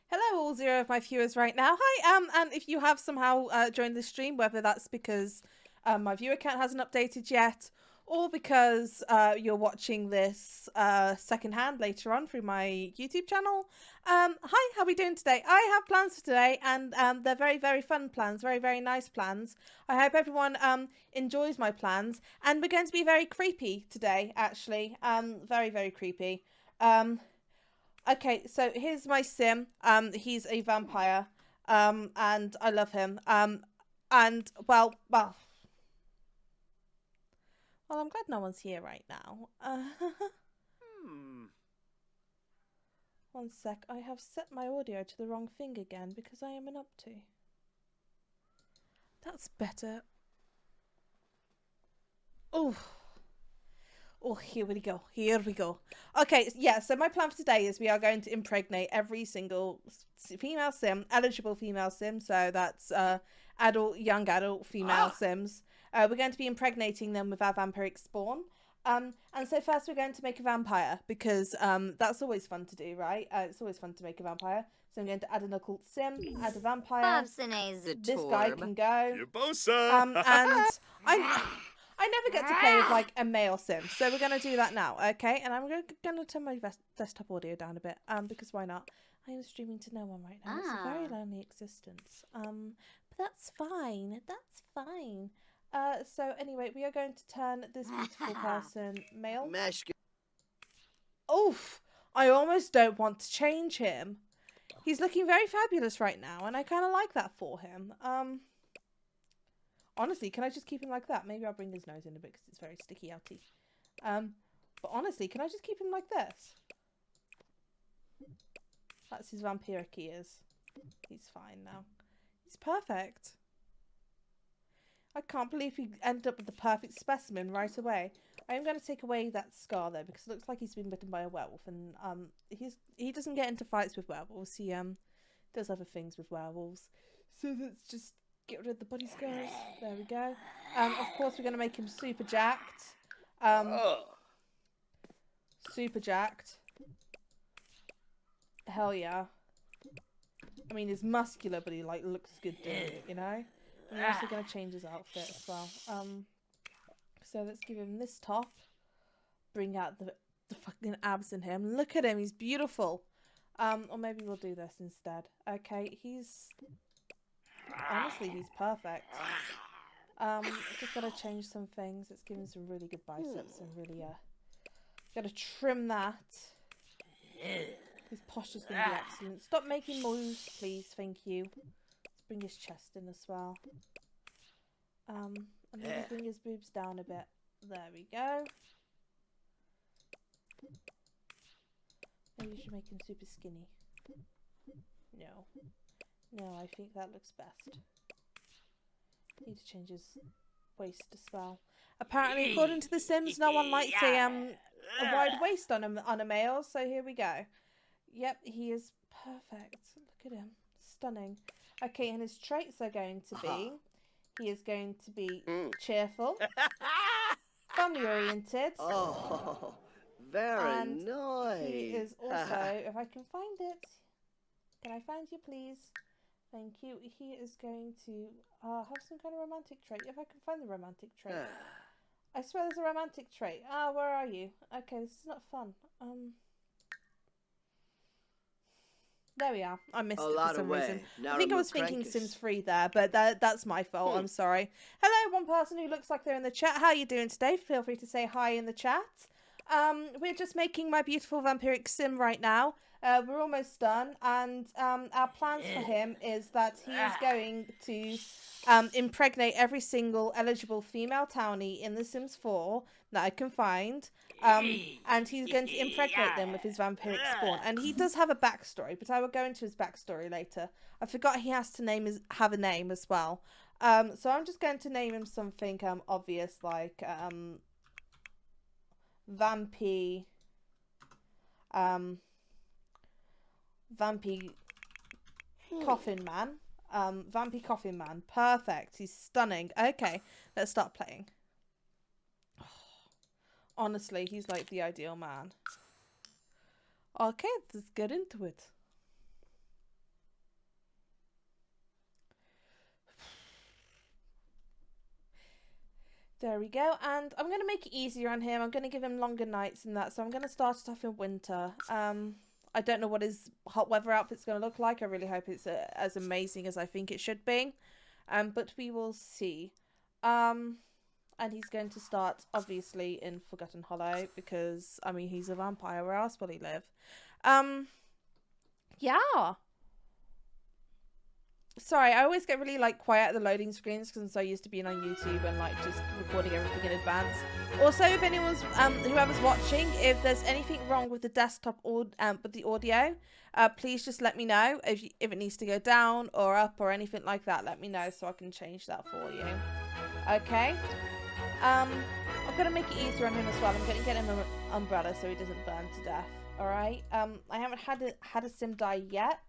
Hello, all zero of my viewers right now. Hi, and if you have somehow joined the stream, whether that's because my viewer count hasn't updated yet, or because you're watching this secondhand later on through my YouTube channel, hi, how are we doing today? I have plans for today, and they're very, very fun plans, very, very nice plans. I hope everyone enjoys my plans, and we're going to be very creepy today, actually, very, very creepy. Okay, so here's my sim. He's a vampire. And I love him. And well, I'm glad no one's here right now. One sec. I have set my audio to the wrong thing again because I am an upto. That's better. Oh. Oh, here we go. Here we go. Okay, yeah, so my plan for today is we are going to impregnate every single female sim, eligible female sim, so that's young adult female sims. We're going to be impregnating them with our vampiric spawn. And so first we're going to make a vampire because that's always fun to do, right? It's always fun to make a vampire. So I'm going to add an occult sim, add a vampire. This guy can go. And I never get to play with like a male sim, so we're gonna do that now, okay? And I'm gonna turn my desktop audio down a bit, because why not? I am streaming to no one right now. It's a very lonely existence. But that's fine. That's fine. So anyway, we are going to turn this beautiful person male. Oof! I almost don't want to change him. He's looking very fabulous right now, and I kind of like that for him. Honestly, can I just keep him like that? Maybe I'll bring his nose in a bit because it's very sticky outy. But honestly, can I just keep him like this? That's his vampiric ears. He's fine now. He's perfect. I can't believe he ended up with the perfect specimen right away. I am going to take away that scar though because it looks like he's been bitten by a werewolf, and he doesn't get into fights with werewolves. He does other things with werewolves. So let's just get rid of the body scars. There we go. Of course, we're going to make him super jacked. Super jacked. Hell yeah. I mean, he's muscular, but he like looks good doing it, you know? And we're also going to change his outfit as well. So let's give him this top. Bring out the fucking abs in him. Look at him, he's beautiful. Or maybe we'll do this instead. Okay, honestly, he's perfect. Just gotta change some things. Let's give him some really good biceps and really, gotta trim that. His posture's gonna be excellent. Stop making moves, please. Thank you. Let's bring his chest in as well. And maybe bring his boobs down a bit. There we go. Maybe you should make him super skinny. No. No, I think that looks best. Need to change his waist as well. Apparently, according to The Sims, no one likes a wide waist on a male, so here we go. Yep, he is perfect. Look at him. Stunning. Okay, and his traits are going to be... He is going to be cheerful, family-oriented. Oh, very nice. He is also... If I can find it... Can I find you, please? Thank you. He is going to have some kind of romantic trait. If I can find the romantic trait. I swear there's a romantic trait. Where are you? Okay, this is not fun. There we are. I missed it for some reason. I think I was thinking Sims 3 there, but that's my fault. I'm sorry. Hello, one person who looks like they're in the chat. How are you doing today? Feel free to say hi in the chat. We're just making my beautiful vampiric sim right now. We're almost done, and our plans for him is that he is going to impregnate every single eligible female townie in The Sims 4 that I can find, and he's going to impregnate them with his vampiric spawn. And he does have a backstory, but I will go into his backstory later. I forgot he has to have a name as well. So I'm just going to name him something obvious, like Vampy Coffin Man. Vampy Coffin Man. Perfect. He's stunning. Okay, let's start playing. Honestly, he's like the ideal man. Okay, let's get into it. There we go. And I'm going to make it easier on him. I'm going to give him longer nights and that. So I'm going to start it off in winter. I don't know what his hot weather outfit's going to look like. I really hope it's as amazing as I think it should be. But we will see. And he's going to start, obviously, in Forgotten Hollow. Because, I mean, he's a vampire. Where else will he live? Yeah. Sorry, I always get really like quiet at the loading screens because I'm so used to being on YouTube and like just recording everything in advance. Also, if anyone's whoever's watching, if there's anything wrong with the desktop or with the audio, please just let me know if it needs to go down or up or anything like that. Let me know so I can change that for you. Okay. I'm gonna make it easier on him as well. I'm gonna get him an umbrella so he doesn't burn to death. All right. I haven't had a sim die yet.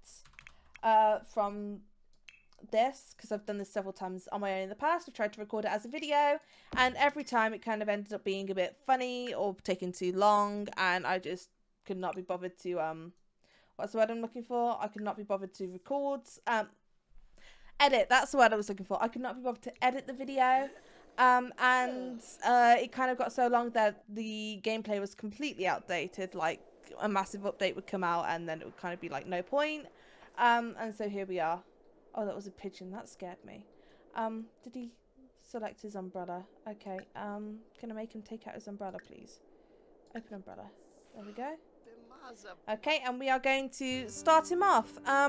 From this because I've done this several times on my own in the past. I've tried to record it as a video and every time it kind of ended up being a bit funny or taking too long and I just could not be bothered to what's the word I'm looking for? I could not be bothered to record edit, that's the word I was looking for. I could not be bothered to edit the video and it kind of got so long that the gameplay was completely outdated. Like a massive update would come out and then it would kind of be like no point. And so here we are. Oh, that was a pigeon. That scared me. Did he select his umbrella? Okay. Can I make him take out his umbrella, please? Open umbrella. There we go. Okay, and we are going to start him off. I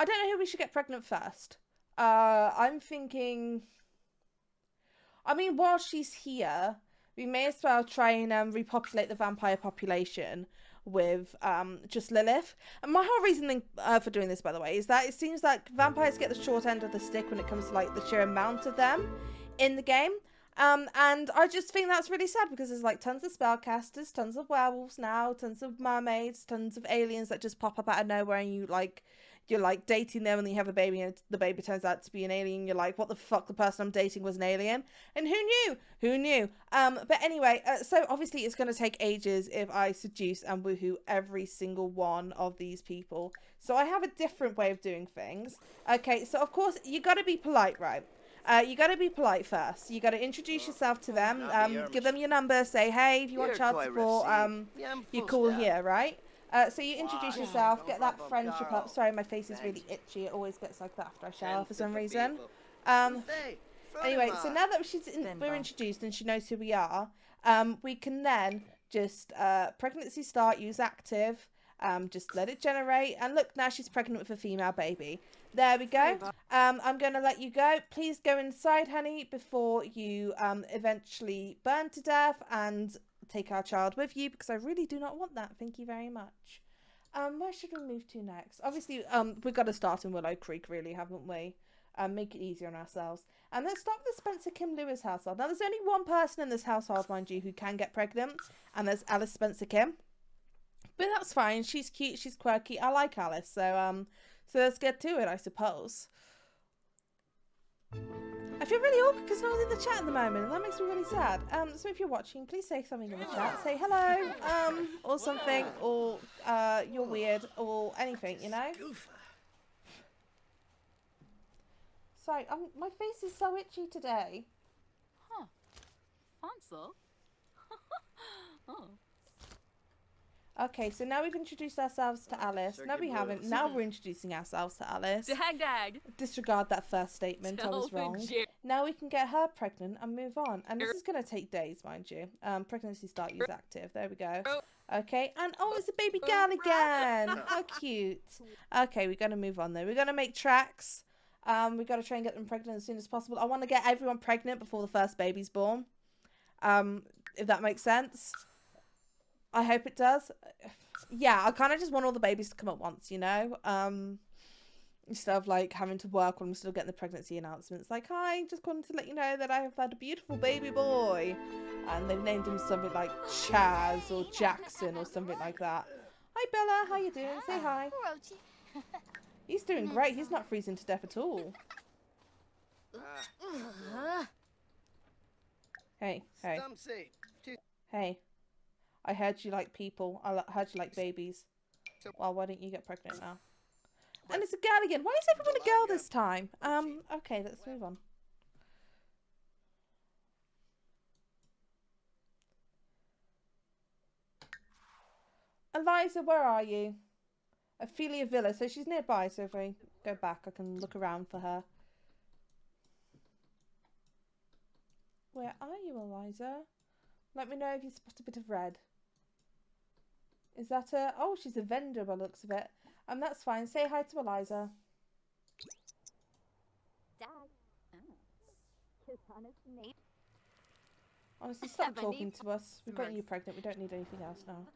don't know who we should get pregnant first. I'm thinking... I mean, while she's here, we may as well try and repopulate the vampire population with just Lilith. And my whole reasoning for doing this, by the way, is that it seems like vampires get the short end of the stick when it comes to like the sheer amount of them in the game. And I just think that's really sad because there's like tons of spellcasters, tons of werewolves now, tons of mermaids, tons of aliens that just pop up out of nowhere and you're like dating them and you have a baby and the baby turns out to be an alien. You're like, what the fuck? The person I'm dating was an alien. And who knew? Who knew? But anyway, so obviously it's going to take ages if I seduce and woohoo every single one of these people. So I have a different way of doing things. Okay, so of course you got to be polite, right? You got to be polite first. You got to introduce yourself to them. Give them your number. Say, hey, if you want child support, you're cool here, right? So you introduce yourself, get that friendship up. Sorry, my face is really itchy. It always gets like that after I shower for some reason. Anyway, so now that we're introduced and she knows who we are, we can then just pregnancy start, use active, just let it generate. And look, now she's pregnant with a female baby. There we go. I'm going to let you go. Please go inside, honey, before you eventually burn to death and take our child with you, because I really do not want that. Thank you very much. Where should we move to next? Obviously, we've got to start in Willow Creek, really, haven't we? Make it easier on ourselves. And let's start with the Spencer Kim Lewis household. Now, there's only one person in this household, mind you, who can get pregnant, and there's Alice Spencer Kim. But that's fine. She's cute. She's quirky. I like Alice. So let's get to it, I suppose. I feel really awkward because no one's in the chat at the moment, and that makes me really sad. So if you're watching, please say something in the chat. Say hello, or something, or you're weird, or anything, you know? Sorry, my face is so itchy today. Huh. Fancy. Oh. Okay, so now we've introduced ourselves to Alice. No, we haven't. Now we're introducing ourselves to Alice. Dag. Disregard that first statement. I was wrong. Now we can get her pregnant and move on. And this is going to take days, mind you. Pregnancy start, use active. There we go. Okay, and oh, it's a baby girl again. How cute. Okay, we're going to move on though. We're going to make tracks. We've got to try and get them pregnant as soon as possible. I want to get everyone pregnant before the first baby's born. If that makes sense. I hope it does. Yeah, I kind of just want all the babies to come at once, you know? Instead of, like, having to work when I'm still getting the pregnancy announcements. Like, hi, just wanted to let you know that I have had a beautiful baby boy. And they've named him something like Chaz or Jackson or something like that. Hi, Bella. How you doing? Say hi. He's doing great. He's not freezing to death at all. Hey. Hey. I heard you like people. I heard you like babies. Well, why don't you get pregnant now? And it's a girl again. Why is everyone a girl this time? Okay, let's move on. Eliza, where are you? Ophelia Villa. So she's nearby. So if I go back, I can look around for her. Where are you, Eliza? Let me know if you spot a bit of red. Is that a... Oh, she's a vendor by the looks of it. That's fine. Say hi to Eliza. Honestly, stop talking to us. We've got you pregnant. We don't need anything else now.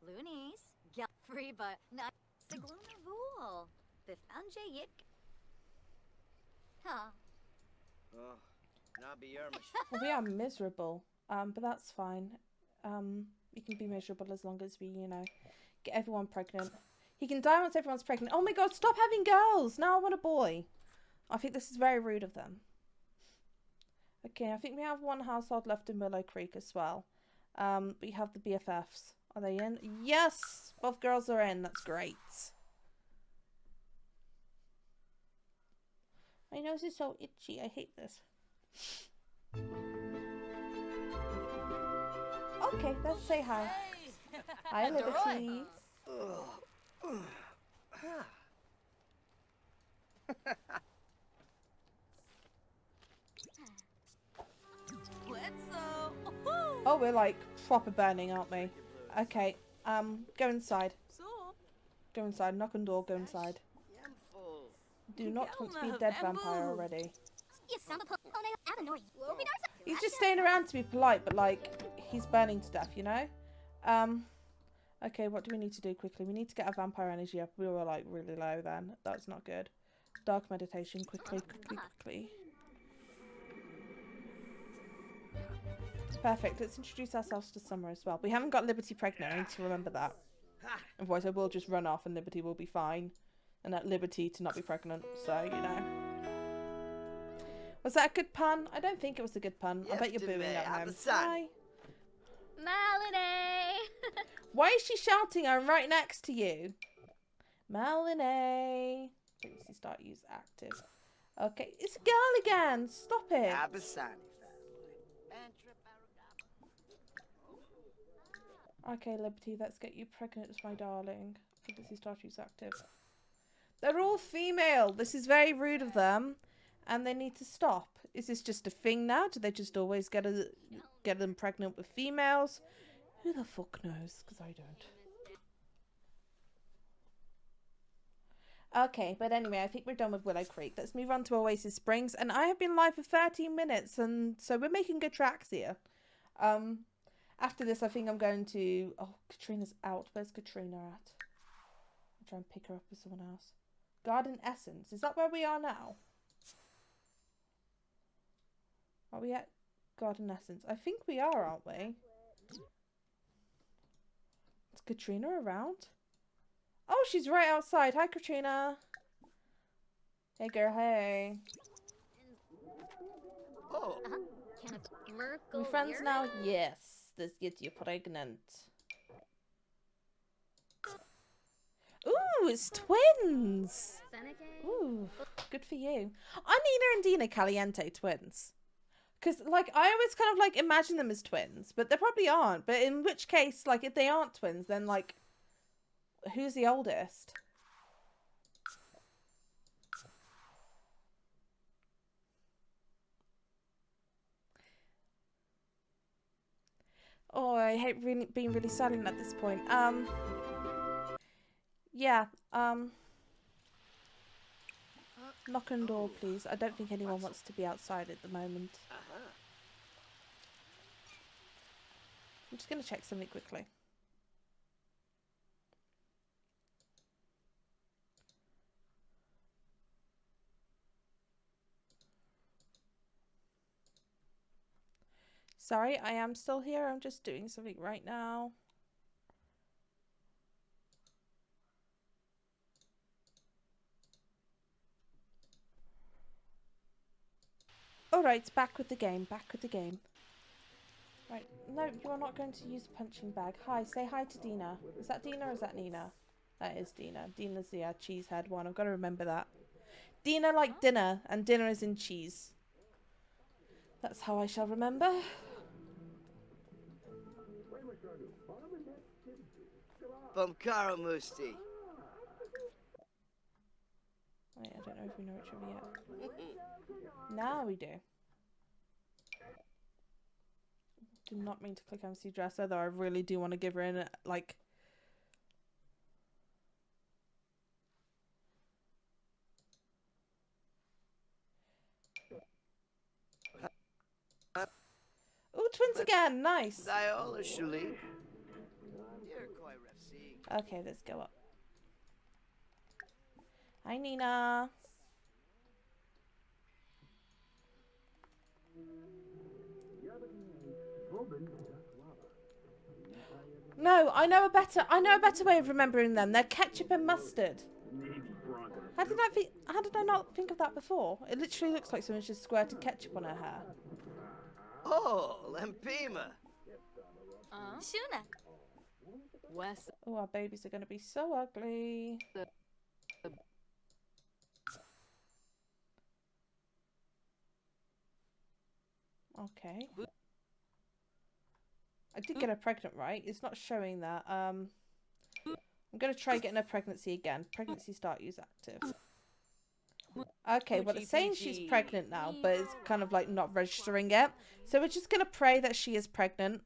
Loonies. Get free, but not Sigluna Vool. The Anje Yik. Huh. Oh, not be Yermish. Well, we are miserable. But that's fine. We can be miserable as long as we, you know, get everyone pregnant. He can die once everyone's pregnant. Oh my god, stop having girls! Now I want a boy. I think this is very rude of them. Okay, I think we have one household left in Willow Creek as well. We have the BFFs. Are they in? Yes! Both girls are in. That's great. My nose is so itchy. I hate this. Okay, let's say hi. Hi, Liberty. Oh, we're like proper burning, aren't we? Okay, go inside. Go inside. Knock on door. Go inside. Do not want to be a dead vampire already. He's just staying around to be polite, but like he's burning to death, you know. Okay, what do we need to do quickly? We need to get our vampire energy up. We were like really low then. That's not good. Dark meditation, quickly. Perfect. Let's introduce ourselves to Summer as well. We haven't got Liberty pregnant. I need to remember that. Otherwise, I will just run off and Liberty will be fine. And at Liberty to not be pregnant. So, you know. Was that a good pun? I don't think it was a good pun. I bet you're booing at home. Hi. Melanie! Why is she shouting? I'm right next to you. Melanie. Please start use active. Okay. It's a girl again. Stop it. Okay, Liberty, let's get you pregnant, my darling. Let's start use active. They're all female. This is very rude of them. And they need to stop. Is this just a thing now? Do they just always get them pregnant with females? Who the fuck knows? Because I don't. Okay, but anyway, I think we're done with Willow Creek. Let's move on to Oasis Springs. And I have been live for 13 minutes. And so we're making good tracks here. After this, I think I'm going to... Oh, Katrina's out. Where's Katrina at? I'll try and pick her up with someone else. Garden Essence. Is that where we are now? Are we at Garden Essence? I think we are, aren't we? Is Katrina around? Oh, she's right outside. Hi, Katrina. Hey, girl. Hey. Oh. We friends now? Yes. This gets you pregnant. Ooh, it's twins. Ooh, good for you. Are Nina and Dina Caliente twins? Because, like, I always kind of, like, imagine them as twins. But they probably aren't. But in which case, like, if they aren't twins, then, like, who's the oldest? Oh, I hate being really silent at this point. Yeah, knock on door, please. I don't think anyone wants to be outside at the moment. I'm just going to check something quickly. Sorry, I am still here. I'm just doing something right now. Alright, back with the game. Back with the game. Right, no, you're not going to use the punching bag. Hi, say hi to Dina. Is that Dina or is that Nina? That is Dina. Dina's the cheesehead one. I've got to remember that. Dina like dinner, and dinner is in cheese. That's how I shall remember. Bumkara Musti. Wait, I don't know if we know which one yet. Now we do. Did not mean to click MC Dresser, though I really do want to give her in, like... Oh, twins again! Nice! Diola Shuli. You're quite refsig. Okay, let's go up. Hi, Nina. No, I know a better way of remembering them. They're ketchup and mustard. How did I not think of that before? It literally looks like someone's just squirted ketchup on her hair. Oh, Lempima. Shuna. West. Oh, our babies are going to be so ugly. Okay. I did get her pregnant, right? It's not showing that. I'm going to try getting her pregnancy again. Pregnancy start use active. Okay, well, it's saying she's pregnant now, but it's kind of like not registering it. So we're just going to pray that she is pregnant.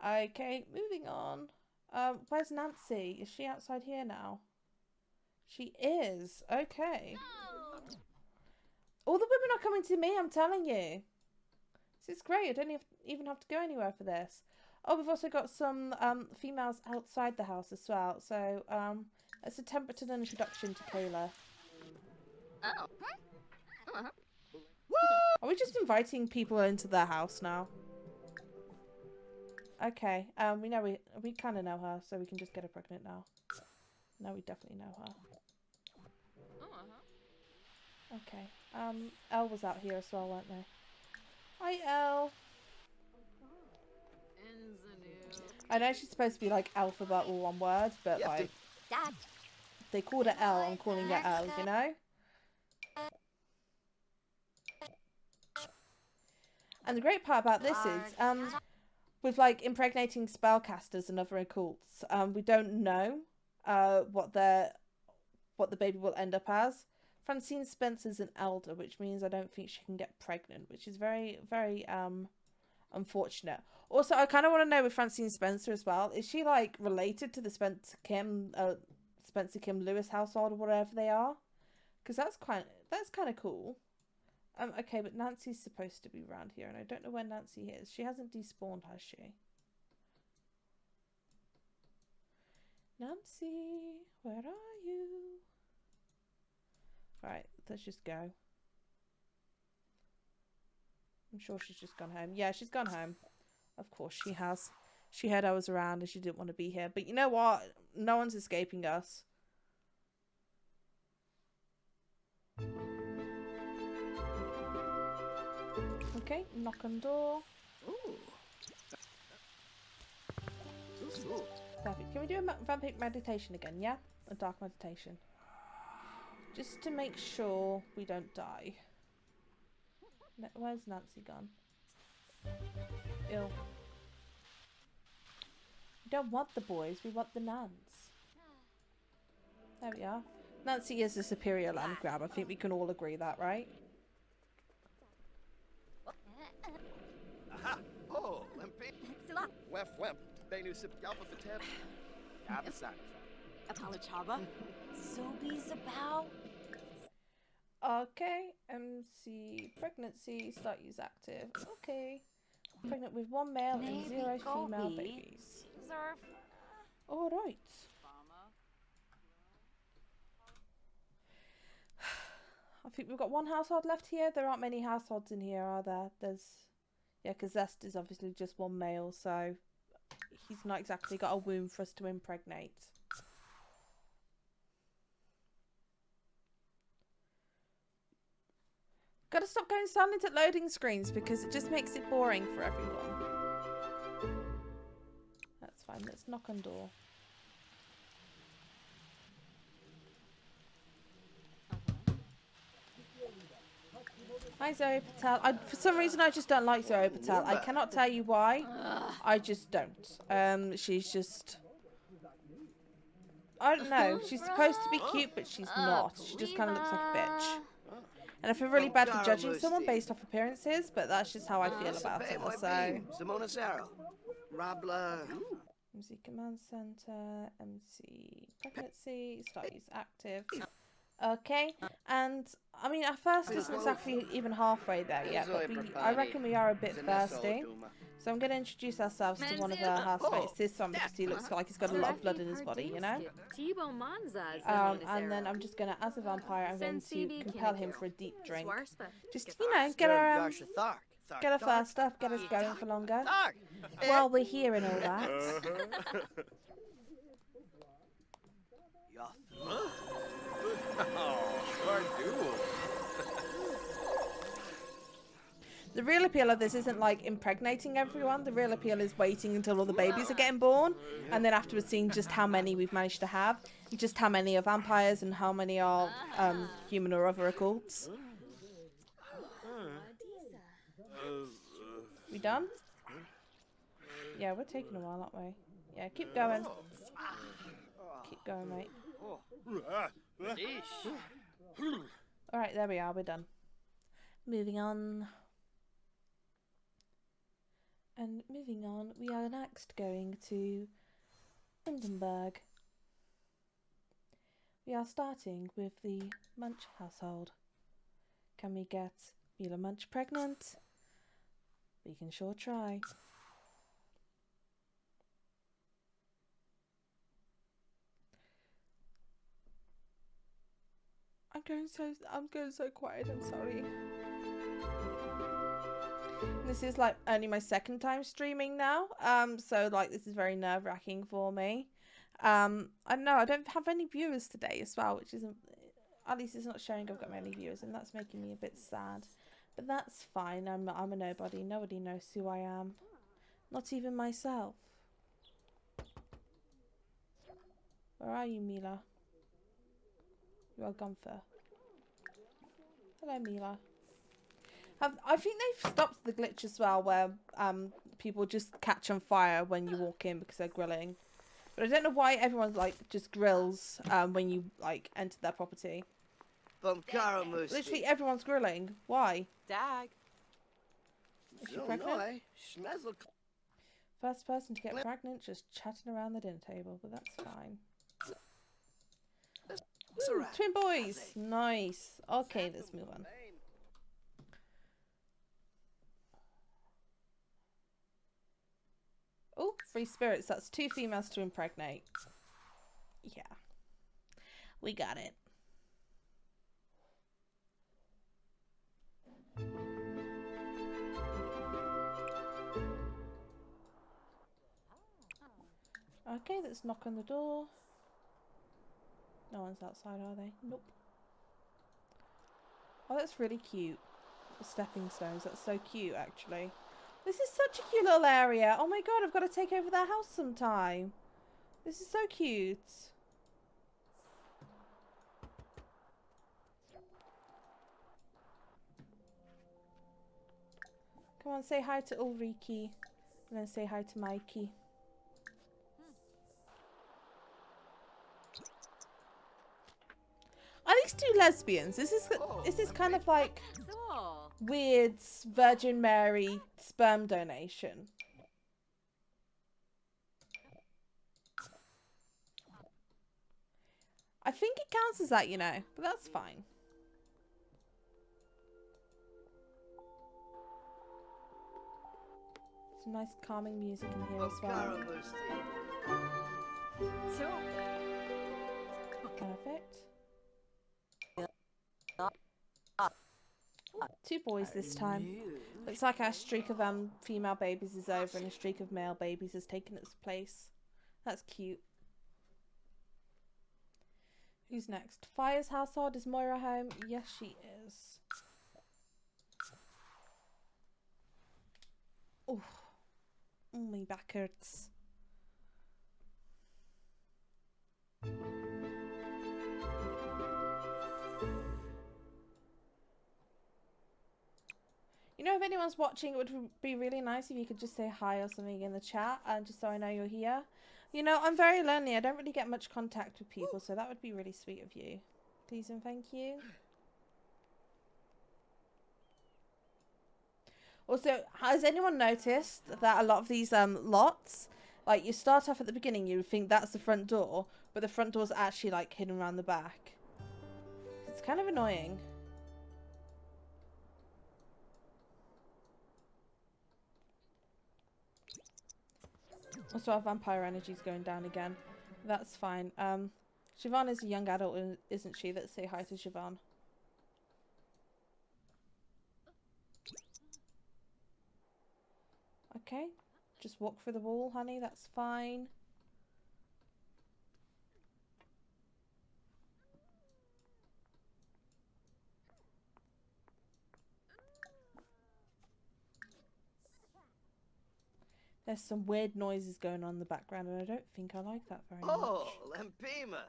Okay, moving on. Where's Nancy? Is she outside here now? She is. Okay. All the women are coming to me, I'm telling you. This is great. I don't even have to go anywhere for this. Oh, we've also got some females outside the house as well. So let's attempt an introduction to Kayla. Oh. Are we just inviting people into their house now? Okay. We kind of know her, so we can just get her pregnant now. No, we definitely know her. Okay. Elle was out here as well, weren't they? Hi, Elle. I know she's supposed to be like alphabet all one word, but like they called her Elle, I'm calling her Elle, you know? And the great part about this is, with like impregnating spellcasters and other occults, we don't know what the baby will end up as. Francine Spencer's an elder, which means I don't think she can get pregnant, which is very, very unfortunate. Also, I kind of want to know with Francine Spencer as well, is she like related to the Spencer Kim Lewis household or whatever they are? Because that's kind of cool. Okay, but Nancy's supposed to be around here, and I don't know where Nancy is. She hasn't despawned, has she? Nancy, where are you? Right, let's just go. I'm sure she's just gone home. Yeah, she's gone home. Of course she has. She heard I was around and she didn't want to be here. But you know what? No one's escaping us. Okay, knock on door. Ooh. Perfect. Can we do a vampiric meditation again, yeah? A dark meditation. Just to make sure we don't die. Where's Nancy gone? Ew. We don't want the boys, we want the nuns. There we are. Nancy is the superior land grab. I think we can all agree that, right? Aha! Oh, Lempima. Wef. Benu sip galpa for tab. Abasan. Apalachaba. Sobe's about. Okay, MC pregnancy, start use active. Okay. Pregnant with 1 male and 0 female babies. Alright. I think we've got 1 household left here. There aren't many households in here, are there? Yeah, because Zest is obviously just 1 male, so he's not exactly got a womb for us to impregnate. Gotta stop going silent at loading screens because it just makes it boring for everyone. That's fine. Let's knock on door. Hi Zoe Patel. For some reason I just don't like Zoe Patel. I cannot tell you why. I just don't. She's just... I don't know. She's supposed to be cute, but she's not. She just kind of looks like a bitch. And I feel really bad for judging someone based off appearances, but that's just how I feel about her, so... MC Command Center, MC Pregnancy, Start Use Active. Okay, and I mean, our first isn't exactly even halfway there yet, but I reckon we are a bit thirsty. So I'm going to introduce ourselves to one of our housemates, this one, because he looks like he's got a lot of blood in his body, you know? And then I'm just going to, as a vampire, I'm going to compel him for a deep drink. Just, you know, get our thirst up, get us going for longer. While we're here and all that. The real appeal of this isn't like impregnating everyone. The real appeal is waiting until all the babies are getting born, and then afterwards seeing just how many we've managed to have, and just how many are vampires and how many are human or other occults. We done? Yeah, we're taking a while, aren't we? Yeah, keep going. Keep going, mate. Alright, there we are, we're done. Moving on. And moving on, we are next going to Hindenburg. We are starting with the Munch household. Can we get Mila Munch pregnant? We can sure try. I'm going so quiet, I'm sorry. This is like only my second time streaming now, so like this is very nerve-wracking for me. I don't know, I don't have any viewers today as well, which isn't, at least it's not showing I've got many viewers, and that's making me a bit sad. But that's fine, I'm a nobody, nobody knows who I am. Not even myself. Where are you, Mila? You are Gunther. Hello, Mila. I think they've stopped the glitch as well, where people just catch on fire when you walk in because they're grilling. But I don't know why everyone's like just grills when you like enter their property. Literally everyone's grilling. Why? Dag. Is she pregnant? First person to get pregnant, just chatting around the dinner table, but that's fine. Ooh, twin boys! Nice. Okay, let's move on. Oh, free spirits. That's 2 females to impregnate. Yeah. We got it. Okay, let's knock on the door. No one's outside, are they? Nope. Oh, that's really cute. The stepping stones. That's so cute, actually. This is such a cute little area. Oh my god, I've got to take over their house sometime. This is so cute. Come on, say hi to Ulrike. And then say hi to Mikey. Are these 2 lesbians? Is this kind of like weird Virgin Mary sperm donation? I think it counts as that, you know, but that's fine. Some nice calming music in here as well. Perfect. 2 boys this time. Looks like our streak of female babies is over and a streak of male babies has taken its place. That's cute. Who's next? Fire's household. Is Moira home? Yes, she is. Oh, my back hurts. You know, if anyone's watching, it would be really nice if you could just say hi or something in the chat, and just so I know you're here. You know, I'm very lonely. I don't really get much contact with people, so that would be really sweet of you. Please and thank you. Also, has anyone noticed that a lot of these lots, like you start off at the beginning, you think that's the front door, but the front door's actually like hidden around the back. It's kind of annoying. Also, our vampire energy's going down again. That's fine. Siobhan is a young adult, isn't she? Let's say hi to Siobhan. Okay. Just walk through the wall, honey. That's fine. There's some weird noises going on in the background, and I don't think I like that very much. Oh, Lampima.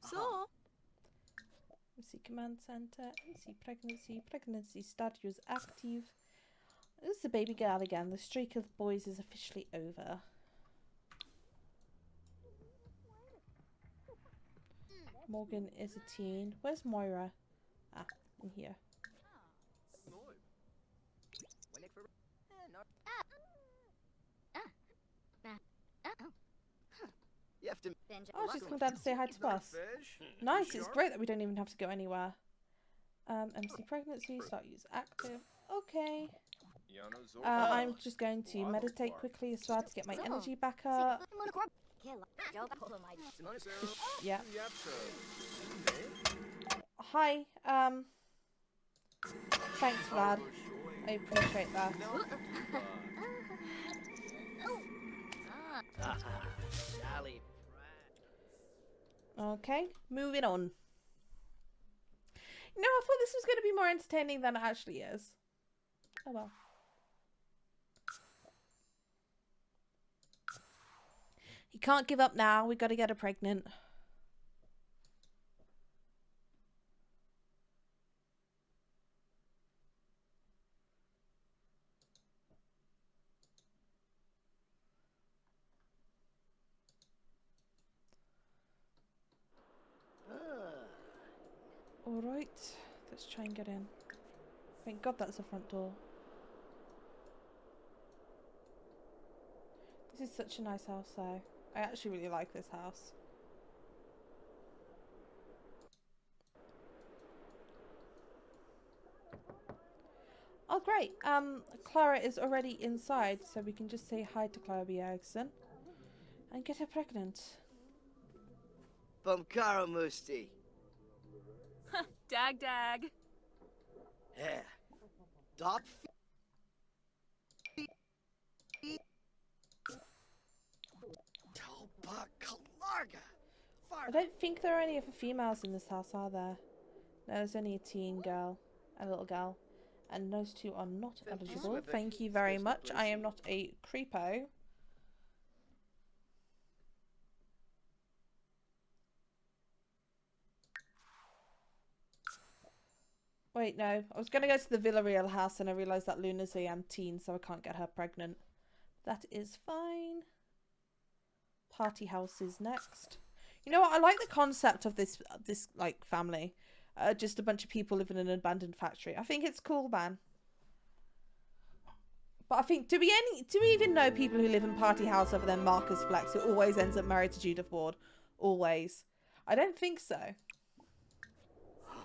So, MC command center, MC pregnancy, pregnancy status active. This is the baby girl again. The streak of boys is officially over. Morgan is a teen. Where's Moira? Ah, in here. You have to. Oh, she's come down to say hi to us. Nice, it's great that we don't even have to go anywhere. MC pregnancy, start use active. Okay. I'm just going to meditate quickly as well to get my energy back up. Yeah. Hi, thanks, Vlad. I appreciate that. Okay, moving on. You know, I thought this was going to be more entertaining than it actually is. Oh well. You can't give up now. We got to get her pregnant. Alright, let's try and get in. Thank God that's the front door. This is such a nice house though. I actually really like this house. Oh great, Clara is already inside, so we can just say hi to Clara B. Erickson and get her pregnant. Bumkara Musti. dag dag. Yeah. Dop. I don't think there are any other females in this house, are there? No, there's only a teen girl, a little girl, and those two are not eligible. Thank you very much. I am not a creepo. Wait, no. I was going to go to the Villarreal house and I realised that Luna's a teen, so I can't get her pregnant. That is fine. Party house is next. You know what? I like the concept of this like family. Just a bunch of people living in an abandoned factory. I think it's cool, man. But I think, do we even know people who live in party house other than Marcus Flex, who always ends up married to Judith Ward? Always. I don't think so.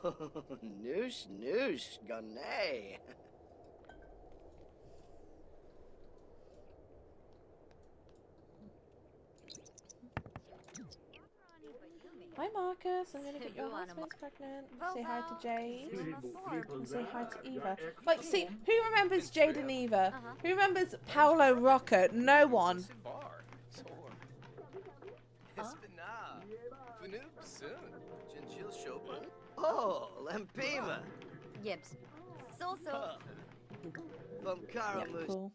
Noosh, Gunay. Hi Marcus, I'm gonna get your husband pregnant. Say hi to Jade. And say hi to Eva. Like, see, who remembers Jade and Eva? Who remembers Paolo Rocco? No one. Oh, Lampima. Yips. So. Bumkara Yep, cool.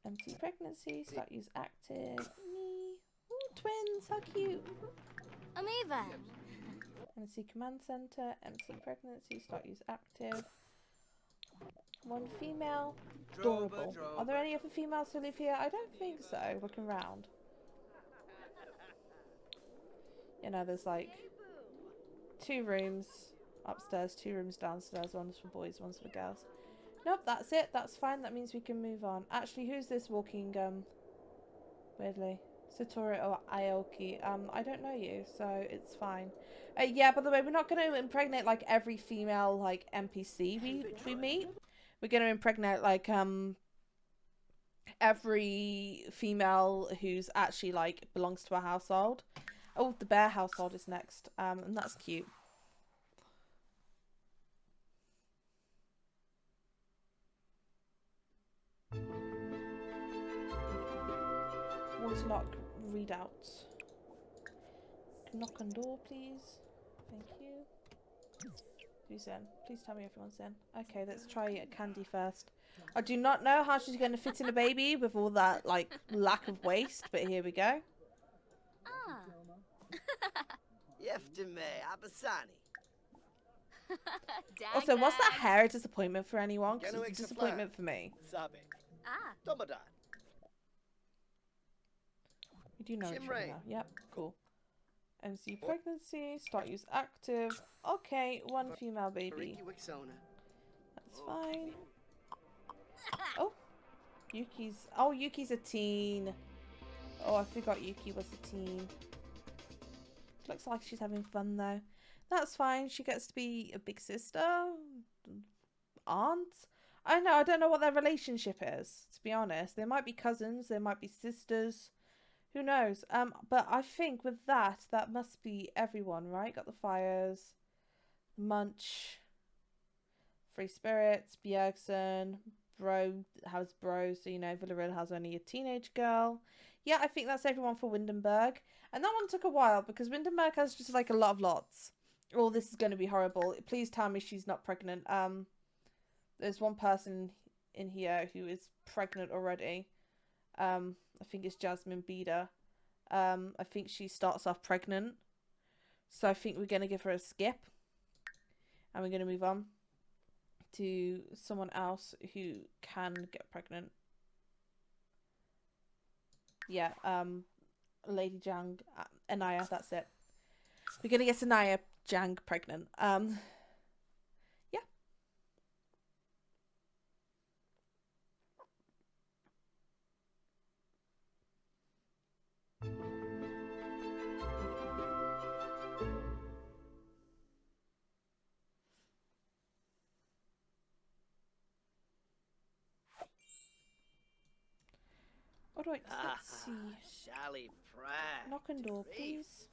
Empty pregnancy, start use active. Me. Ooh, twins, how cute. Amiva. MC command center, MC pregnancy, start use active. One female. Adorable. Are there any other females who live here? I don't think so, looking around. You know, there's like 2 rooms upstairs, 2 rooms downstairs. One's for boys, one's for girls. Nope, that's it. That's fine. That means we can move on. Actually, who's this walking, weirdly? Satoru or Aoki. I don't know you, so it's fine. Yeah, by the way, we're not going to impregnate, like, every female, like, NPC we meet. We're going to impregnate, like, every female who's actually, like, belongs to our household. Oh, the bear household is next. And that's cute. Waterlock readout. Knock on door, please. Thank you. Who's in? Please tell me everyone's in. Okay, let's try Candy first. I do not know how she's going to fit in a baby with all that, like, lack of waste, but here we go. Ah. Yeftime Abasani. Also, was that hair a disappointment for anyone? Because it's a disappointment for me. Sabe. Ah. Domadan. We do know each other Shimray. now. Yep, cool. MC pregnancy, start use active. Okay, 1 female baby. Pariki Wixona. That's fine. Oh, Yuki's a teen. Oh, I forgot Yuki was a teen. Looks like she's having fun though. That's fine. She gets to be a big sister, aunt. I don't know what their relationship is, to be honest. They might be cousins, they might be sisters. Who knows? But I think with that must be everyone, right? Got the fires, Munch, Free Spirits, Bjergsen, Bro has Bro, so you know Villarreal has only a teenage girl. Yeah, I think that's everyone for Windenburg. And that one took a while because Windenburg has just like a lot of lots. Oh, this is going to be horrible. Please tell me she's not pregnant. There's one person in here who is pregnant already. I think it's Jasmine Beda. I think she starts off pregnant. So I think we're going to give her a skip. And we're going to move on to someone else who can get pregnant. Yeah, Lady Jang, Anaya, that's it. We're going to get Anaya Jang pregnant. Yeah. Alright, let's see. Shally Pratt. Knock on door, please.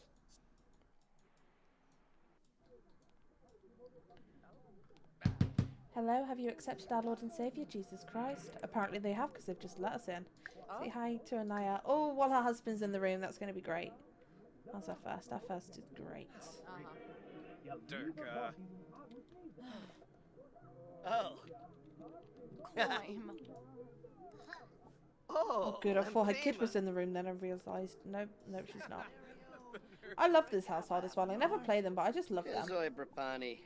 Hello, have you accepted our Lord and Saviour, Jesus Christ? Apparently they have, because they've just let us in. Say hi to Anaya. Oh, while her husband's in the room, that's going to be great. How's our first? Our first is great. Durka. Oh. Climb. Oh, good. I thought her kid was in the room, then I realised. Nope, she's not. I love this household as well. I never play them, but I just love them. Zoe Brapani.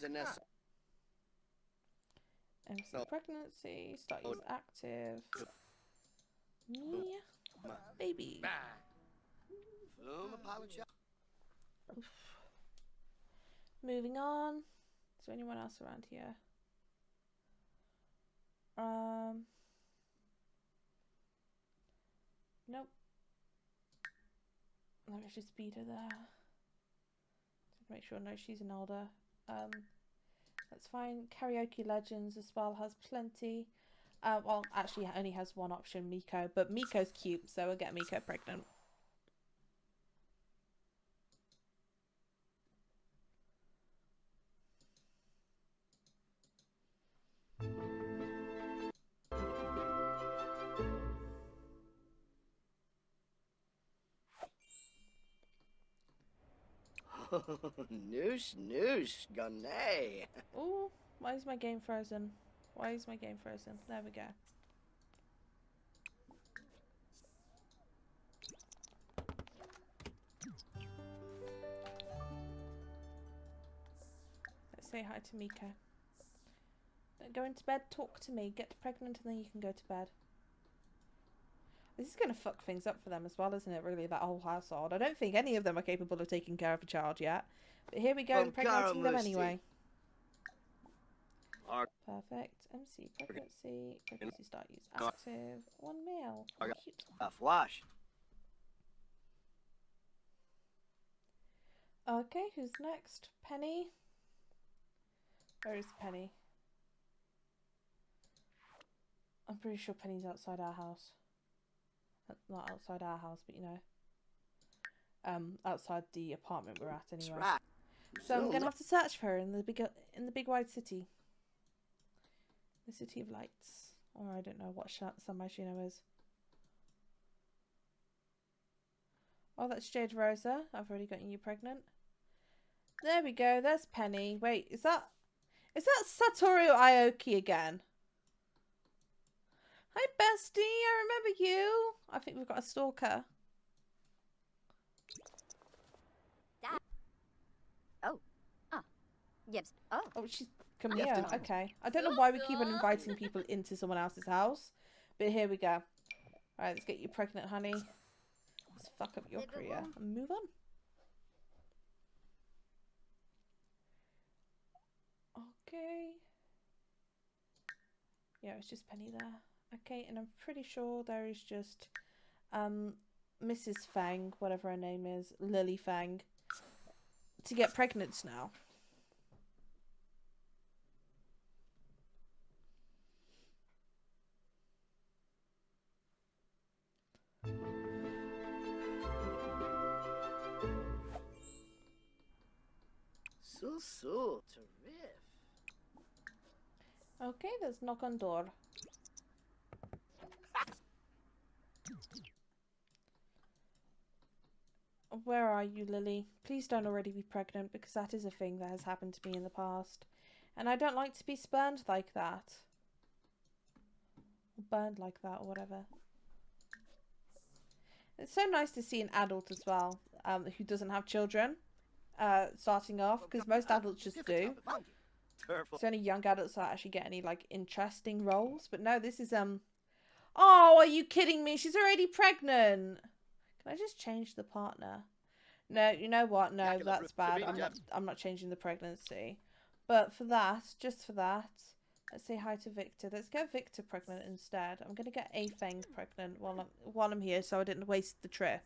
Zanessa. MC pregnancy, start use active. Yeah. Baby. Oof. Moving on. Is there anyone else around here? Nope. Let's just speed her there. Just make sure, no, she's an older. That's fine. Karaoke Legends as well has plenty. Well, actually, it only has one option, Miko. But Miko's cute, so we'll get Miko pregnant. Noosh, Gunay. Oh, why is my game frozen? Why is my game frozen? There we go. Let's say hi to Miko. Go into bed, talk to me, get pregnant, and then you can go to bed. This is going to fuck things up for them as well, isn't it, really, that whole household? I don't think any of them are capable of taking care of a child yet. But here we go, impregnating them anyway. Perfect. MC, pregnancy start use active. 1 male. Oh, cute. Flash. Okay, who's next? Penny? Where is Penny? I'm pretty sure Penny's outside our house. Not outside our house, but you know, outside the apartment we're at anyway. So I'm gonna have to search for her in the big wide city, the city of lights, or I don't know what San Marino is. Oh, that's Jade Rosa. I've already gotten you pregnant. There we go. There's Penny. Wait, is that Satoru Aoki again? Hi, bestie. I remember you. I think we've got a stalker. Dad. Oh. Yes. Oh. Oh, she's come here. Okay. I don't know why we keep on inviting people into someone else's house, but here we go. All right, let's get you pregnant, honey. Let's fuck up your career and move on. Okay. Yeah, it's just Penny there. Okay, and I'm pretty sure there is just Mrs. Fang, whatever her name is, Lily Fang, to get pregnant now. So, terrific. Okay, let's knock on door. Where are you, Lily? Please don't already be pregnant, because that is a thing that has happened to me in the past. And I don't like to be spurned like that. Or burned like that, or whatever. It's so nice to see an adult as well, who doesn't have children, starting off, because most adults just do. It's only young adults that actually get any, like, interesting roles. But no, this is, Oh, are you kidding me? She's already pregnant! Can I just change the partner? No, you know what? No, that's bad. I'm not changing the pregnancy. But for that, just for that, let's say hi to Victor. Let's get Victor pregnant instead. I'm gonna get A Fang pregnant while I'm here, so I didn't waste the trip.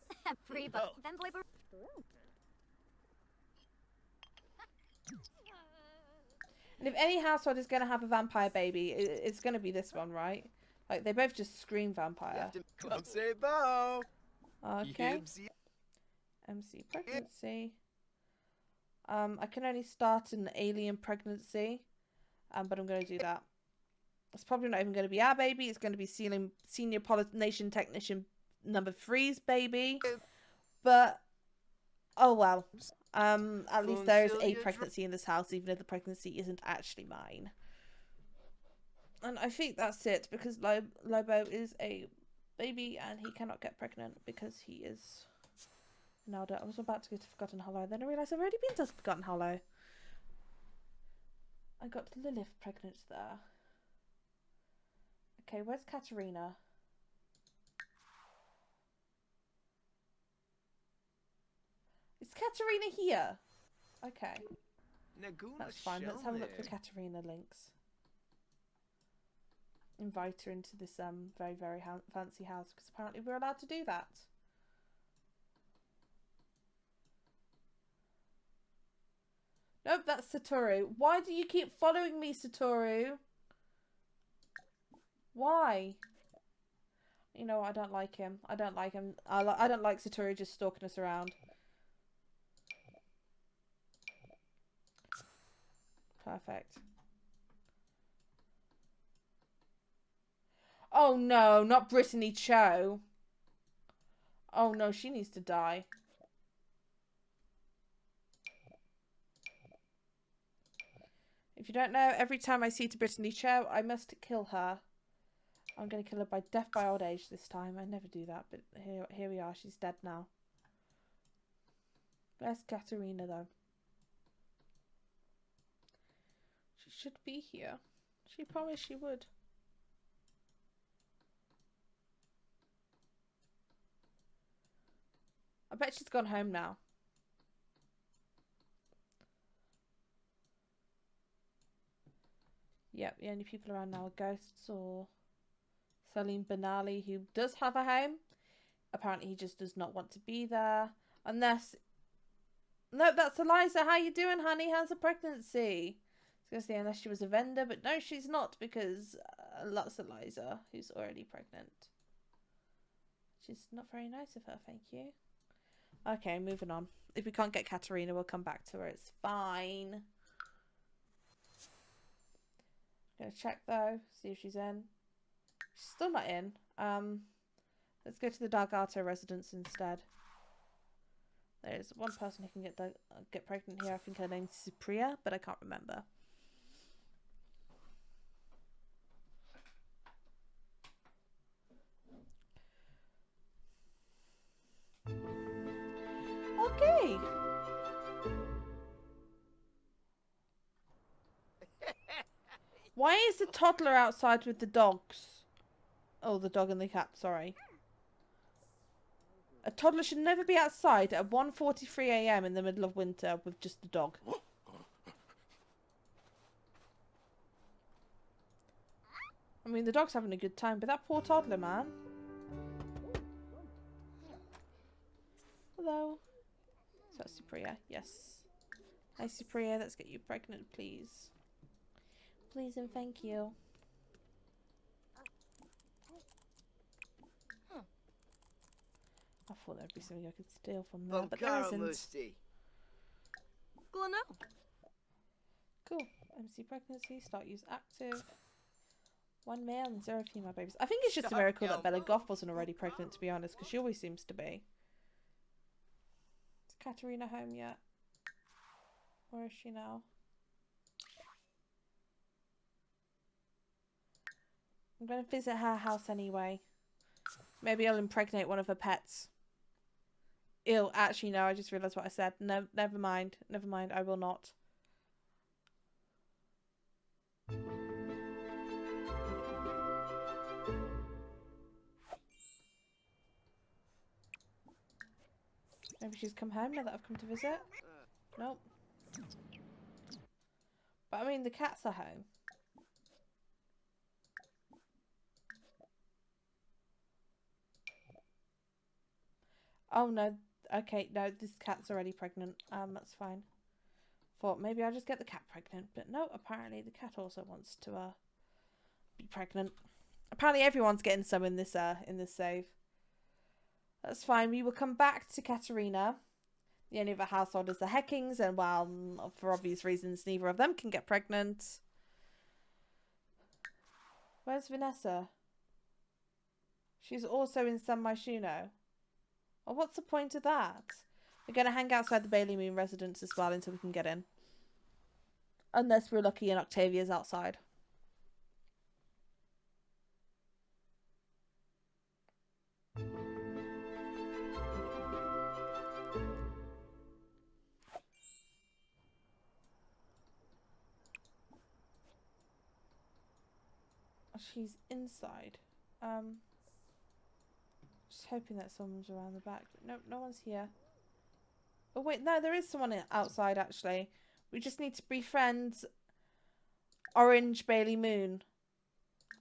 And if any household is gonna have a vampire baby, it's gonna be this one, right? Like, they both just scream vampire. Come say bow. Okay. MC pregnancy. I can only start an alien pregnancy, but I'm going to do that. It's probably not even going to be our baby. It's going to be senior pollination technician number 3's baby. But, oh well. At least there is a pregnancy in this house, even if the pregnancy isn't actually mine. And I think that's it, because Lobo is a baby and he cannot get pregnant because he is an elder. I was about to go to Forgotten Hollow, then I realised I've already been to Forgotten Hollow. I got Lilith pregnant there. Okay, where's Katerina? Is Katerina here? Okay. That's fine. Let's have a look for Katerina links. Invite her into this very, very fancy house, because apparently we're allowed to do that. Nope, that's Satoru. Why do you keep following me, Satoru? Why? You know what? I don't like him. I don't like him. I don't like Satoru just stalking us around. Perfect. Oh no, not Brittany Cho. Oh no, she needs to die. If you don't know, every time I see to Brittany Cho, I must kill her. I'm going to kill her by death by old age this time. I never do that, but here we are. She's dead now. Where's Katerina, though? She should be here. She promised she would. I bet she's gone home now. Yep, the only people around now are ghosts or Salim Benali, who does have a home. Apparently he just does not want to be there. Unless... No, that's Eliza. How you doing, honey? How's the pregnancy? I was going to say unless she was a vendor, but no, she's not, because that's Eliza, who's already pregnant. She's not very nice of her, thank you. Okay, moving on. If we can't get Katerina, we'll come back to her. It's fine. Gonna check though, see if she's in. She's still not in. Let's go to the Dargato residence instead. There's one person who can get pregnant here. I think her name's Supriya, but I can't remember. Okay. Why is the toddler outside with the dogs? Oh, the dog and the cat, sorry. A toddler should never be outside at 1:43 AM in the middle of winter with just the dog. I mean, the dog's having a good time, but that poor toddler, man. Hello. So that's Supriya, yes. Hi, Supriya, let's get you pregnant, please. Please and thank you. I thought there'd be something I could steal from there, but there isn't. Cool. MC pregnancy, start use active. 1 male and 0 female babies. I think it's just a miracle that Bella Goth wasn't already pregnant, to be honest, because she always seems to be. Is Katerina home yet? Where is she now? I'm going to visit her house anyway. Maybe I'll impregnate one of her pets. Ew, actually no, I just realised what I said. No, never mind. Never mind, I will not. Maybe she's come home now that I've come to visit. Nope. But I mean, the cats are home. Oh no, okay, no, this cat's already pregnant. That's fine. Thought maybe I'll just get the cat pregnant, but no, apparently the cat also wants to be pregnant. Apparently everyone's getting some in this save. That's fine. We will come back to Katerina. The only other household is the Heckings, and well, for obvious reasons, neither of them can get pregnant. Where's Vanessa? She's also in San Myshuno. Well, what's the point of that? We're going to hang outside the Bailey Moon residence as well until we can get in. Unless we're lucky and Octavia's outside. She's inside. Just hoping that someone's around the back. But no, no one's here. Oh wait, no, there is someone outside actually. We just need to befriend Orange Bailey Moon.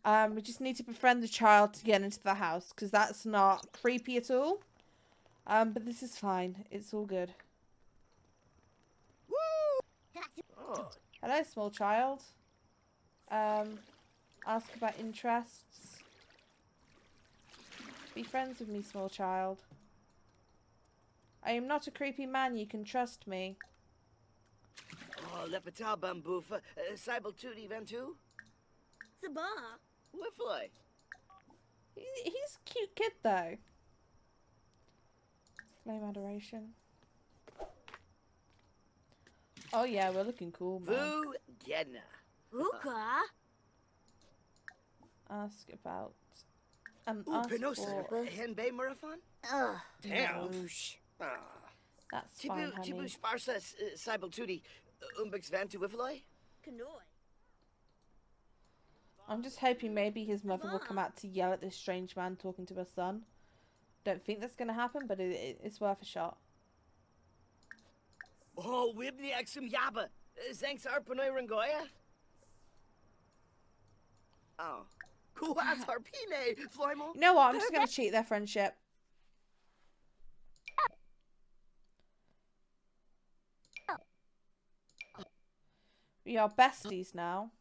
We just need to befriend the child to get into the house, because that's not creepy at all. But this is fine. It's all good. Oh. Hello, small child. Ask about interests. Be friends with me, small child. I am not a creepy man, you can trust me. Oh, Lepatal Bambufa, Cybel Tootie Ventu? Sabah. Whiffly. He's a cute kid, though. Flame adoration. Oh, yeah, we're looking cool, man. Vu Gedna. Uka. Ask about... Ooh, ask Penosa, for... Henbei Marathon? Ugh. Damn. Ah. That's fine, honey. Tibu Sparsa, Cybel Tootie, Umbix Ventu Whiffly? Kanoi. I'm just hoping maybe his mother will come out to yell at this strange man talking to her son. Don't think that's going to happen, but it's worth a shot. Oh, wibni exum yabba. Thanks arpanoy rangoya. Oh. Kuas harpine, Floimo. You know what? I'm just going to cheat their friendship. We are besties now.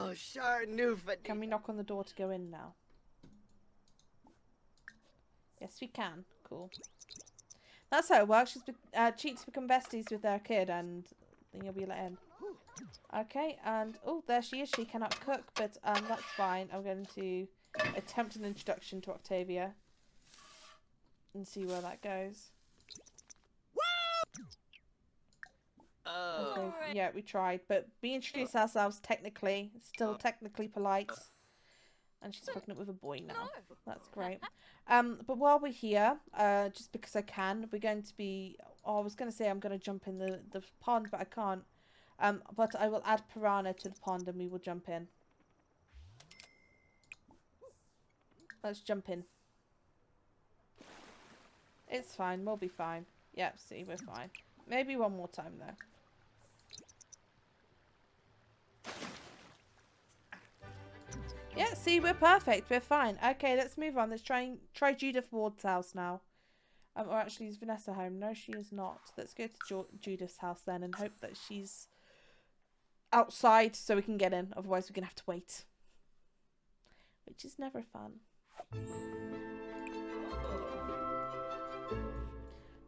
Oh, sure, new for Can we knock on the door to go in now? Yes, we can. Cool. That's how it works. Cheats become besties with their kid, and then you'll be let in. Okay, and oh, there she is. She cannot cook, but that's fine. I'm going to attempt an introduction to Octavia and see where that goes. Okay, yeah, we tried, but we introduced ourselves technically, still technically polite, and she's pregnant with a boy now. That's great. But while we're here, just because I can, we're going to be. Oh, I was going to say I'm going to jump in the pond, but I can't. But I will add piranha to the pond, and we will jump in. Let's jump in. It's fine. We'll be fine. Yep. See, we're fine. Maybe one more time though. Yeah, see, we're perfect. We're fine. Okay, let's move on. Let's try Judith Ward's house now. Or actually, is Vanessa home? No, she is not. Let's go to Judith's house then and hope that she's outside so we can get in. Otherwise, we're going to have to wait. Which is never fun.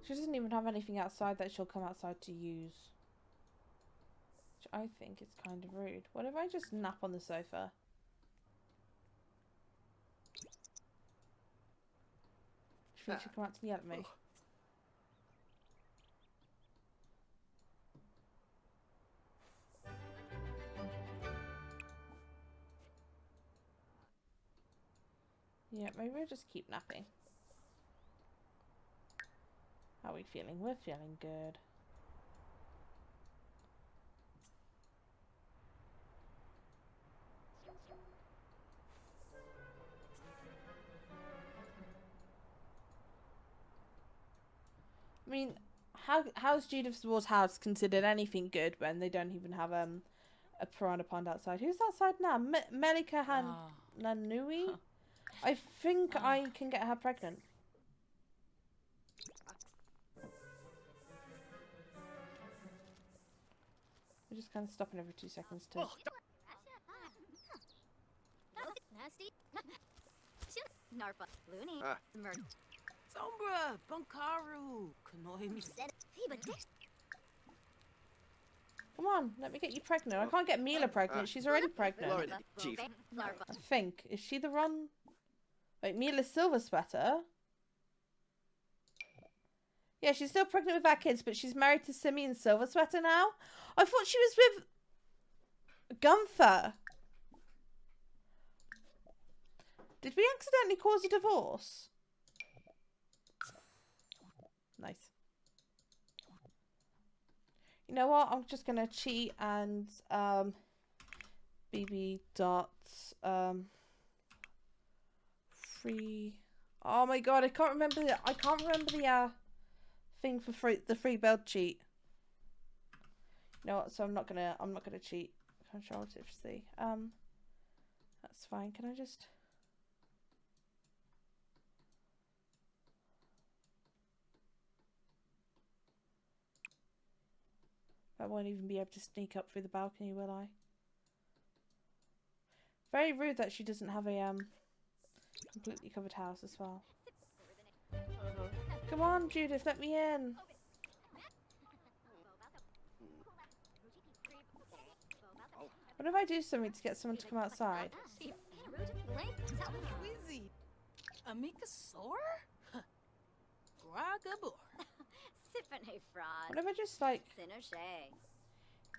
She doesn't even have anything outside that she'll come outside to use. Which I think is kind of rude. What if I just nap on the sofa? Do you think she'll come out to yell at me? Yeah, maybe we'll just keep napping. How are we feeling? We're feeling good. I mean, how's Judith Ward's house considered anything good when they don't even have a piranha pond outside? Who's outside now? Melika Nanui? I think I can get her pregnant. We're just kind of stopping every 2 seconds to... Nasty. Narpa. Looney. Smurf. Sombra, Bunkaru, Kanoimi. Come on, let me get you pregnant. I can't get Mila pregnant. She's already pregnant. Chief. I think. Is she the wrong... Wait, Mila Silver Sweater? Yeah, she's still pregnant with our kids, but she's married to Simeon Silver Sweater now? I thought she was with Gunther. Did we accidentally cause a divorce? Nice. You know what? I'm just gonna cheat and BB dots free. Oh my god, I can't remember the thing for the free build cheat. You know what? So I'm not gonna cheat. Control Shift C. That's fine. Can I just? I won't even be able to sneak up through the balcony, will I? Very rude that she doesn't have a completely covered house as well. Come on, Judith, let me in. What if I do something to get someone to come outside? Amika Sore? Gragabor. What if I just like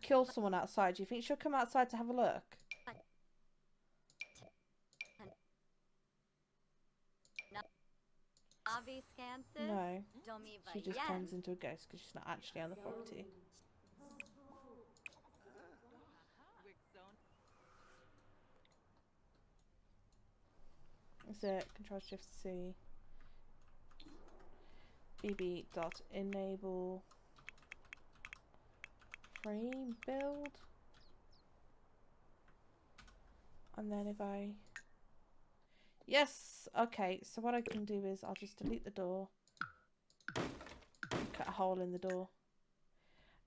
kill someone outside? Do you think she'll come outside to have a look? No. She just turns into a ghost because she's not actually on the property. Is it Control Shift C? BB dot enable frame build, and then if I yes, okay. So what I can do is I'll just delete the door, cut a hole in the door.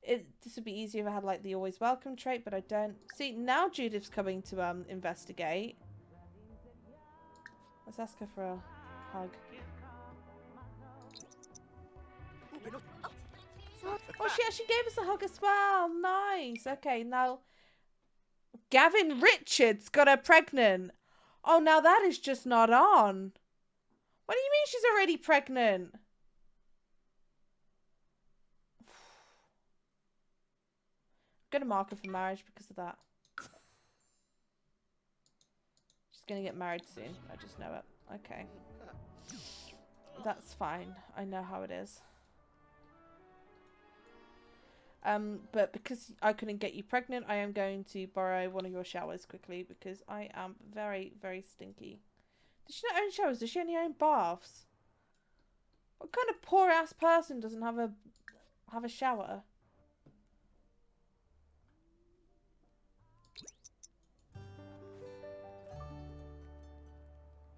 This would be easier if I had like the always welcome trait, but I don't. See, now Judith's coming to investigate. Let's ask her for a hug. Oh, she actually gave us a hug as well. Nice. Okay, now Gavin Richards got her pregnant. Oh, now that is just not on. What do you mean she's already pregnant? I'm gonna mark her for marriage because of that. She's gonna get married soon. I just know it. Okay. That's fine. I know how it is. But because I couldn't get you pregnant, I am going to borrow one of your showers quickly because I am very, very stinky. Does she not own showers? Does she only own baths? What kind of poor ass person doesn't have a shower?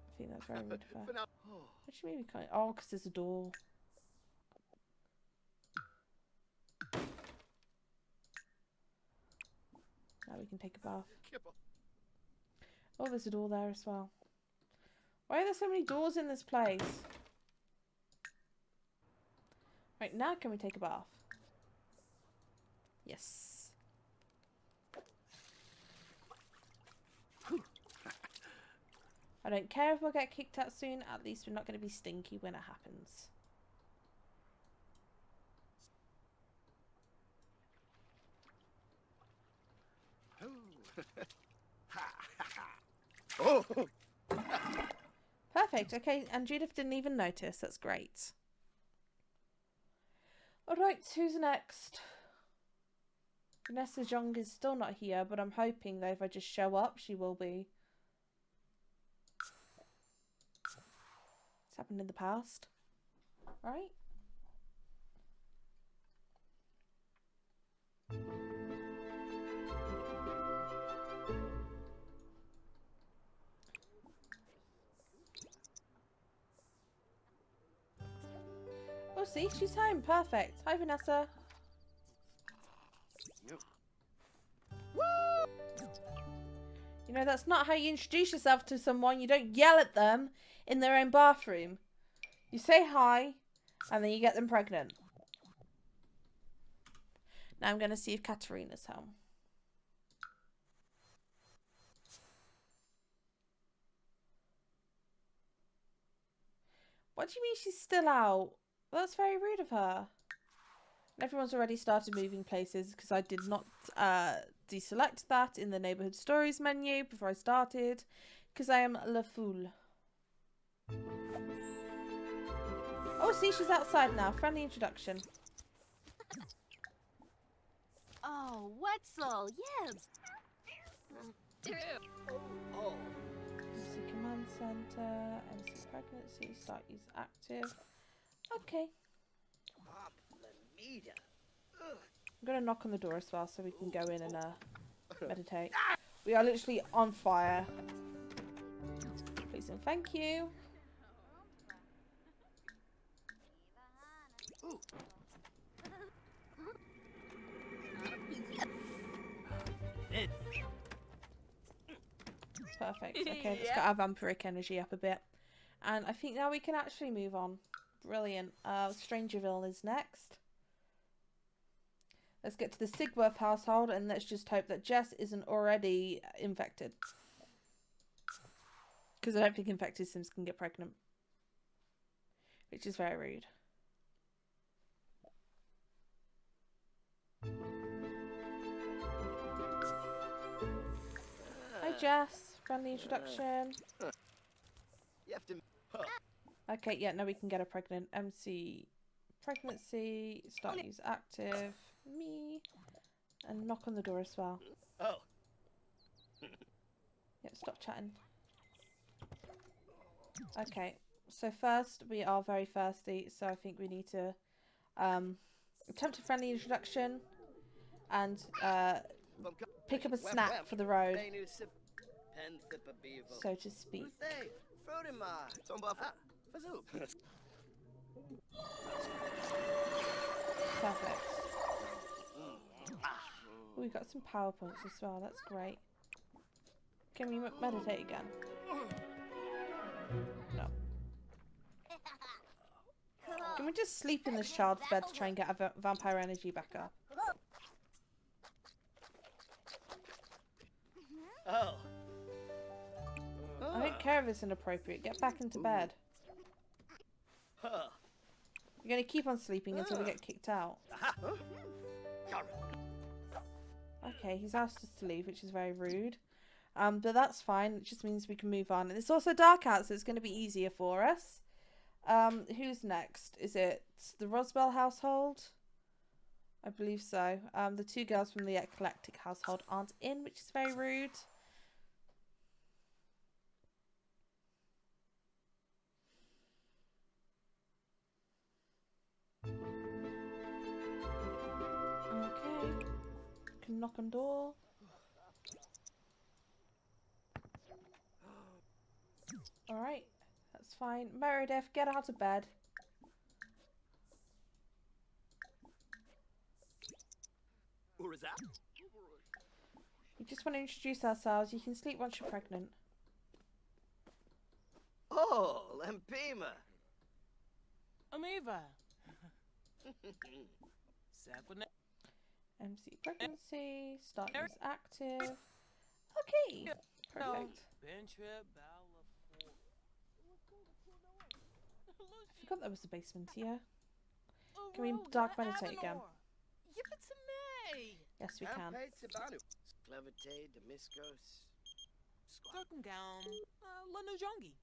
I think that's very rude of her. What do you mean we can't? Oh, because there's a door. Now we can take a bath. Oh, there's a door there as well. Why are there so many doors in this place? Right, now can we take a bath? Yes. I don't care if we'll get kicked out soon. At least we're not going to be stinky when it happens. Oh. Perfect. Okay, and Judith didn't even notice. That's great. Alright, who's next? Vanessa Jong is still not here, but I'm hoping that if I just show up, she will be. It's happened in the past. Right? Oh, see, she's home. Perfect. Hi, Vanessa. You know, that's not how you introduce yourself to someone. You don't yell at them in their own bathroom. You say hi, and then you get them pregnant. Now I'm going to see if Katarina's home. What do you mean she's still out? Well, that's very rude of her. Everyone's already started moving places because I did not deselect that in the neighborhood stories menu before I started because I am la fool. Oh, see, she's outside now. Friendly introduction. Oh, Wetzel, yes. Oh. MC Command Center, MC Pregnancy, Start Use Active. Okay. I'm going to knock on the door as well so we can go in and meditate. We are literally on fire. Please and thank you. Perfect. Okay, let's get our vampiric energy up a bit. And I think now we can actually move on. Brilliant. Strangerville is next. Let's get to the Sigworth household and let's just hope that Jess isn't already infected. Because I don't think infected Sims can get pregnant. Which is very rude. Hi Jess. Friendly introduction. You have to. Okay, yeah, now we can get her pregnant. MC Pregnancy, Start Use Active, me, and knock on the door as well. Oh. Yep, stop chatting. Okay, so first we are very thirsty, so I think we need to attempt a friendly introduction and pick up a snack for the road, so to speak. Perfect. Oh, we've got some power points as well, that's great. Can we meditate again? No. Can we just sleep in this child's bed to try and get our vampire energy back up? Oh. I don't care if it's inappropriate. Get back into bed. Huh. You're going to keep on sleeping until we get kicked out. Okay, he's asked us to leave, which is very rude. But that's fine. It just means we can move on. And it's also dark out, so it's going to be easier for us. Who's next? Is it the Roswell household? I believe so. The two girls from the eclectic household aren't in, which is very rude. Okay. Can knock on door. Alright. That's fine. Meredith, get out of bed. We just want to introduce ourselves. You can sleep once you're pregnant. Oh, Lampima. Amiva. Sapone. MC pregnancy. Start use active. Okay. Perfect. I forgot there was a basement here. Can we dark meditate again? Give it to me. Yes, we can. Clevertade, Damascus. Skirkengam. Lanujongi.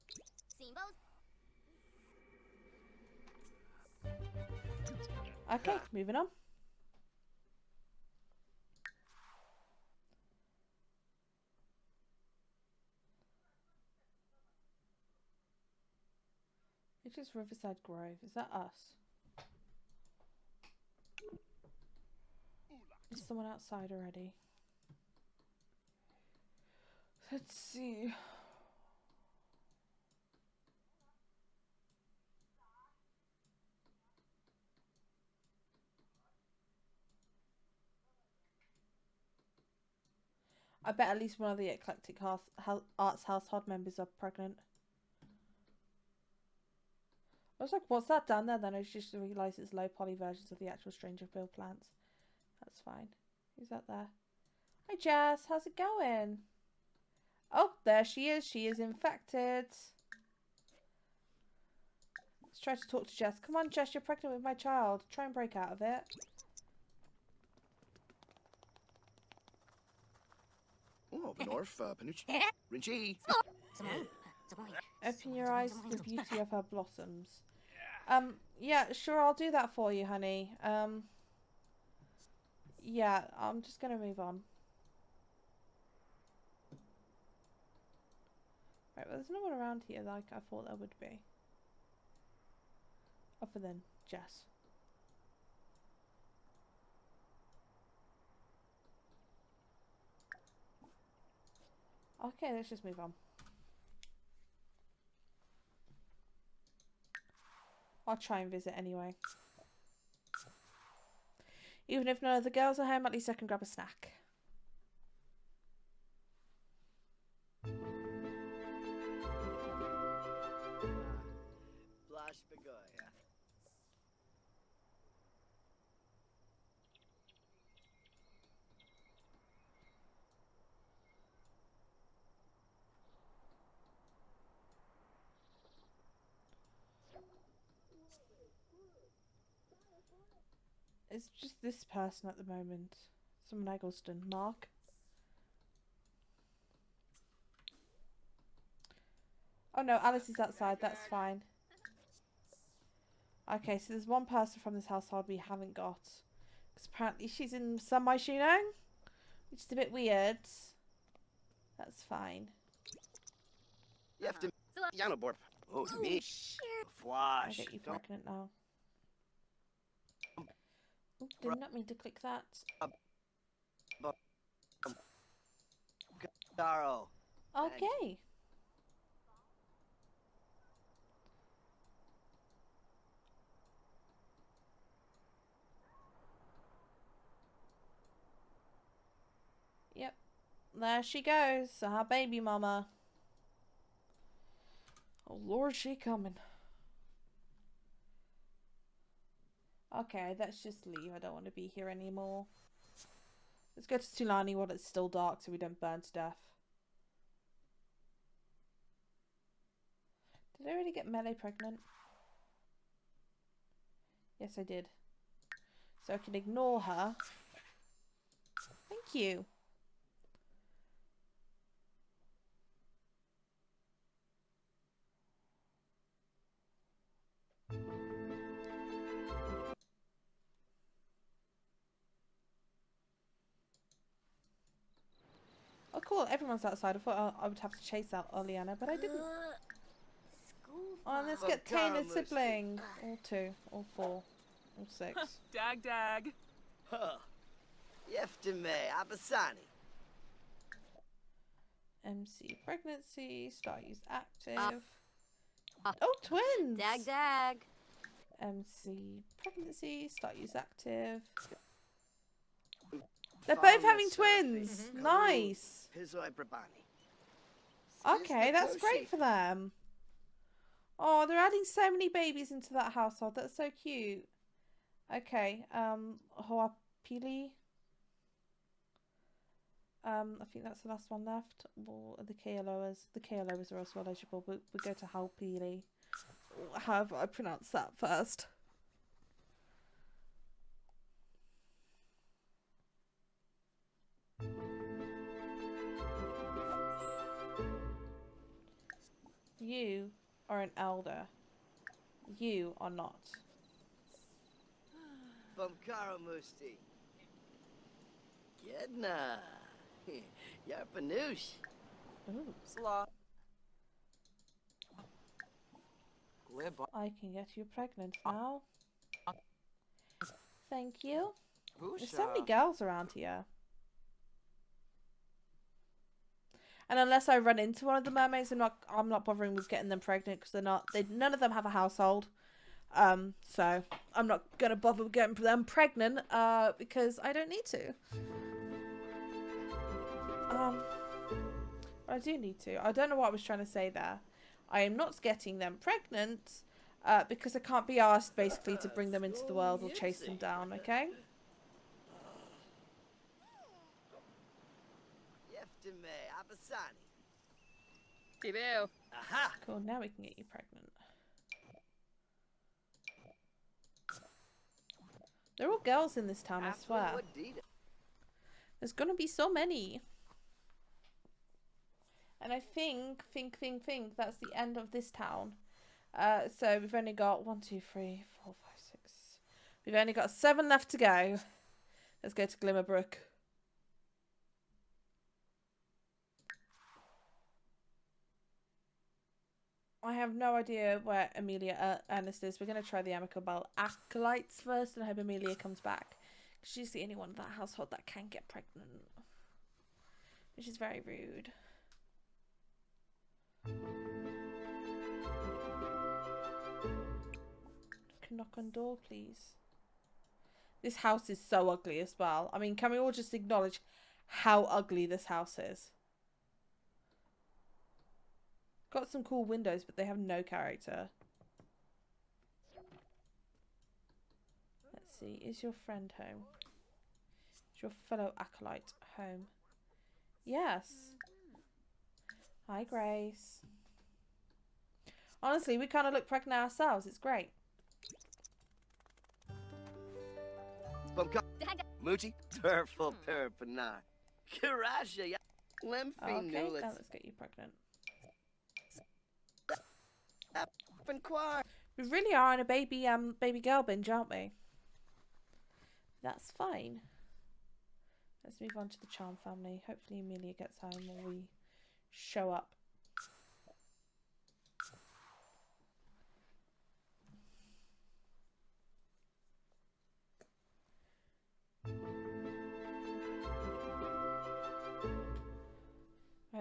Okay, moving on. It's just Riverside Grove. Is that us? Is someone outside already? Let's see. I bet at least one of the eclectic arts household members are pregnant. I was like, what's that down there? Then I just realised it's low poly versions of the actual Strangerville plants. That's fine. Who's that there? Hi Jess, how's it going? Oh, there she is. She is infected. Let's try to talk to Jess. Come on, Jess, you're pregnant with my child. Try and break out of it. Oh, Benorf, Panucci. Rinchi. Open your eyes to the beauty of her blossoms. Yeah, sure, I'll do that for you, honey. Yeah, I'm just gonna move on. Right, well, there's no one around here like I thought there would be. Other than Jess. Okay, let's just move on. I'll try and visit anyway. Even if none of the girls are home, at least I can grab a snack. Blash Begoya. It's just this person at the moment. Someone Eggleston. Mark. Oh no, Alice is outside. That's fine. Okay, so there's one person from this household we haven't got. Because apparently she's in semi-shooting. Which is a bit weird. That's fine. You have to. Yanoborp. Oh, me. I Fwash. get you Don't pregnant now. Ooh, did not mean to click that. Darrow. Okay. Yep. There she goes. Our baby mama. Oh Lord, she coming. Okay, let's just leave. I don't want to be here anymore. Let's go to Tulani while it's still dark so we don't burn to death. Did I already get Melee pregnant? Yes, I did. So I can ignore her. Thank you. Oh, cool. Everyone's outside. I thought I would have to chase out Oleana, but I didn't. Oh, and let's get Tainted siblings. All 2, all 4, all 6. Dag dag. Huh. Yeftime, Abasani. MC pregnancy. Start use active. Oh, twins! Dag dag. MC pregnancy. Start use active. They're both having twins. Nice. Pizoi Brabani. Okay, that's great for them. Oh, they're adding so many babies into that household. That's so cute. Okay, Hoapili. I think that's the last one left. Well, the KLOers. The KLOers are also eligible, but we go to Hoapili. However I pronounce that first. You are an elder. You are not. Bumkara Musti. Gedna. Yarpanoosh. Ooh. Slaw. Glib. I can get you pregnant now. Thank you. There's so many girls around here. And unless I run into one of the mermaids, I'm not bothering with getting them pregnant because none of them have a household. So I'm not gonna bother with getting them pregnant, because I don't need to. But I do need to. I don't know what I was trying to say there. I am not getting them pregnant, because I can't be asked basically to bring them into the world or chase them down. Okay. Yeftime, Abasani. Tibio. Aha. Cool. Now we can get you pregnant. They're all girls in this town, I swear. There's gonna be so many. And I think that's the end of this town. So we've only got 1, 2, 3, 4, 5, 6. We've only got 7 left to go. Let's go to Glimmerbrook. I have no idea where Amelia Ernest is. We're going to try the amicable acolytes first and hope Amelia comes back. She's the only one in that household that can get pregnant. Which is very rude. Can knock on door, please. This house is so ugly as well. I mean, can we all just acknowledge how ugly this house is? Got some cool windows, but they have no character. Let's see. Is your friend home? Is your fellow acolyte home? Yes. Hi, Grace. Honestly, we kind of look pregnant ourselves. It's great. Moochie. Turful Perpana. Kirasha. Lymphy Okay, now Nulets. let's get you pregnant. We really are on a baby girl binge, aren't we? That's fine. Let's move on to the Charm family. Hopefully Amelia gets home when we show up.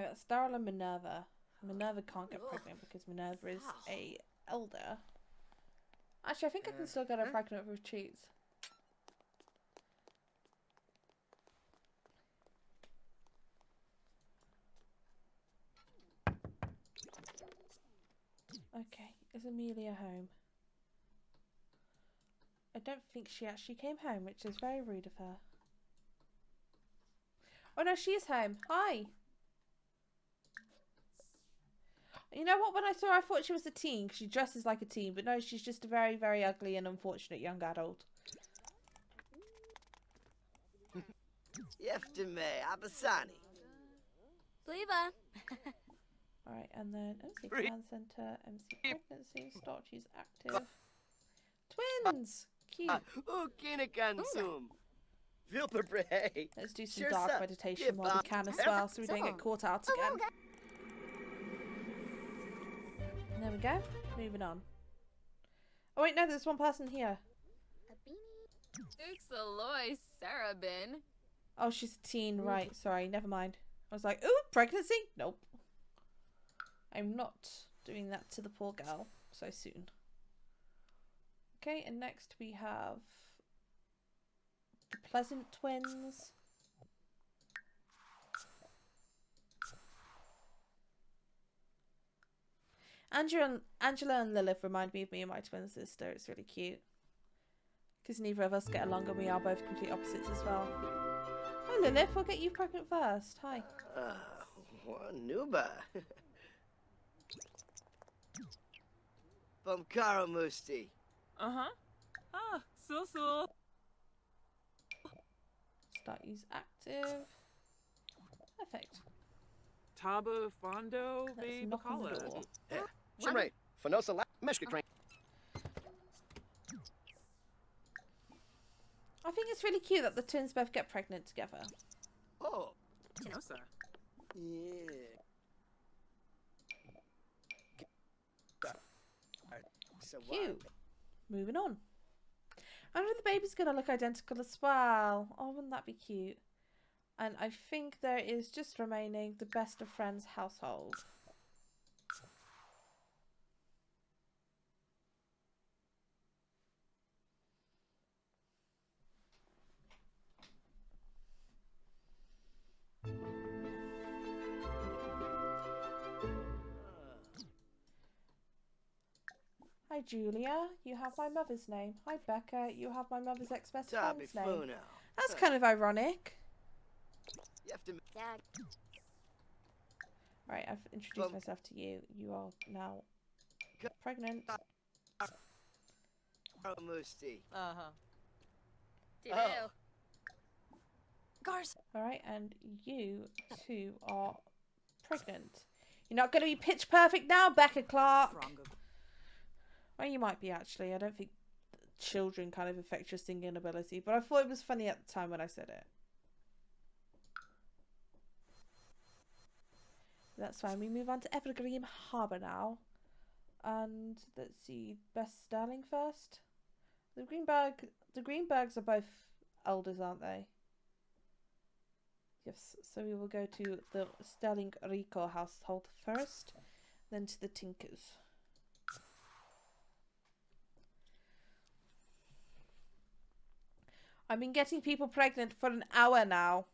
got Starla and Minerva. Minerva can't get pregnant because Minerva is a elder. Actually, I think I can still get her pregnant with cheese. Okay, is Amelia home? I don't think she actually came home, which is very rude of her. Oh no, she is home. Hi! You know what? When I saw her, I thought she was a teen because she dresses like a teen, but no, she's just a very, very ugly and unfortunate young adult. Yeftime, Abasani. Sleva. Alright, and then MC Command Center, MC Pregnancy, start use active. Twins! Cute. Ukinacansum. Vilperbre. Let's do some Sure, dark sir. meditation while we can as well, so we don't get caught out again. And there we go. Moving on. Oh wait, no, there's one person here. Uxaloy Sarabin. Oh, she's a teen, right. Sorry, never mind. I was like, ooh, pregnancy? Nope. I'm not doing that to the poor girl so soon. Okay, and next we have the Pleasant twins. Angela and Lilith remind me of me and my twin sister. It's really cute. Because neither of us get along and we are both complete opposites as well. Hi Lilith, we'll get you pregnant first. Hi. Nuba. Bumkara Musti. Uh-huh. Ah, so. Start use active. Perfect. Taba Fondo Let's Bay knock on the Bacala. door. Shimray. Fanosa la Meshka Crane. I think it's really cute that the twins both get pregnant together. Oh. Chinosa. Yeah. So Cute. Moving on. I wonder if the baby's gonna look identical as well. Oh, wouldn't that be cute? And I think there is just remaining the best of friends household. Hi Julia, you have my mother's name. Hi Becca, you have my mother's ex-best Tabi friend's name. Funo. That's kind of ironic. Yeftime. Dag. Right, I've introduced myself to you. You are now pregnant. Musti. Uh-huh. Oh. Gars. Alright, and you two are pregnant. You're not going to be pitch perfect now, Becca Clark. Well, you might be actually. I don't think children kind of affect your singing ability, but I thought it was funny at the time when I said it. That's fine. We move on to Evergreen Harbour now. And let's see, Best Sterling first. The Greenbergs are both elders, aren't they? Yes, so we will go to the Sterling Rico household first, then to the Tinkers. I've been getting people pregnant for an hour now.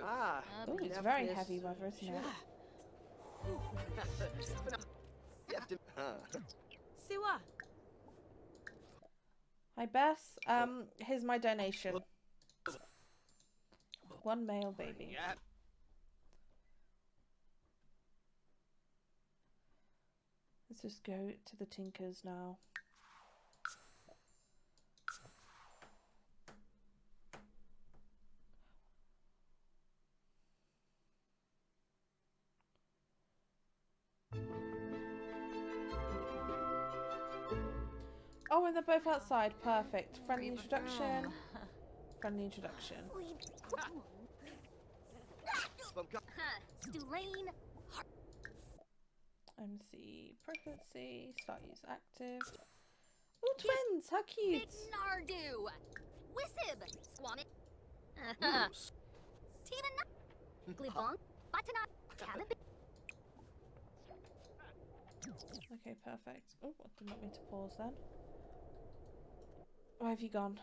Ah. Oh, it's very heavy weather, isn't it? Yeftime. Siwa. Hi, Bess. Here's my donation. One male baby. Yeah. Let's just go to the Tinkers now. Oh, and they're both outside. Perfect. Friendly introduction. Friendly introduction. Stulane. MC pregnancy. Start use active. Oh, twins! How cute! Big Nardu! Wissib! Squamit! Moose. Tina Glibong! Batana! Cannabis! Okay, perfect. Oh, I did not mean to pause then. Where have you gone?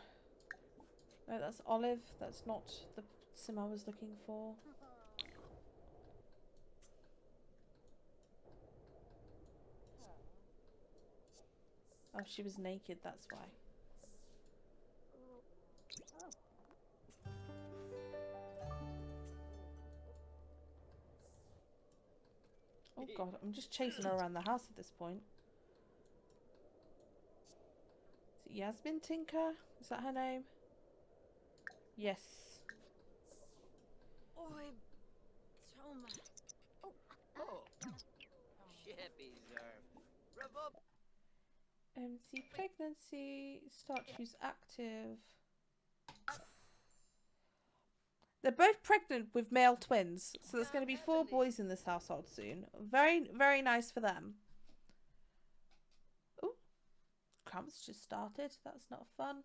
No, that's Olive. That's not the sim I was looking for. Oh, she was naked, that's why. Oh god, I'm just chasing her around the house at this point. Is it Yasmin Tinker? Is that her name? Yes. Oi, Toma. Oh. Shippy Zerv. Rev up. MC pregnancy. Start choose active. They're both pregnant with male twins, so there's going to be 4 boys in this household soon. Very, very nice for them. Oh, cramps just started. That's not fun.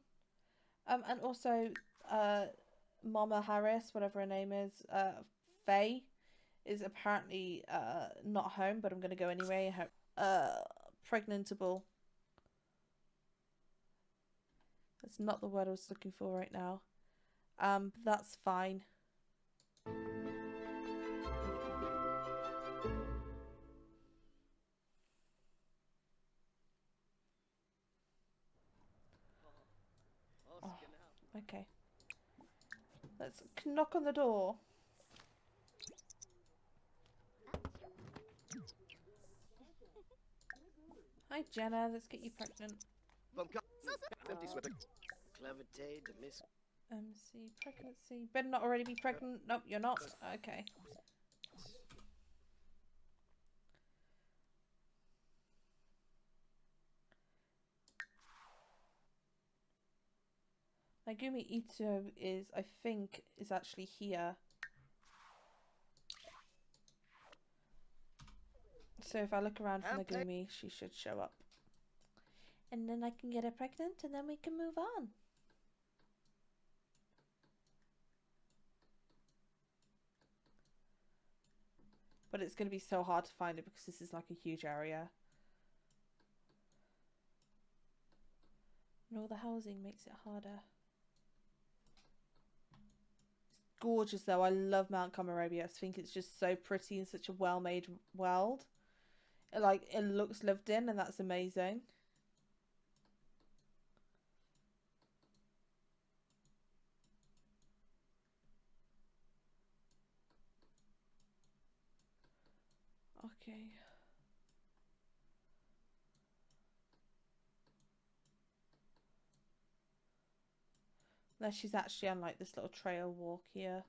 And also, Mama Harris, whatever her name is, Faye, is apparently not home, but I'm going to go anyway. Pregnantable. That's not the word I was looking for right now. That's fine. Oh, okay. Let's knock on the door. Hi, Jenna. Let's get you pregnant. Empty swipper. Clevertay, the miss. MC pregnancy. Better not already be pregnant. Nope, you're not. Okay. Megumi Ito is, I think, is actually here. So if I look around for Megumi, she should show up. And then I can get her pregnant and then we can move on. But it's going to be so hard to find it because this is like a huge area. And all the housing makes it harder. It's gorgeous though. I love Mount Comarobia. I think it's just so pretty and such a well-made world. It looks lived in and that's amazing. Okay. Unless she's actually on like this little trail walk here.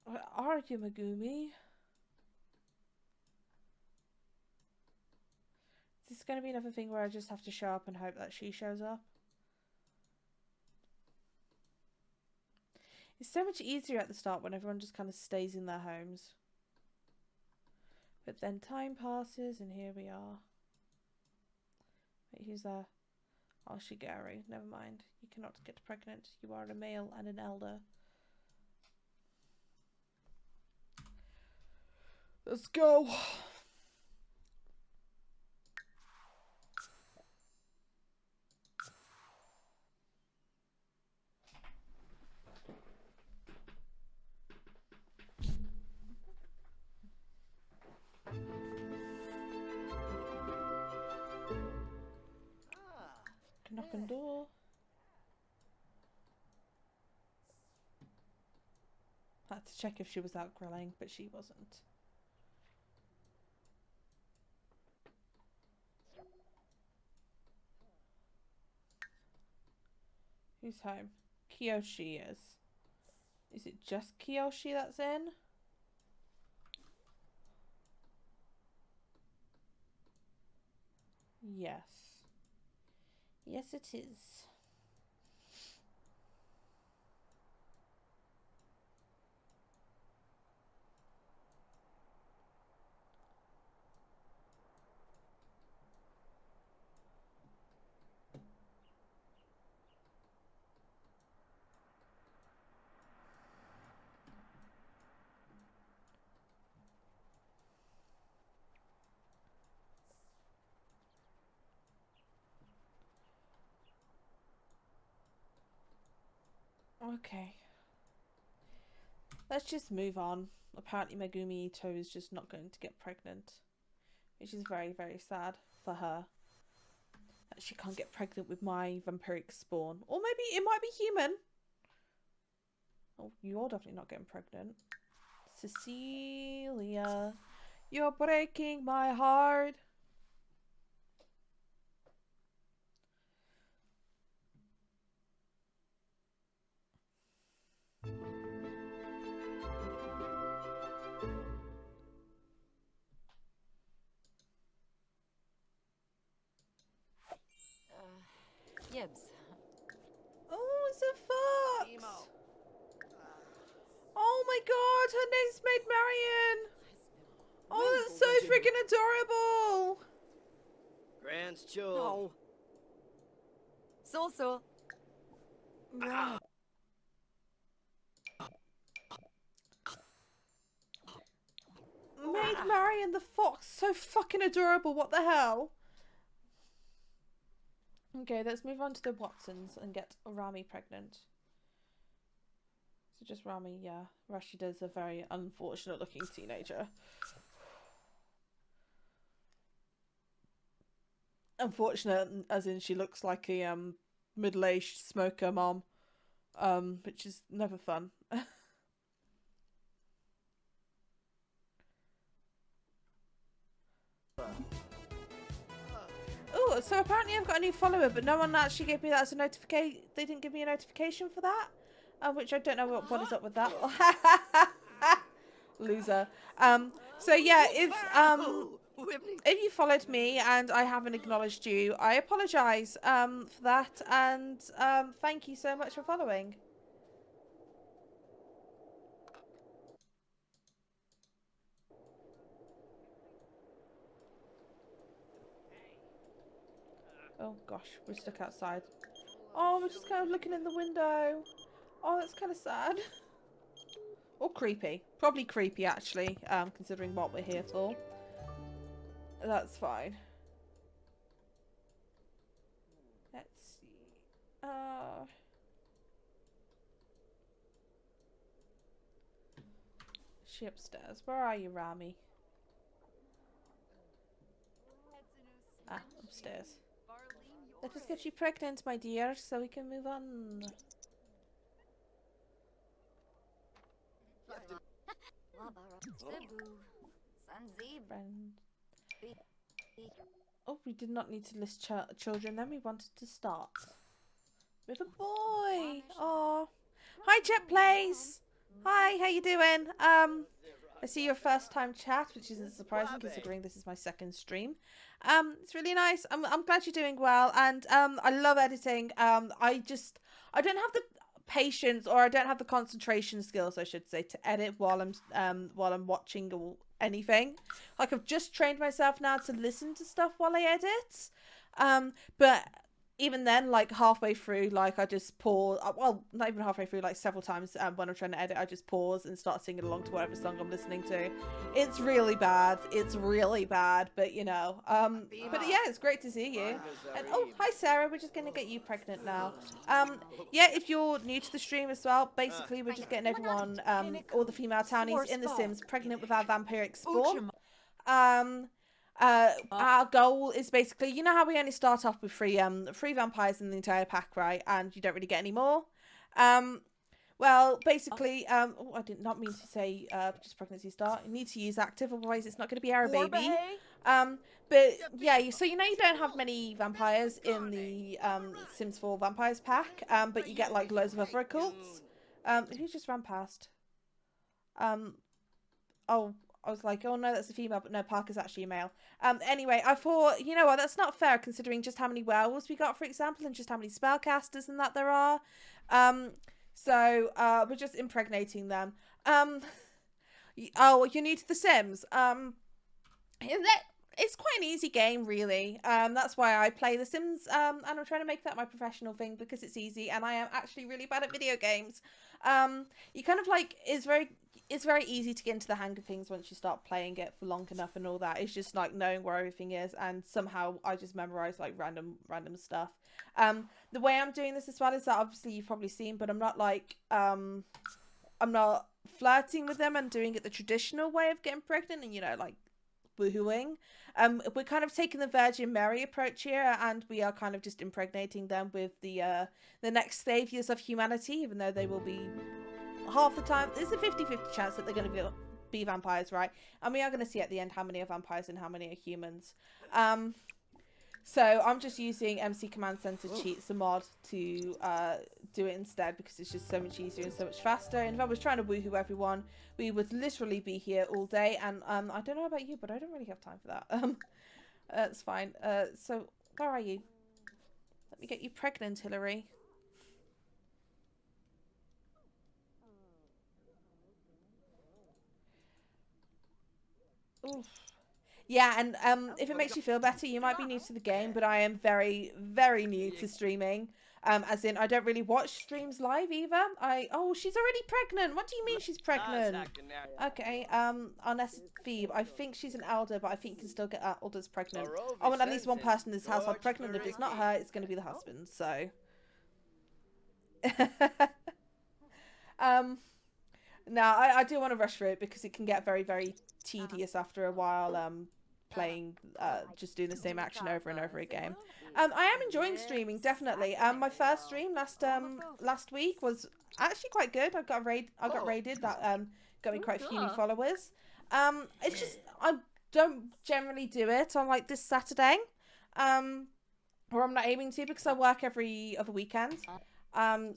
Where are you, Megumi? Is this going to be another thing where I just have to show up and hope that she shows up? It's so much easier at the start when everyone just kind of stays in their homes. But then time passes and here we are. Wait, who's there? Oh, Shigeru. Never mind. You cannot get pregnant. You are a male and an elder. Let's go. Knock on door. Had to check if she was out grilling, but she wasn't. Who's home? Kiyoshi is. Is it just Kiyoshi that's in? Yes. Yes, it is. Okay. Let's just move on. Apparently Megumi Ito is just not going to get pregnant. Which is very, very sad for her. That she can't get pregnant with my vampiric spawn. Or maybe it might be human. Oh, you're definitely not getting pregnant. Cecilia, you're breaking my heart. Gibbs. Oh, it's a fox. Oh my god, her name's Maid Marian. Oh, that's so freaking adorable. Grand's chill. No. So. No. Maid Marian the fox, so fucking adorable. What the hell? Okay, let's move on to the Watsons and get Rami pregnant. So just Rami, yeah. Rashida's a very unfortunate looking teenager. Unfortunate as in she looks like a middle-aged smoker mom. Which is never fun. Oh, so apparently I've got a new follower, but no one actually gave me that as a notification. They didn't give me a notification for that, which I don't know what is up with that. Loser. So yeah, if you followed me and I haven't acknowledged you, I apologise for that, and thank you so much for following. Oh gosh, we're stuck outside. Oh, we're just kind of looking in the window. Oh, that's kind of sad. Or creepy. Probably creepy, actually, considering what we're here for. That's fine. Let's see. Is she upstairs? Where are you, Rami? Ah, upstairs. Let us get you pregnant, my dear, so we can move on. Friend. Oh, we did not need to list children then. We wanted to start with a boy. Oh, hi, Jet Plays. Hi, how you doing? I see your first time chat, which isn't surprising considering this is my second stream. It's really nice. I'm glad you're doing well, and I love editing. I don't have the patience, or I don't have the concentration skills, I should say, to edit while I'm watching or anything. Like, I've just trained myself now to listen to stuff while I edit. But even then, like halfway through, like I just pause. Well, not even halfway through, like several times when I'm trying to edit, I just pause and start singing along to whatever song I'm listening to. It's really bad. It's really bad, but you know. But yeah, it's great to see you. And oh, hi Sarah. We're just gonna get you pregnant now. Yeah, if you're new to the stream as well, basically we're just getting everyone, all the female townies in The Sims pregnant with our vampiric spawn. Our goal is basically, you know how we only start off with three vampires in the entire pack, right? And you don't really get any more. Well, basically, oh, I did not mean to say just pregnancy start. You need to use active, otherwise it's not going to be our baby. But yeah, so you know you don't have many vampires in the Sims 4 Vampires pack, but you get like loads of other cults. Who just ran past? Oh, I was like, oh no, that's a female, but no, Parker's actually a male. Anyway, I thought, you know what, that's not fair considering just how many werewolves we got, for example, and just how many spellcasters and that there are. So we're just impregnating them. Oh, you're new to The Sims. It's quite an easy game, really. That's why I play The Sims, and I'm trying to make that my professional thing because it's easy, and I am actually really bad at video games. You kind of like it's very easy to get into the hang of things once you start playing it for long enough and all that. It's just like knowing where everything is, and somehow I just memorize like random stuff. The way I'm doing this as well is that obviously you've probably seen, but I'm not like I'm not flirting with them and doing it the traditional way of getting pregnant and, you know, like woohooing. We're kind of taking the Virgin Mary approach here, and we are kind of just impregnating them with the next saviors of humanity, even though they will be half the time. There's a 50-50 chance that they're going to be vampires, right? And we are going to see at the end how many are vampires and how many are humans. So I'm just using MC Command Center Cheats, a mod, to do it instead because it's just so much easier and so much faster. And if I was trying to woohoo everyone, we would literally be here all day. And I don't know about you, but I don't really have time for that. That's fine. So where are you? Let me get you pregnant, Hillary. Oof. Yeah, and if it makes you feel better, you might be new to the game, but I am very, very new to streaming. As in, I don't really watch streams live either. Oh, she's already pregnant. What do you mean she's pregnant? Okay, unless Phoebe, I think she's an elder, but I think you can still get elders pregnant. I want at least one person in this household pregnant. If it's not her, it's going to be the husband. So, no, I do want to rush through it because it can get very, very tedious after a while. Playing, just doing the same action over and over again. I am enjoying streaming, definitely. My first stream last week was actually quite good. I got raided. That got me quite a few new followers. It's just I don't generally do it on like this Saturday, or I'm not aiming to because I work every other weekend.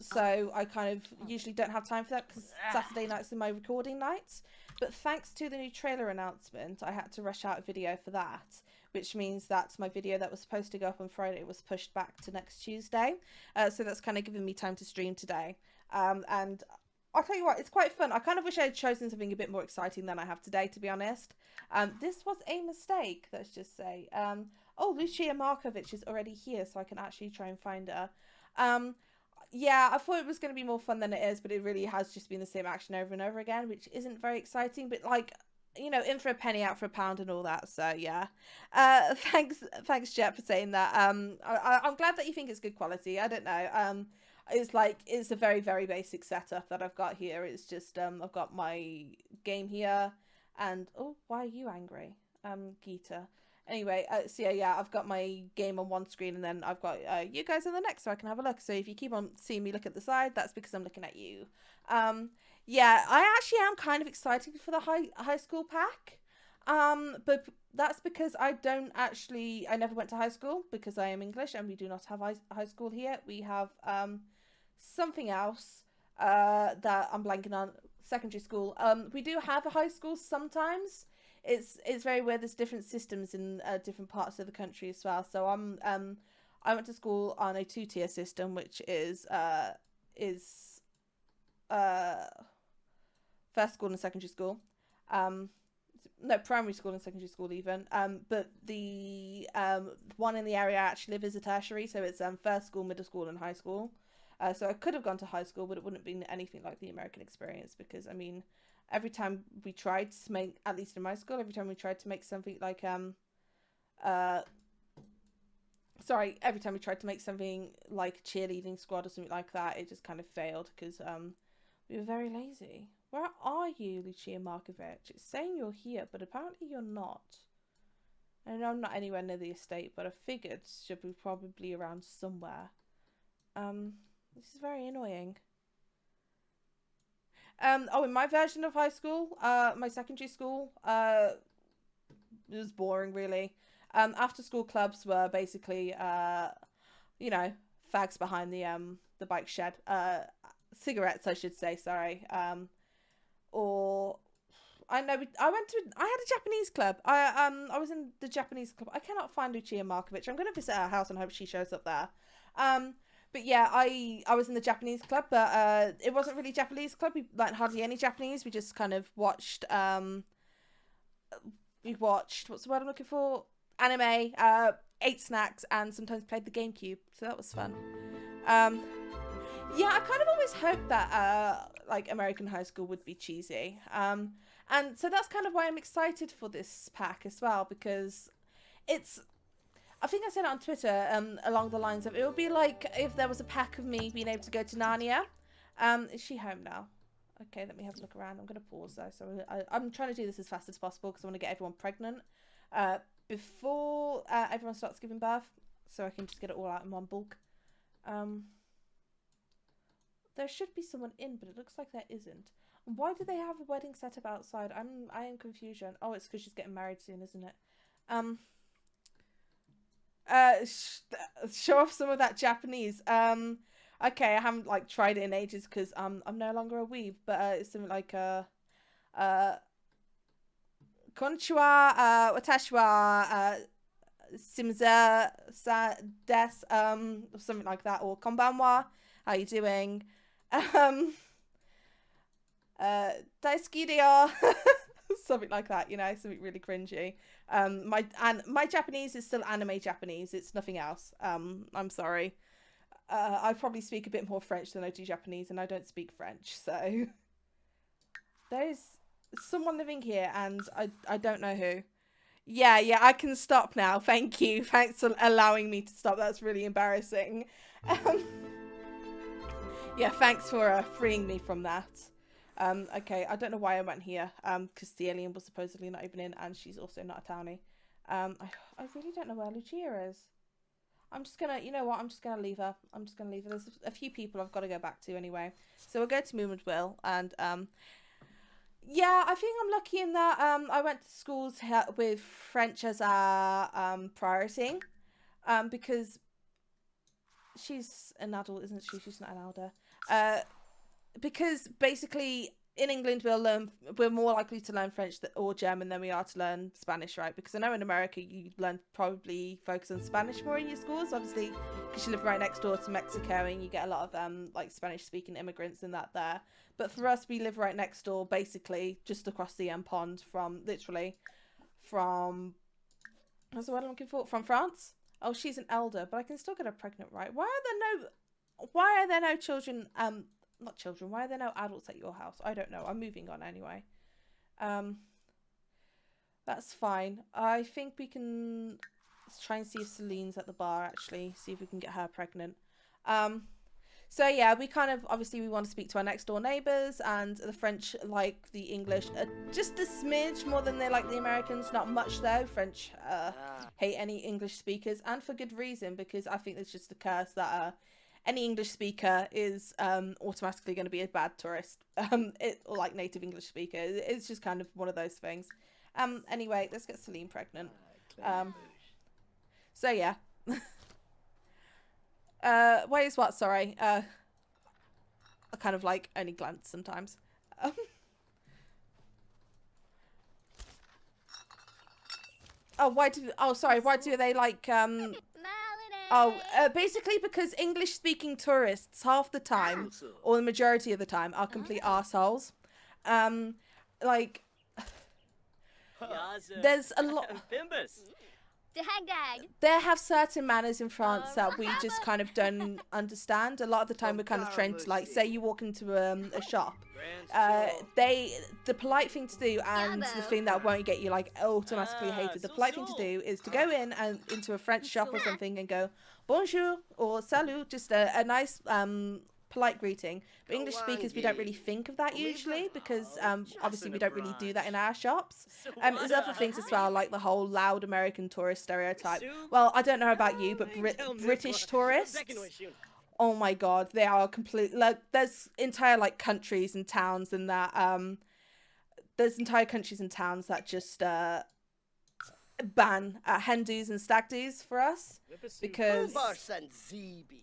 So I kind of usually don't have time for that because Saturday nights are my recording nights. But thanks to the new trailer announcement, I had to rush out a video for that, which means that my video that was supposed to go up on Friday was pushed back to next Tuesday. So that's kind of given me time to stream today. And I'll tell you what, it's quite fun. I kind of wish I had chosen something a bit more exciting than I have today, to be honest. This was a mistake, let's just say. Oh, Lucia Markovic is already here, so I can actually try and find her. Yeah, I thought it was going to be more fun than it is, but it really has just been the same action over and over again, which isn't very exciting, but like, you know, in for a penny, out for a pound and all that, so yeah. Thanks Jet for saying that. I'm glad that you think it's good quality. I don't know. It's like, it's a very, very basic setup that I've got here. It's just, I've got my game here, and, oh, why are you angry? Geeta. Anyway, so yeah, I've got my game on one screen and then I've got you guys on the next so I can have a look. So if you keep on seeing me look at the side, that's because I'm looking at you. Yeah, I actually am kind of excited for the high school pack. But that's because I never went to high school because I am English and we do not have high school here. We have something else that I'm blanking on, secondary school. We do have a high school sometimes. It's very weird. There's different systems in different parts of the country as well. So I went to school on a 2-tier system, which is first school and secondary school. No, primary school and secondary school even. But the one in the area I actually live is a tertiary, so it's first school, middle school, and high school. So I could have gone to high school, but it wouldn't have been anything like the American experience because, I mean, every time we tried to make, at least in my school, every time we tried to make something like, every time we tried to make something like cheerleading squad or something like that, it just kind of failed because we were very lazy. Where are you, Lucia Markovic? It's saying you're here, but apparently you're not. I know I'm not anywhere near the estate, but I figured she'll be probably around somewhere. This is very annoying. Oh, in my version of high school, my secondary school, it was boring, really. After school clubs were basically, you know, fags behind the bike shed. Cigarettes, I should say. Sorry. Or I know I had a Japanese club. I was in the Japanese club. I cannot find Lucia Markovic. I'm gonna visit her house and hope she shows up there. But yeah, I was in the Japanese club, but it wasn't really Japanese club. We learned hardly any Japanese. We just kind of watched what's the word I'm looking for? Anime, ate snacks, and sometimes played the GameCube. So that was fun. Yeah, I kind of always hoped that like American high school would be cheesy. And so that's kind of why I'm excited for this pack as well, because it's, I think I said it on Twitter along the lines of, it would be like if there was a pack of me being able to go to Narnia. Is she home now? Okay, let me have a look around. I'm going to pause though. So I'm trying to do this as fast as possible because I want to get everyone pregnant before everyone starts giving birth, so I can just get it all out in one bulk. There should be someone in, but it looks like there isn't. Why do they have a wedding set up outside? I am confusion. Oh, it's because she's getting married soon, isn't it? Show off some of that Japanese. Okay, I haven't like tried it in ages because I'm no longer a weeb, but it's something like konnichiwa, watashi wa simserr des, something like that, or konbanwa, how you doing? Daisuki deyo. Something like that, you know, something really cringy. My Japanese is still anime Japanese. It's nothing else. I'm sorry. I probably speak a bit more French than I do Japanese, and I don't speak French, so there's someone living here, and I don't know who. Yeah, I can stop now. Thank you. Thanks for allowing me to stop. That's really embarrassing. Yeah, thanks for freeing me from that. Okay, I don't know why I went here, because the alien was supposedly not even in, and she's also not a townie. I really don't know where Lucia is. I'm just gonna, you know what, I'm just gonna leave her. There's a few people I've got to go back to anyway. So we'll go to Movement Will, and, yeah, I think I'm lucky in that, I went to schools with French as our, priority, because she's an adult, isn't she? She's not an elder. Because basically in England we're more likely to learn French or German than we are to learn Spanish, right? Because I know in America you probably focus on Spanish more in your schools, obviously, because you live right next door to Mexico and you get a lot of like Spanish speaking immigrants and that there. But for us, we live right next door, basically just across the pond from what's the word I'm looking for? From France. Oh, she's an elder, but I can still get her pregnant, right? Why are there no children? Not children. Why are there no adults at your house? I don't know. I'm moving on anyway. That's fine. I think we can try and see if Celine's at the bar, actually. See if we can get her pregnant. So yeah, we kind of, obviously we want to speak to our next door neighbours, and the French like the English just a smidge more than they like the Americans. Not much though. French hate any English speakers, and for good reason, because I think it's just a curse that any English speaker is automatically going to be a bad tourist, or like native English speaker. It's just kind of one of those things. Anyway, let's get Celine pregnant. So yeah. Wait, is what? Sorry. I kind of like only glance sometimes. Oh, why do they like basically because English speaking tourists half the time, or the majority of the time, are complete arseholes. Like there's a lot. They have certain manners in France that we just kind of don't understand. A lot of the time we're kind of trained to, like, say you walk into a shop, the polite thing to do, and the thing that won't get you like automatically hated, the polite thing to do is to go in and into a French shop or something and go bonjour or salut, just a nice polite greeting. But English speakers, we don't really think of that usually, because obviously we don't really do that in our shops. There's other things as well, like the whole loud American tourist stereotype. Well, I don't know about you, but British tourists Oh my god, they are complete. Like, there's entire like countries and towns and that there's entire countries and towns that just ban hen do's and stag do's for us because Barsan Zibi.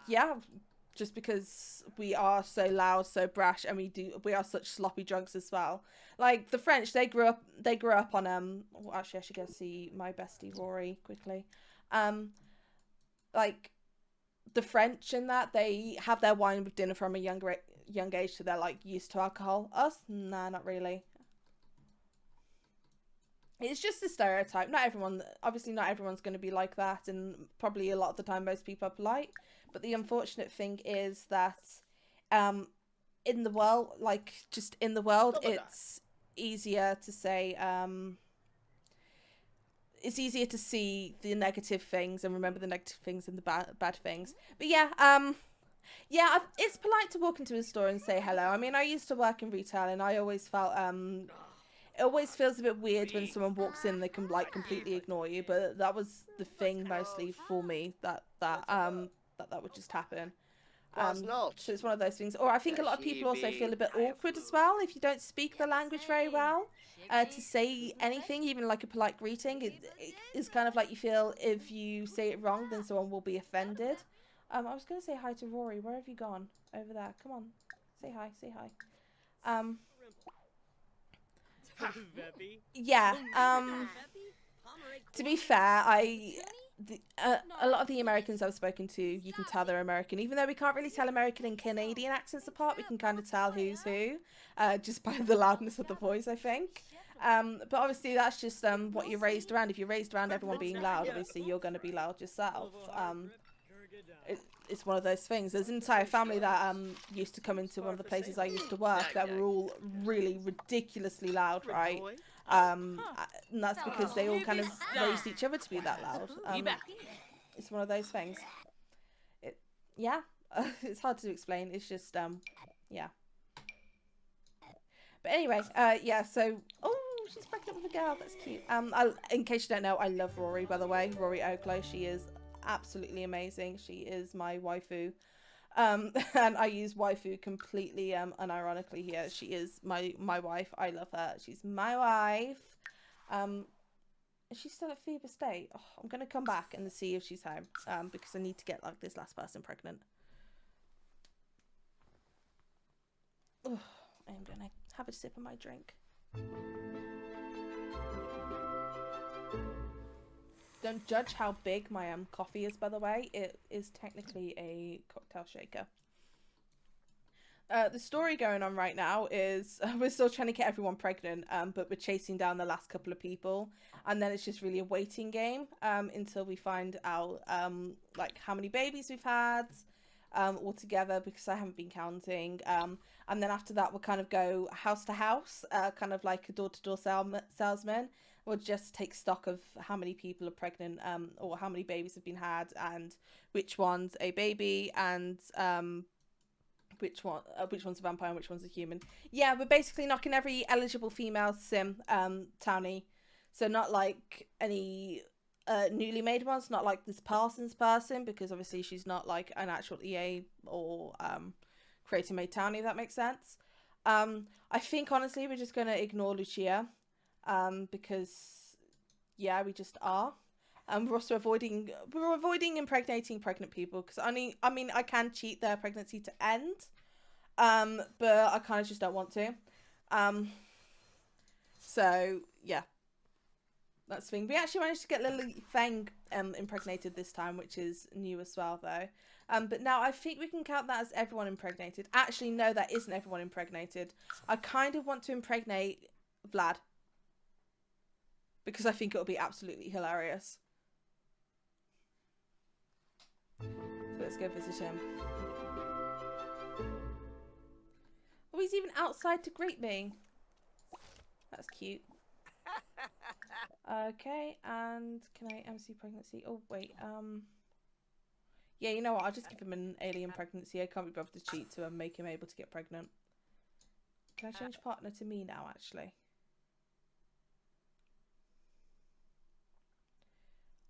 yeah, just because we are so loud, so brash, and we are such sloppy drunks as well. Like the French, they grew up on well, actually I should go see my bestie Rory quickly. Like the French and that, they have their wine with dinner from a young age, so they're like used to alcohol. Us, nah, not really. It's just a stereotype. Not everyone, obviously not everyone's going to be like that, and probably a lot of the time most people are polite. But the unfortunate thing is that in the world, like just in the world, it's easier to say it's easier to see the negative things and remember the negative things and the bad things. But yeah, yeah, it's polite to walk into a store and say hello. I mean, I used to work in retail, and I always felt it always feels a bit weird when someone walks in and they can like completely ignore you. But that was the thing mostly for me, that would just happen. So it's one of those things. Or I think a lot of people also feel a bit awkward as well if you don't speak the language very well. To say anything, even like a polite greeting, it is kind of like you feel if you say it wrong, then someone will be offended. I was going to say hi to Rory. Where have you gone? Over there. Come on. Say hi. Say hi. Yeah. To be fair, a lot of the Americans I've spoken to, you can tell they're American. Even though we can't really tell American and Canadian accents apart, we can kind of tell who's who, just by the loudness of the voice, I think. But obviously that's just what you're raised around. If you're raised around everyone being loud, obviously you're going to be loud yourself. It's one of those things. There's an entire family that used to come into one of the places I used to work that were all really ridiculously loud, right? And that's because they all kind of raised each other to be that loud. It's one of those things. Yeah, it's hard to explain. It's just yeah. But anyway, yeah. So she's pregnant with a girl. That's cute. In case you don't know, I love Rory. By the way, Rory Oaklow. She is absolutely amazing. She is my waifu. And I use waifu completely unironically here. She is my wife. I love her. She's my wife. Is she still at Phoebe State? Oh, I'm gonna come back and see if she's home. Because I need to get like this last person pregnant. Oh, I'm gonna have a sip of my drink. Don't judge how big my coffee is, by the way. It is technically a cocktail shaker. The story going on right now is we're still trying to get everyone pregnant, but we're chasing down the last couple of people, and then it's just really a waiting game until we find out like how many babies we've had all together, because I haven't been counting. And then after that we'll kind of go house to house, kind of like a door-to-door salesman. We'll just take stock of how many people are pregnant, or how many babies have been had, and which one's a baby, and which one's a vampire and which one's a human. Yeah, we're basically knocking every eligible female sim townie. So not like any newly made ones, not like this Parsons person, because obviously she's not like an actual EA or creator made townie, if that makes sense. I think honestly we're just gonna ignore Lucia. Because yeah, we just are. We're also avoiding impregnating pregnant people, because I mean I can cheat their pregnancy to end, but I kind of just don't want to. So yeah, that's the thing. We actually managed to get Lily Feng impregnated this time, which is new as well though. But now I think we can count that as everyone impregnated. Actually, no, that isn't everyone impregnated. I kind of want to impregnate Vlad, because I think it'll be absolutely hilarious. So let's go visit him. Oh, he's even outside to greet me. That's cute. Okay, and can I MC pregnancy? Oh, wait, yeah, you know what? I'll just give him an alien pregnancy. I can't be bothered to cheat to make him able to get pregnant. Can I change partner to me now, actually?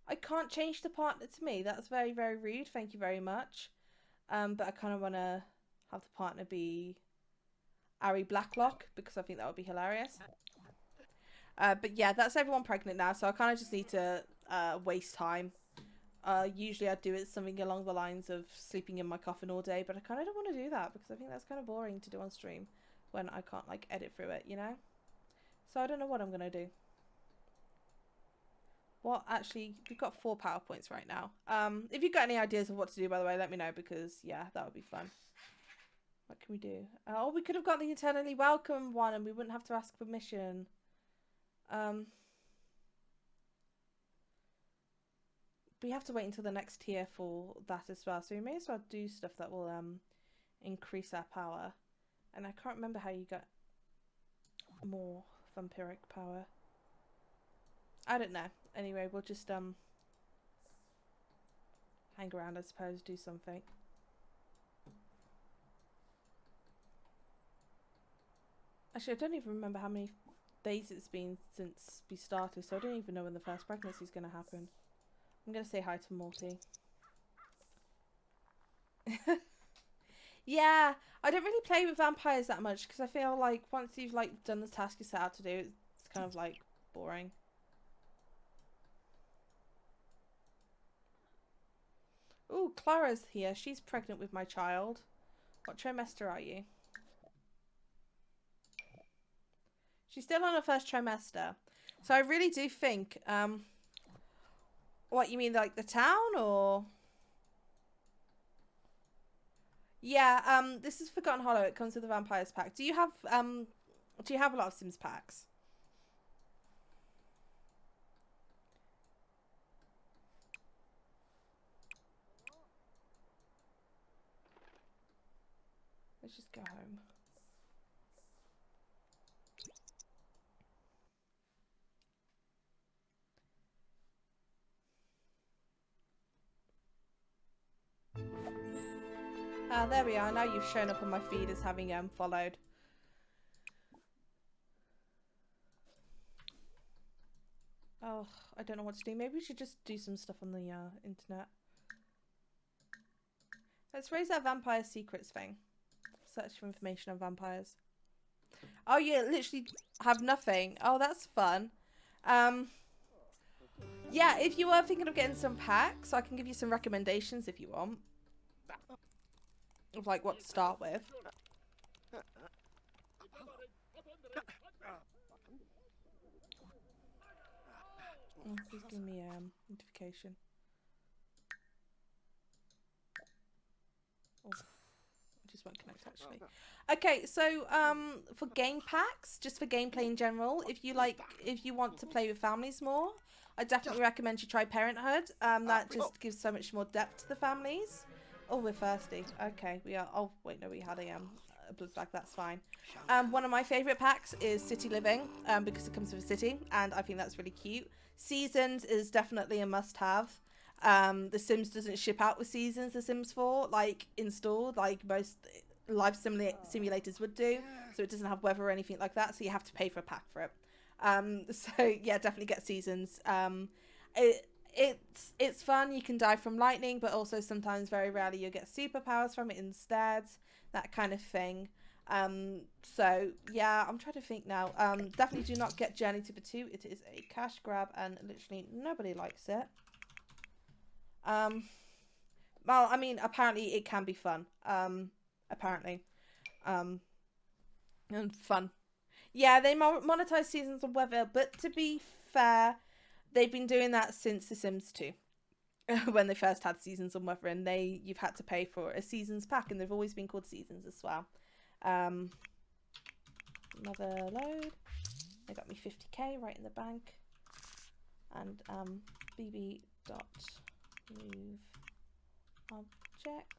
I can't change the partner to me. That's very, very rude. Thank you very much. But I kind of want to have the partner be Ari Blacklock because I think that would be hilarious. But yeah, that's everyone pregnant now, so I kind of just need to waste time. Usually I'd do it something along the lines of sleeping in my coffin all day, but I kind of don't want to do that because I think that's kind of boring to do on stream when I can't like edit through it, you know? So I don't know what I'm going to do. Well, actually, we've got 4 PowerPoints right now. If you've got any ideas of what to do, by the way, let me know because, yeah, that would be fun. What can we do? Oh, we could have got the eternally welcome one and we wouldn't have to ask permission. We have to wait until the next tier for that as well. So we may as well do stuff that will increase our power. And I can't remember how you get more vampiric power. I don't know. Anyway, we'll just hang around, I suppose, do something. Actually, I don't even remember how many days it's been since we started, so I don't even know when the first pregnancy is going to happen. I'm going to say hi to Morty. Yeah, I don't really play with vampires that much because I feel like once you've like done the task you set out to do, it's kind of like boring. Ooh, Clara's here. She's pregnant with my child. What trimester are you? She's still on her first trimester. So I really do think, what, you mean like the town or? Yeah, this is Forgotten Hollow. It comes with the Vampires pack. Do you have a lot of Sims packs? Let's just go home. Ah, there we are. Now you've shown up on my feed as having followed. Oh, I don't know what to do. Maybe we should just do some stuff on the internet. Let's raise that vampire secrets thing. Search for information on vampires. Oh, you literally have nothing. Oh, that's fun. Yeah, if you are thinking of getting some packs, I can give you some recommendations if you want. Of like what to start with. Oh, please give me notification. Oh, I just won't connect actually. Okay, so for game packs, just for gameplay in general, if you want to play with families more, I definitely recommend you try Parenthood. That just gives so much more depth to the families. Oh, we're thirsty. Okay, we are. Oh, wait, no, we had a blood flag. That's fine. One of my favourite packs is City Living because it comes with a city, and I think that's really cute. Seasons is definitely a must-have. The Sims doesn't ship out with Seasons. The Sims 4, like installed, like most life simulators would do. So it doesn't have weather or anything like that. So you have to pay for a pack for it. So yeah, definitely get Seasons. It's fun. You can die from lightning, but also sometimes, very rarely, you'll get superpowers from it instead. That kind of thing. So yeah, I'm trying to think now. Definitely do not get Journey to the 2. It is a cash grab and literally nobody likes it. Well, I mean, apparently it can be fun. Apparently. And fun. Yeah, they monetize Seasons of Weather, but to be fair, they've been doing that since The Sims 2. When they first had Seasons on Weather, and you've had to pay for a Seasons pack, and they've always been called Seasons as well. Another load. They got me 50k right in the bank. And bb dot move objects.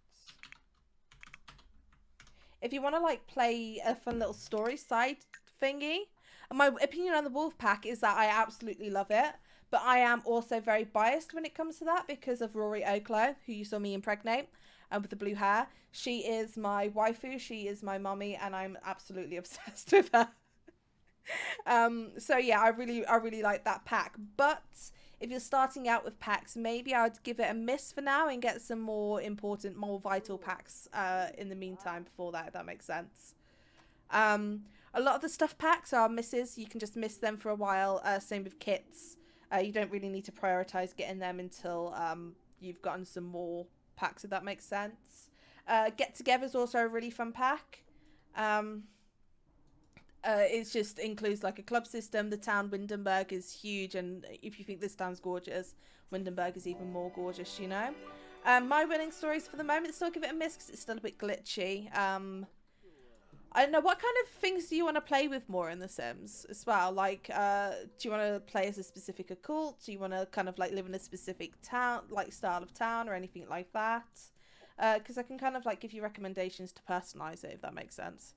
If you want to like play a fun little story side thingy, my opinion on the Wolf Pack is that I absolutely love it. But I am also very biased when it comes to that because of Rory Oklo, who you saw me impregnate, with the blue hair. She is my waifu, she is my mummy, and I'm absolutely obsessed with her. So yeah, I really like that pack. But if you're starting out with packs, maybe I'd give it a miss for now and get some more important, more vital packs in the meantime before that, if that makes sense. A lot of the stuff packs are misses. You can just miss them for a while. Same with kits. You don't really need to prioritize getting them until you've gotten some more packs, if that makes sense. Get Together is also a really fun pack. It just includes like a club system. The town Windenburg is huge, and if you think this town's gorgeous, Windenburg is even more gorgeous, you know. My winning stories for the moment, still give it a miss because it's still a bit glitchy. I don't know, what kind of things do you want to play with more in The Sims as well? Like, do you want to play as a specific occult? Do you want to kind of like live in a specific town, like style of town or anything like that? Because I can kind of like give you recommendations to personalize it, if that makes sense.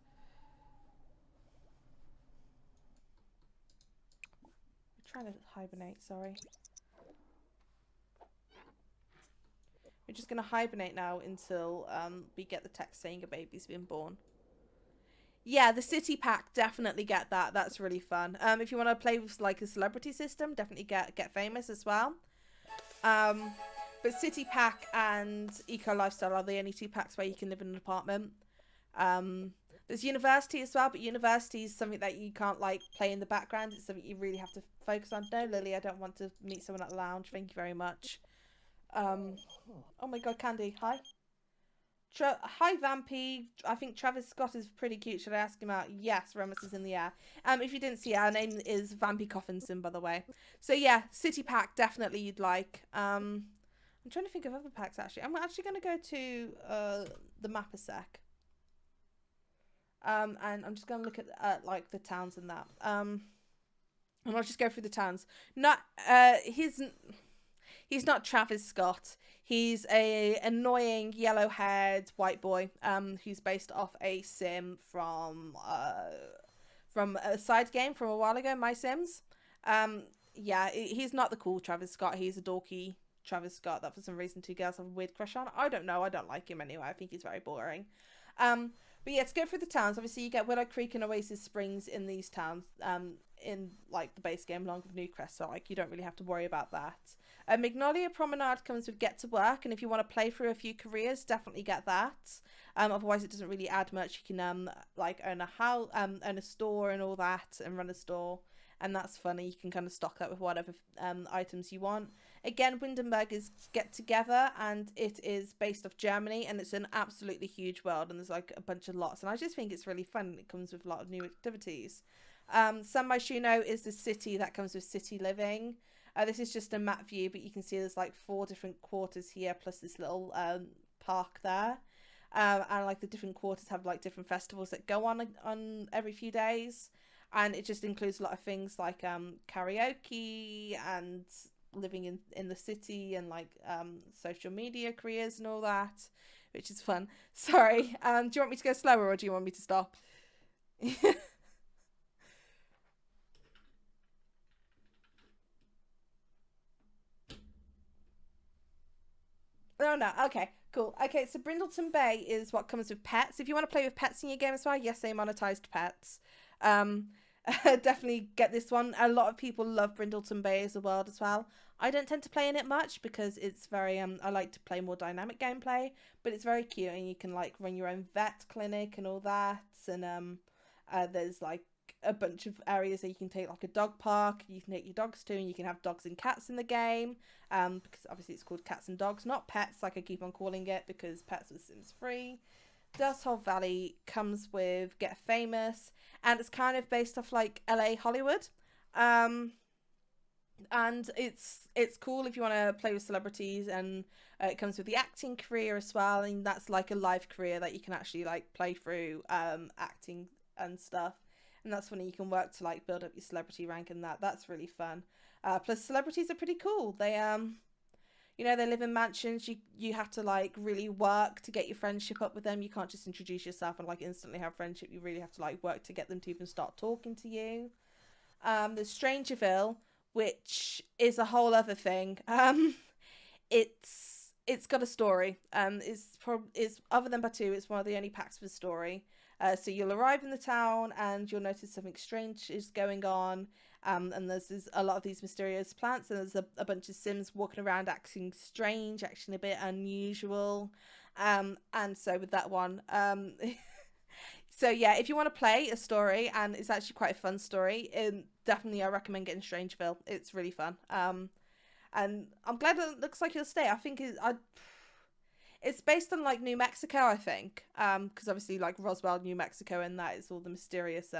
I'm trying to hibernate, sorry. We're just going to hibernate now until we get the text saying a baby's been born. Yeah, the city pack, definitely get that. That's really fun. If you want to play with like a celebrity system, definitely get famous as well. But city pack and eco lifestyle are the only two packs where you can live in an apartment. There's university as well, but university is something that you can't like play in the background. It's something you really have to focus on. No, Lily, I don't want to meet someone at the lounge. Thank you very much. Oh my god, Candy, hi. Hi, Vampy. I think Travis Scott is pretty cute. Should I ask him out? Yes, Remus is in the air. If you didn't see, our name is Vampy Coffinson, by the way. So yeah, city pack, definitely you'd like. I'm trying to think of other packs, actually. I'm actually going to go to the map a sec. And I'm just going to look at like the towns and that. And I'll just go through the towns. Not, he's not Travis Scott. He's a annoying yellow-haired white boy who's based off a sim from a side game from a while ago, My Sims. Yeah, he's not the cool Travis Scott. He's a dorky Travis Scott that for some reason two girls have a weird crush on. I don't know. I don't like him anyway. I think he's very boring. But yeah, to go through the towns, obviously you get Willow Creek and Oasis Springs in these towns, in like the base game along with Newcrest, so like you don't really have to worry about that. Magnolia Promenade comes with Get to Work, and if you want to play through a few careers, definitely get that. Otherwise it doesn't really add much. You can like own a house, own a store and all that, and run a store, and that's funny. You can kind of stock that with whatever items you want. Again, Windenburg is Get Together, and it is based off Germany, and it's an absolutely huge world, and there's like a bunch of lots, and I just think it's really fun, and it comes with a lot of new activities. San Myshuno is the city that comes with city living. This is just a map view, but you can see there's like 4 different quarters here, plus this little park there. And like the different quarters have like different festivals that go on every few days, and it just includes a lot of things like karaoke and living in the city and like social media careers and all that, which is fun. Sorry, do you want me to go slower or do you want me to stop? No, okay, cool. Okay, so Brindleton Bay is what comes with pets. If you want to play with pets in your game as well, yes, they monetized pets. Definitely get this one. A lot of people love Brindleton Bay as a world as well. I don't tend to play in it much because it's very I like to play more dynamic gameplay, but it's very cute, and you can like run your own vet clinic and all that, and there's like a bunch of areas that you can take, like a dog park you can take your dogs to, and you can have dogs and cats in the game, because obviously it's called Cats and Dogs, not Pets like I keep on calling it, because Pets was Sims 3. Dust Hole Valley comes with Get Famous, and it's kind of based off like LA Hollywood, and it's cool if you want to play with celebrities, and it comes with the acting career as well, and that's like a live career that you can actually like play through acting and stuff, and that's when you can work to like build up your celebrity rank, and that's really fun. Plus celebrities are pretty cool. They you know, they live in mansions. You have to like really work to get your friendship up with them. You can't just introduce yourself and like instantly have friendship. You really have to like work to get them to even start talking to you. There's Strangerville, which is a whole other thing. It's got a story. It's other than Batu, it's one of the only packs with a story. So you'll arrive in the town and you'll notice something strange is going on. And there's a lot of these mysterious plants, and there's a bunch of Sims walking around acting strange, acting a bit unusual. And so with that one, so yeah, if you want to play a story, and it's actually quite a fun story, definitely I recommend getting Strangeville. It's really fun. And I'm glad it looks like it'll stay. I think it's based on like New Mexico, I think. Because obviously like Roswell, New Mexico, and that is all the mysterious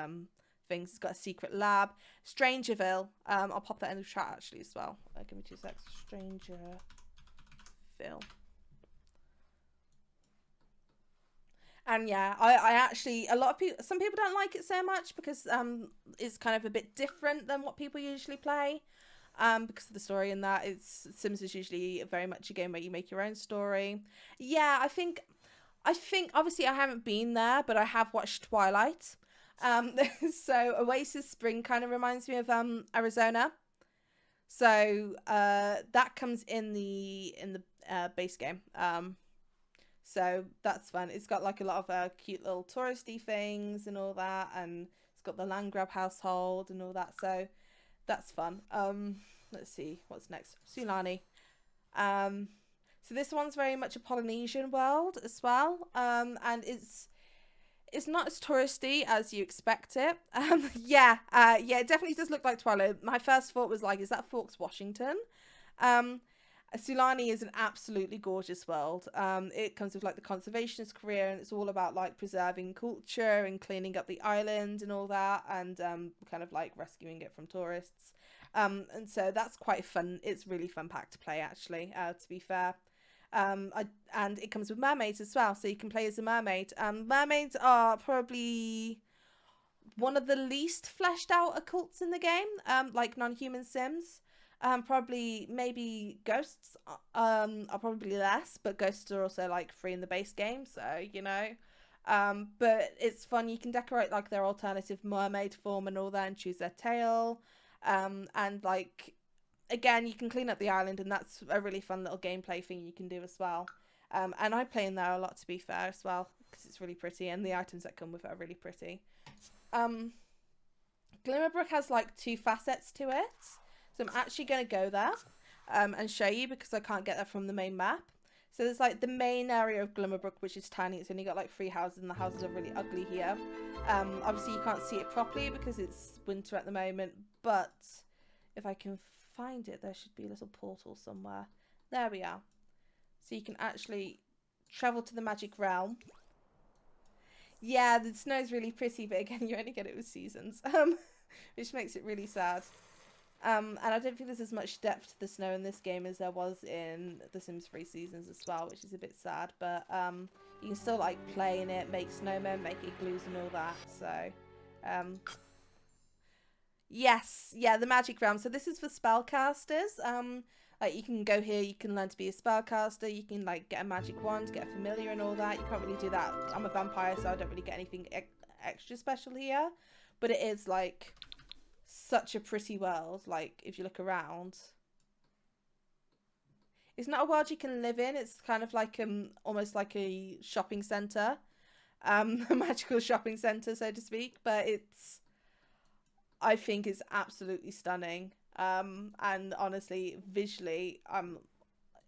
things. It's got a secret lab. Strangerville. I'll pop that in the chat actually as well. Give me 2 seconds. Strangerville. And yeah, I actually, some people don't like it so much because it's kind of a bit different than what people usually play. Because of the story and that, Sims is usually very much a game where you make your own story. Yeah, I think obviously I haven't been there, but I have watched Twilight. So Oasis Spring kind of reminds me of Arizona. So that comes in the base game. So that's fun. It's got like a lot of cute little touristy things and all that, and it's got the land grab household and all that. So that's fun. Let's see what's next. Sulani. So this one's very much a Polynesian world as well. And it's not as touristy as you expect it. Yeah, it definitely does look like Twilight. My first thought was like, is that Forks, Washington? Sulani is an absolutely gorgeous world. It comes with like the conservationist career, and it's all about like preserving culture and cleaning up the island and all that, and kind of like rescuing it from tourists. And so that's quite fun. It's really fun pack to play actually, to be fair. And it comes with mermaids as well, so you can play as a mermaid. Mermaids are probably one of the least fleshed out occults in the game, like non-human Sims. Probably maybe ghosts are probably less, but ghosts are also like free in the base game, so you know. But it's fun. You can decorate like their alternative mermaid form and all that, and choose their tail. And like again, you can clean up the island, and that's a really fun little gameplay thing you can do as well. And I play in there a lot, to be fair, as well, because it's really pretty, and the items that come with it are really pretty. Glimmerbrook has like 2 facets to it. So I'm actually going to go there and show you, because I can't get that from the main map. So there's like the main area of Glimmerbrook, which is tiny. It's only got like 3 houses, and the houses are really ugly here. Obviously you can't see it properly because it's winter at the moment, but if I can find it, there should be a little portal somewhere. There we are. So you can actually travel to the magic realm. Yeah, the snow's really pretty, but again, you only get it with seasons, which makes it really sad. And I don't think there's as much depth to the snow in this game as there was in The Sims 3 Seasons as well, which is a bit sad. But you can still like play in it, make snowmen, make igloos and all that. So yes, yeah, the magic realm. So this is for spellcasters. Like you can go here, you can learn to be a spellcaster, you can like get a magic wand, get a familiar and all that. You can't really do that. I'm a vampire, so I don't really get anything extra special here. But it is like such a pretty world. Like if you look around, it's not a world you can live in. It's kind of like almost like a shopping center, a magical shopping center, so to speak. But I think it's absolutely stunning. And honestly, visually,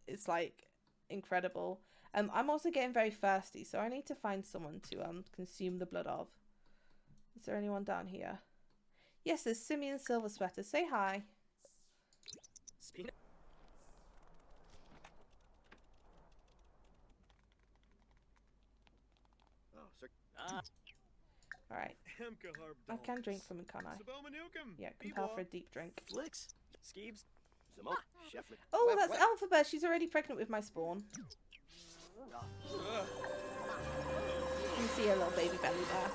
it's like incredible. I'm also getting very thirsty, so I need to find someone to consume the blood of. Is there anyone down here? Yes, there's Simeon Silver Sweater. Say hi. Alright. I can drink from it, can't I? Yeah, compel for a deep drink. Flicks. Skeebs. Oh, that's Alphabet. She's already pregnant with my spawn. You can see her little baby belly there.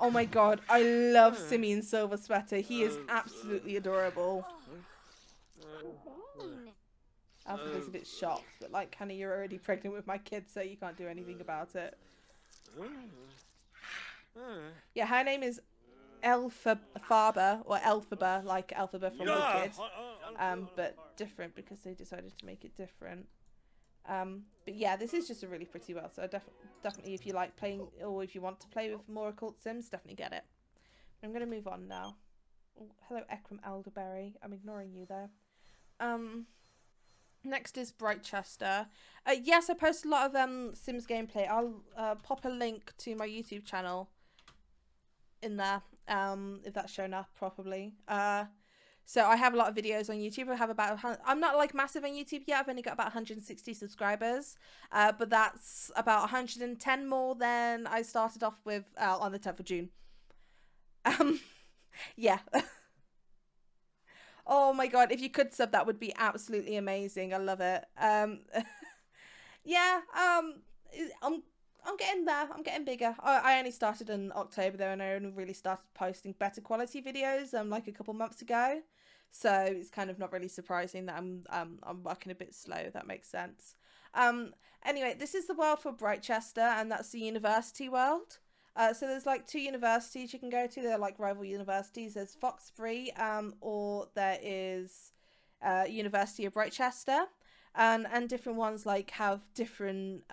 Oh my god, I love Simeon Silver Sweater. He is absolutely adorable. Alphabet's a bit shocked, but like, honey, you're already pregnant with my kid, so you can't do anything about it. Yeah, her name is Elphaba, or Elphaba, like Elphaba from Wicked. But different because they decided to make it different. But yeah, this is just a really pretty world. So definitely, if you like playing, or if you want to play with more occult sims, definitely get it. I'm going to move on now. Oh, hello, Ekram Elderberry. I'm ignoring you there. Next is Brightchester. Yes, I post a lot of Sims gameplay. I'll pop a link to my YouTube channel in there, if that's shown up properly. So I have a lot of videos on YouTube. I have about, I'm not like massive on YouTube yet. I've only got about 160 subscribers, but that's about 110 more than I started off with on the 10th of June. Yeah. Oh my god, if you could sub, that would be absolutely amazing. I love it. Yeah, I'm getting there. I'm getting bigger. I only started in October though, and I only really started posting better quality videos like a couple months ago. So it's kind of not really surprising that I'm working a bit slow, if that makes sense. Anyway, this is the world for Brightchester, and that's the university world. So there's like 2 universities you can go to. They're like rival universities. There's Fox Free, or there is University of Brightchester, and different ones like have different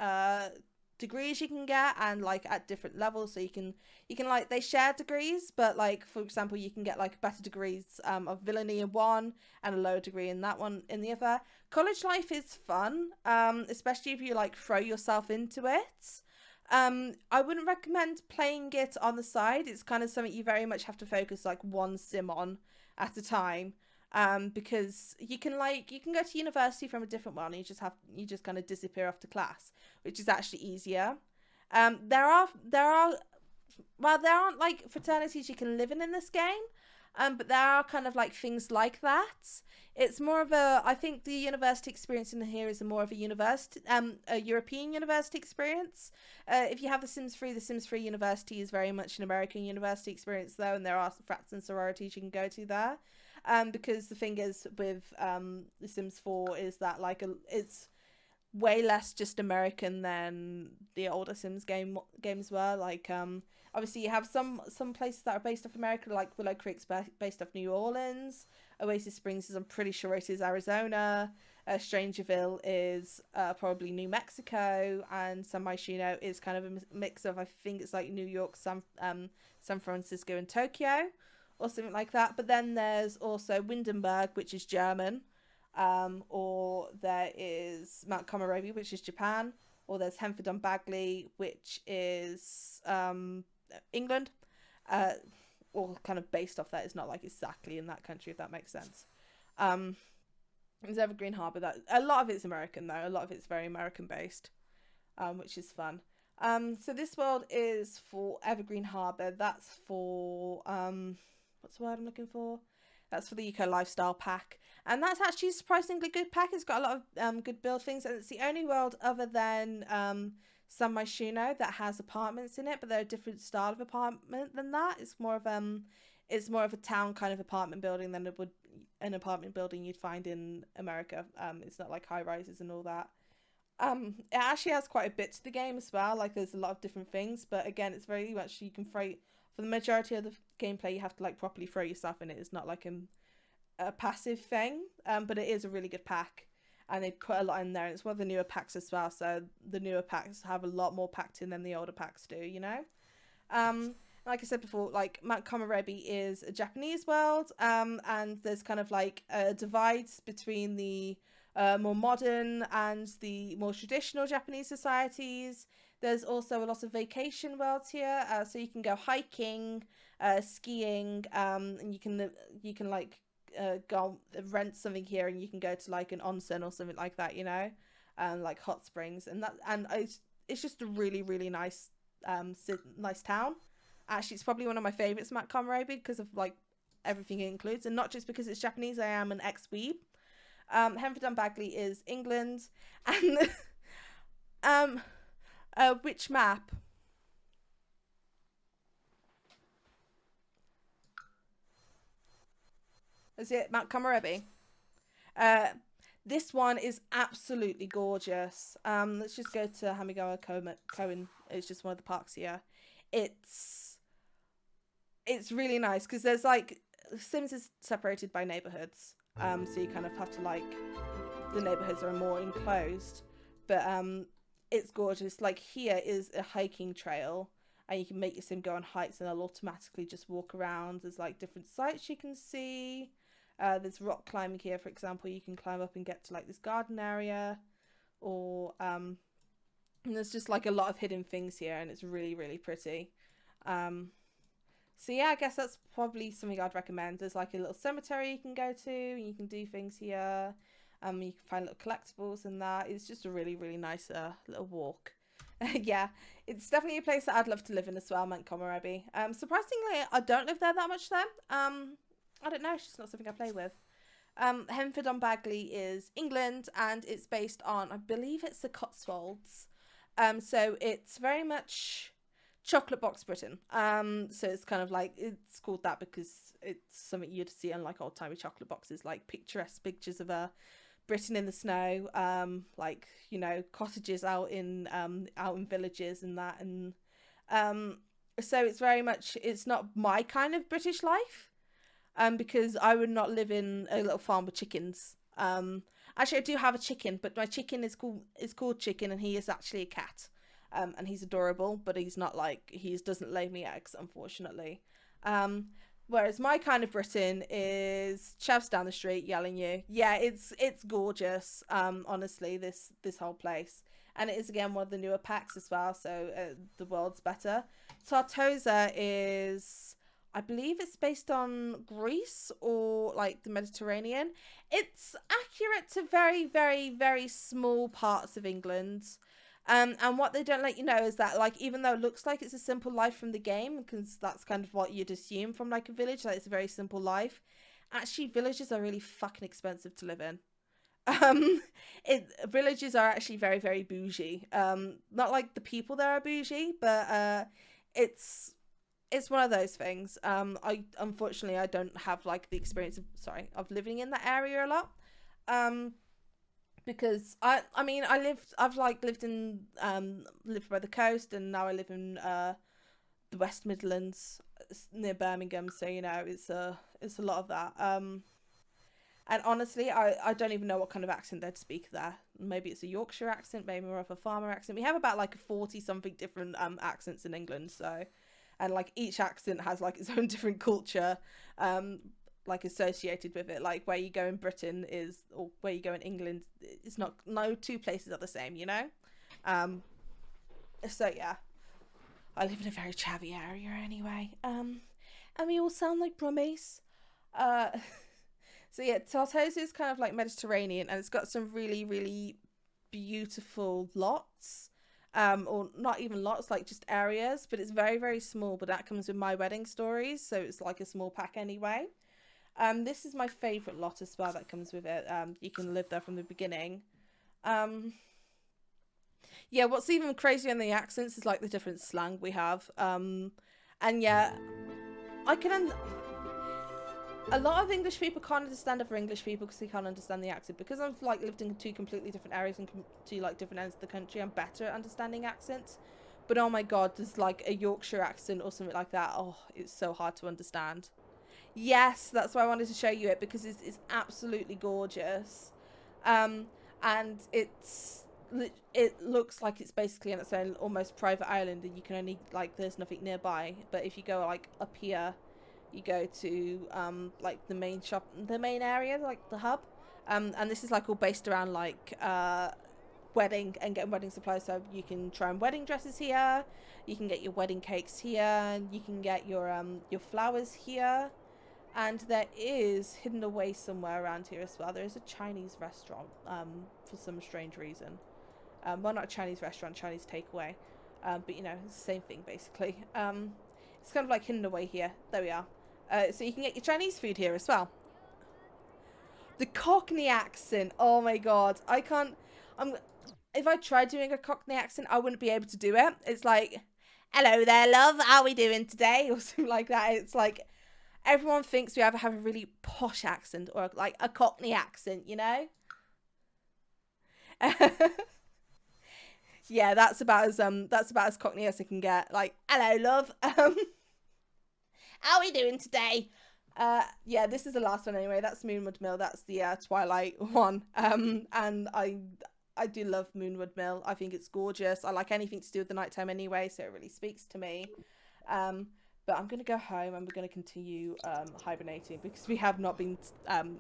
degrees you can get, and like at different levels. So you can like, they share degrees, but like for example, you can get like better degrees of villainy in one and a lower degree in that one in the other. College life is fun, especially if you like throw yourself into it. I wouldn't recommend playing it on the side. It's kind of something you very much have to focus like one sim on at a time. Because you can go to university from a different one, and you just kind of disappear off to class, which is actually easier. There aren't like fraternities you can live in this game, but there are kind of like things like that. It's more of a, I think the university experience in here is more of a university, a European university experience. If you have The Sims 3 university is very much an American university experience though, and there are frats and sororities you can go to there. Because the thing is with The Sims 4 is that like it's way less just American than the older Sims games were. Like obviously you have some places that are based off America, like Willow Creek's based off New Orleans. Oasis Springs is, I'm pretty sure it is Arizona. Strangerville is probably New Mexico, and San Myshuno is kind of a mix of, I think it's like New York, San Francisco, and Tokyo, or something like that. But then there's also Windenburg, which is German, or there is Mount Komorebi, which is Japan, or there's Henford on Bagley, which is England, or kind of based off that. It's not like exactly in that country, if that makes sense. There's Evergreen Harbour. That a lot of it's American though. A lot of it's very American based, which is fun. So this world is for Evergreen Harbour. That's for what's the word I'm looking for? That's for the Eco Lifestyle pack, and that's actually a surprisingly good pack. It's got a lot of good build things, and it's the only world other than San Myshuno that has apartments in it, but they're a different style of apartment than that. It's more of a town kind of apartment building than it would an apartment building you'd find in America. It's not like high rises and all that. It actually has quite a bit to the game as well. Like there's a lot of different things, but again, it's very much you can throw, for the majority of the gameplay, you have to like properly throw yourself in it. It's not like a passive thing, but it is a really good pack, and they put a lot in there. And it's one of the newer packs as well, so the newer packs have a lot more packed in than the older packs do, you know. Like I said before, like Mount Komorebi is a Japanese world, and there's kind of like divides between the more modern and the more traditional Japanese societies. There's also a lot of vacation worlds here, so you can go hiking, skiing, and you can like go rent something here, and you can go to like an onsen or something like that, you know, like hot springs, and it's just a really, really nice nice town. Actually, it's probably one of my favorites, Mount Komorebi, because of like everything it includes, and not just because it's Japanese. I am an ex-weeb. Henford on Bagley is England, and which map? Is it Mount Komorebi? This one is absolutely gorgeous. Let's just go to Hamigawa Cohen. It's just one of the parks here. It's really nice because there's like Sims is separated by neighborhoods, so you kind of have to like, the neighborhoods are more enclosed, but it's gorgeous. Like here is a hiking trail, and you can make your sim go on hikes, and it'll automatically just walk around. There's like different sites you can see. There's rock climbing here, for example. You can climb up and get to like this garden area, or and there's just like a lot of hidden things here, and it's really, really pretty. So yeah, I guess that's probably something I'd recommend. There's like a little cemetery you can go to, and you can do things here. You can find little collectibles and that. It's just a really, really nice little walk. Yeah, it's definitely a place that I'd love to live in as well, Montgomery Abbey. Surprisingly, I don't live there that much though. I don't know, it's just not something I play with. Henford on Bagley is England, and it's based on, I believe it's the Cotswolds. So it's very much chocolate box Britain. So it's kind of like, it's called that because it's something you'd see on like old timey chocolate boxes, like picturesque pictures of Britain in the snow, like, you know, cottages out in villages and that, and so it's very much, it's not my kind of British life, because I would not live in a little farm with chickens. Actually I do have a chicken, but my chicken is called Chicken, and he is actually a cat, and he's adorable, but he's not like, he doesn't lay me eggs, unfortunately. Whereas my kind of Britain is chefs down the street yelling you. Yeah, it's gorgeous. Honestly, this whole place, and it is again one of the newer packs as well. So the world's better. Tartosa is, I believe it's based on Greece or like the Mediterranean. It's accurate to very, very, very small parts of England. And what they don't let you know is that, like, even though it looks like it's a simple life from the game, because that's kind of what you'd assume from like a village, like it's a very simple life, actually villages are really fucking expensive to live in. Villages are actually very, very bougie. Not like the people there are bougie, but it's one of those things. I unfortunately I don't have like the experience of living in that area a lot. Because I mean I've lived by the coast, and now I live in the West Midlands near Birmingham, so you know it's a lot of that. And honestly I don't even know what kind of accent they'd speak there. Maybe it's a Yorkshire accent, maybe more of a farmer accent. We have about like 40 something different accents in England, so, and like each accent has like its own different culture like associated with it. Like where you go in Britain is, or where you go in England, it's not, no two places are the same, you know. So yeah, I live in a very chavvy area anyway, and we all sound like brummies. So yeah, Tartosa is kind of like Mediterranean, and it's got some really, really beautiful lots, or not even lots, like just areas, but it's very, very small. But that comes with My Wedding Stories, so it's like a small pack anyway. This is my favourite lot as well that comes with it. You can live there from the beginning. Yeah, what's even crazier than the accents is like the different slang we have. And yeah, a lot of English people can't understand other English people because they can't understand the accent. Because I've like lived in two completely different areas and two like different ends of the country, I'm better at understanding accents. But oh my god, there's like a Yorkshire accent or something like that. Oh, it's so hard to understand. Yes, that's why I wanted to show you it, because it's absolutely gorgeous. And it looks like it's basically in its own almost private island, and you can only, like, there's nothing nearby. But if you go like up here, you go to like the main shop, the main area, like the hub, and this is like all based around like wedding and getting wedding supplies. So you can try on wedding dresses here, you can get your wedding cakes here, you can get your flowers here. And there is, hidden away somewhere around here as well, there is a Chinese restaurant, for some strange reason. Well, not a Chinese restaurant, Chinese takeaway. But, you know, it's the same thing, basically. It's kind of like hidden away here. There we are. So you can get your Chinese food here as well. The Cockney accent. Oh, my God. I can't... If I tried doing a Cockney accent, I wouldn't be able to do it. It's like, hello there, love. How are we doing today? Or something like that. It's like... Everyone thinks we either have a really posh accent or like a Cockney accent, you know? Yeah, that's about as Cockney as I can get. Like, hello, love. How are we doing today? Yeah, this is the last one anyway. That's Moonwood Mill. That's the Twilight one. And I do love Moonwood Mill. I think it's gorgeous. I like anything to do with the nighttime anyway, so it really speaks to me. But I'm going to go home and we're going to continue hibernating because we have not been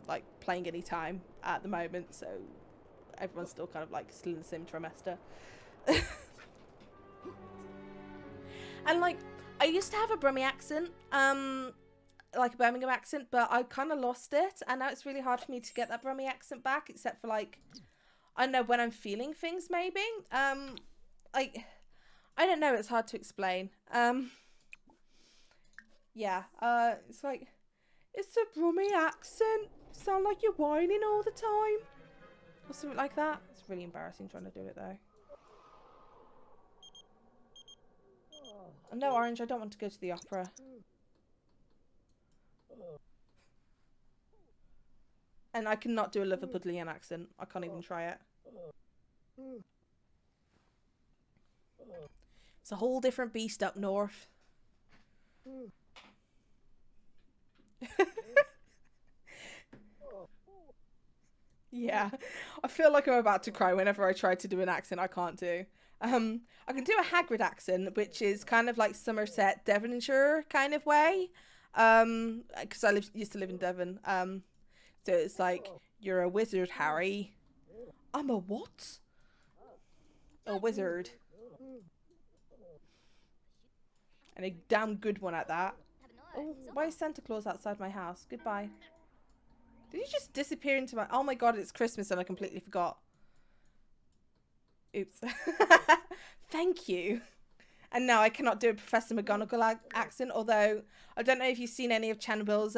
like playing any time at the moment, so everyone's still kind of like still in the sim trimester. And like I used to have a Brummie accent, like a Birmingham accent, but I kind of lost it, and now it's really hard for me to get that Brummie accent back, except for like, I don't know, when I'm feeling things maybe. Like, I don't know, it's hard to explain. Yeah, it's like, it's a Brummie accent, sound like you're whining all the time, or something like that. It's really embarrassing trying to do it though. No, Orange, I don't want to go to the opera. And I cannot do a Liverpudlian accent. I can't even try it. It's a whole different beast up north. Yeah, I feel like I'm about to cry whenever I try to do an accent I can't do. I can do a Hagrid accent, which is kind of like Somerset, Devonshire kind of way. Because I used to live in Devon. So it's like, you're a wizard, Harry. I'm a what? A wizard. And a damn good one at that. Oh, why is Santa Claus outside my house? Goodbye. Did he just disappear into my... Oh my god, it's Christmas and I completely forgot. Oops. Thank you. And now I cannot do a Professor McGonagall accent, although I don't know if you've seen any of Channible's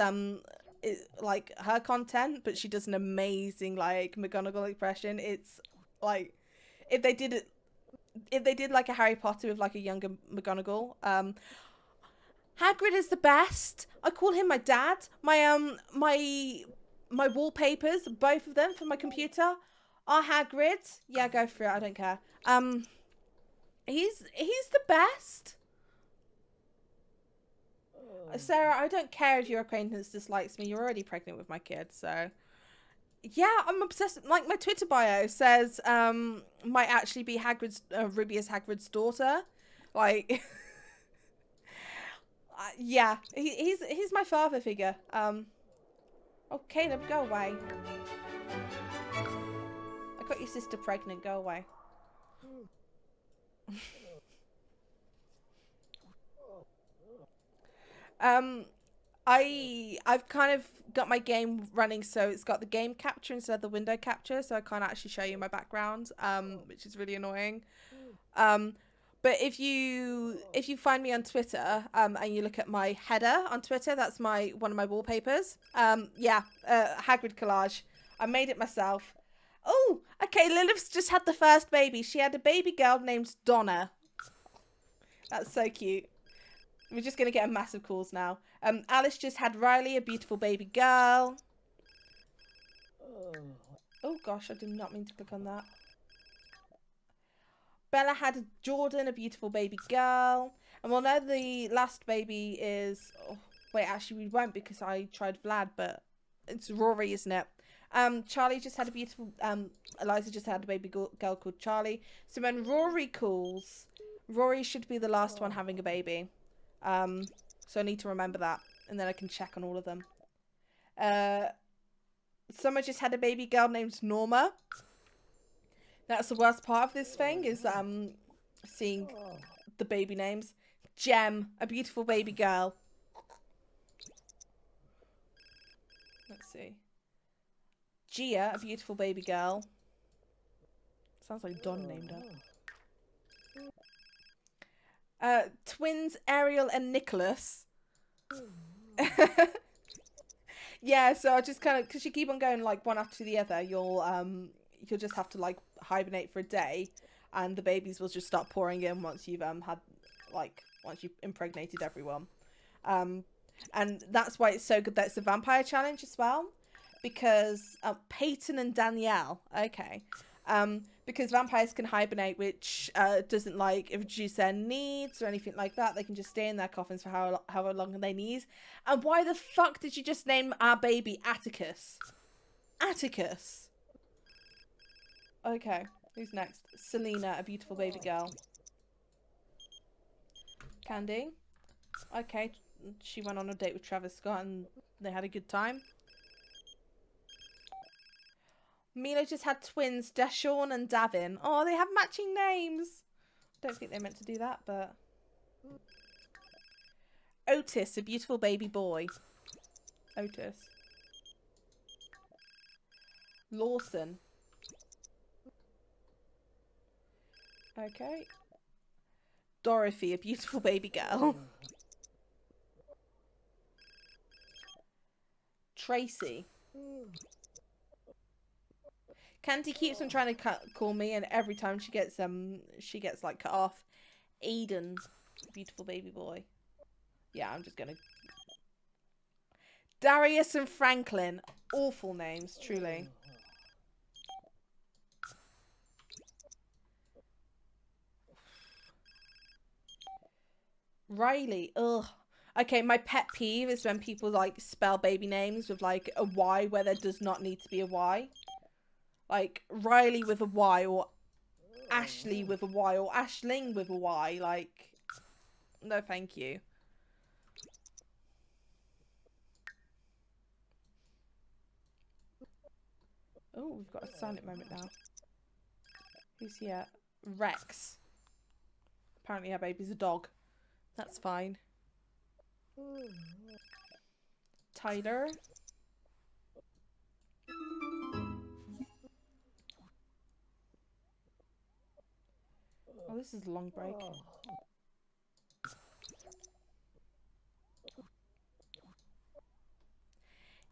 like her content, but she does an amazing like McGonagall impression. It's like if they did like a Harry Potter with like a younger McGonagall. Hagrid is the best. I call him my dad. My wallpapers, both of them for my computer, are Hagrid. Yeah, go for it. I don't care. He's the best. Sarah, I don't care if your acquaintance dislikes me. You're already pregnant with my kid, so yeah, I'm obsessed. Like my Twitter bio says, might actually be Hagrid's Rubius Hagrid's daughter. Like, yeah, he's my father figure. Oh, Caleb, go away. I got your sister pregnant. Go away. I've kind of got my game running, so it's got the game capture instead of the window capture, so I can't actually show you my background, which is really annoying. But if you find me on Twitter, and you look at my header on Twitter, that's one of my wallpapers. Yeah, Hagrid collage. I made it myself. Oh, okay, Lilith's just had the first baby. She had a baby girl named Donna. That's so cute. We're just going to get a massive calls now. Alice just had Riley, a beautiful baby girl. Oh gosh, I did not mean to click on that. Bella had Jordan, a beautiful baby girl. And we'll know the last baby is... Oh, wait, actually we won't because I tried Vlad, but it's Rory, isn't it? Charlie just had a beautiful... Eliza just had a baby girl called Charlie. So when Rory calls, Rory should be the last one having a baby. So I need to remember that, and then I can check on all of them. Summer just had a baby girl named Norma. That's the worst part of this thing, is seeing the baby names. Jem, a beautiful baby girl. Let's see. Gia, a beautiful baby girl. Sounds like Don named her. Twins Ariel and Nicholas. Yeah, so I just kind of, because you keep on going like one after the other, you'll just have to like hibernate for a day, and the babies will just start pouring in once you've once you've impregnated everyone. And that's why it's so good that it's a vampire challenge as well, because Peyton and Danielle, okay. Because vampires can hibernate, which doesn't like reduce their needs or anything like that. They can just stay in their coffins for however long they need. And why the fuck did you just name our baby Atticus? Atticus. Okay, Who's next? Selena, a beautiful baby girl. Candy. Okay, she went on a date with Travis Scott and they had a good time. Milo just had twins, Deshawn and Davin. Oh, they have matching names. Don't think they meant to do that, but... Otis, a beautiful baby boy. Otis. Lawson. Okay. Dorothy, a beautiful baby girl. Tracy. Candy keeps on trying to call me, and every time she gets like cut off. Aiden, beautiful baby boy. Yeah, I'm just gonna. Darius and Franklin, awful names, truly. Riley, ugh. Okay, my pet peeve is when people like spell baby names with like a Y where there does not need to be a Y. Like Riley with a Y, or Ashley with a Y, or Ashling with a Y. Like, no thank you. Oh, we've got a silent moment now. Who's here? Rex. Apparently her baby's a dog. That's fine. Tyler. Oh, this is a long break.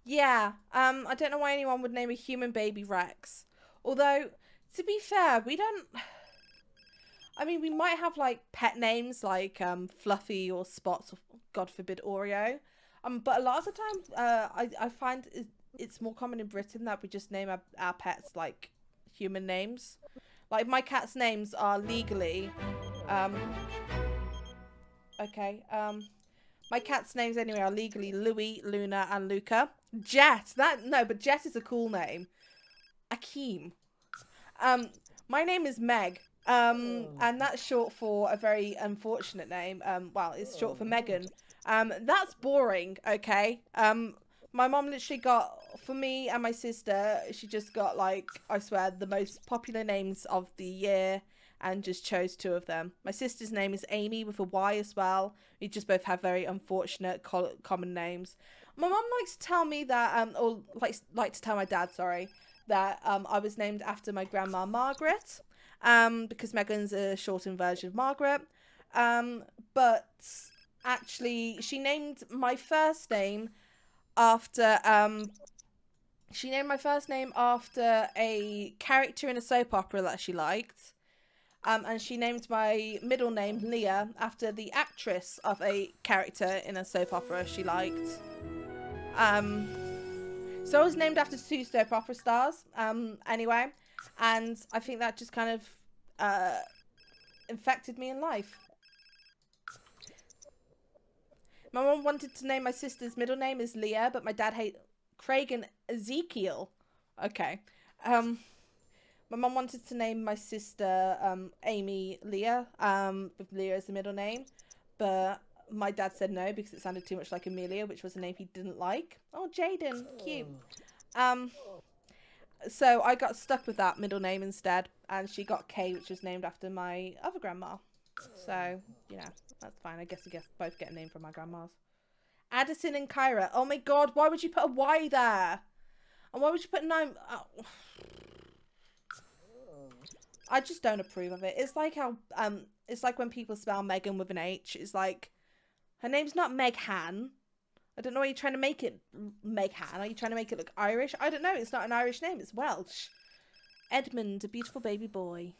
Yeah, I don't know why anyone would name a human baby Rex. Although, to be fair, we don't... I mean, we might have, like, pet names like Fluffy or Spots, or, God forbid, Oreo. But a lot of the time, I find it's more common in Britain that we just name our pets, like, human names. Like, my cat's names are legally... okay, my cat's names anyway are legally Louie, Luna, and Luca. Jet! But Jet is a cool name. Akeem. My name is Meg. And that's short for a very unfortunate name. Well, it's short for Megan. That's boring, okay? My mom literally got, for me and my sister, she just got, like, I swear, the most popular names of the year and just chose 2 of them. My sister's name is Amy with a Y as well. We just both have very unfortunate common names. My mom likes to tell me that, or like to tell my dad, sorry, that I was named after my grandma Margaret. Because Megan's a shortened version of Margaret. But actually, she named my first name after a character in a soap opera that she liked. And she named my middle name Leah after the actress of a character in a soap opera she liked. So I was named after 2 soap opera stars. Anyway. And I think that just kind of infected me in life. My mom wanted to name my sister's middle name is Leah, but my dad hates Craig and Ezekiel. Okay. My mom wanted to name my sister Amy Leah, with Leah as the middle name, but my dad said no because it sounded too much like Amelia, which was a name he didn't like. Oh, Jaden, cute. So I got stuck with that middle name instead, and she got Kay, which was named after my other grandma. So, you know, that's fine. I guess both get a name from my grandmas. Addison and Kyra. Oh my god, why would you put a Y there? And why would you put 9? Oh. I just don't approve of it. It's like how, it's like when people spell Megan with an H. It's like, her name's not Meghan. I don't know why you're trying to make it Meghan. Are you trying to make it look Irish? I don't know. It's not an Irish name. It's Welsh. Edmund, a beautiful baby boy.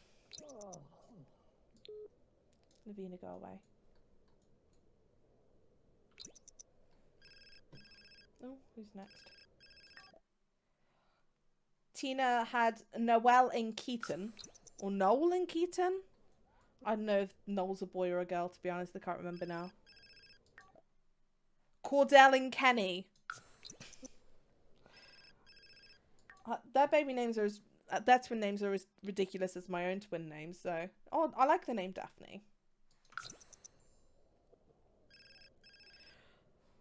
Navina, go away. Oh, who's next? Tina had Noel in Keaton. Or Noel in Keaton? I don't know if Noel's a boy or a girl, to be honest. I can't remember now. Cordell and Kenny. Their baby names are their twin names are as ridiculous as my own twin names. So, oh, I like the name Daphne.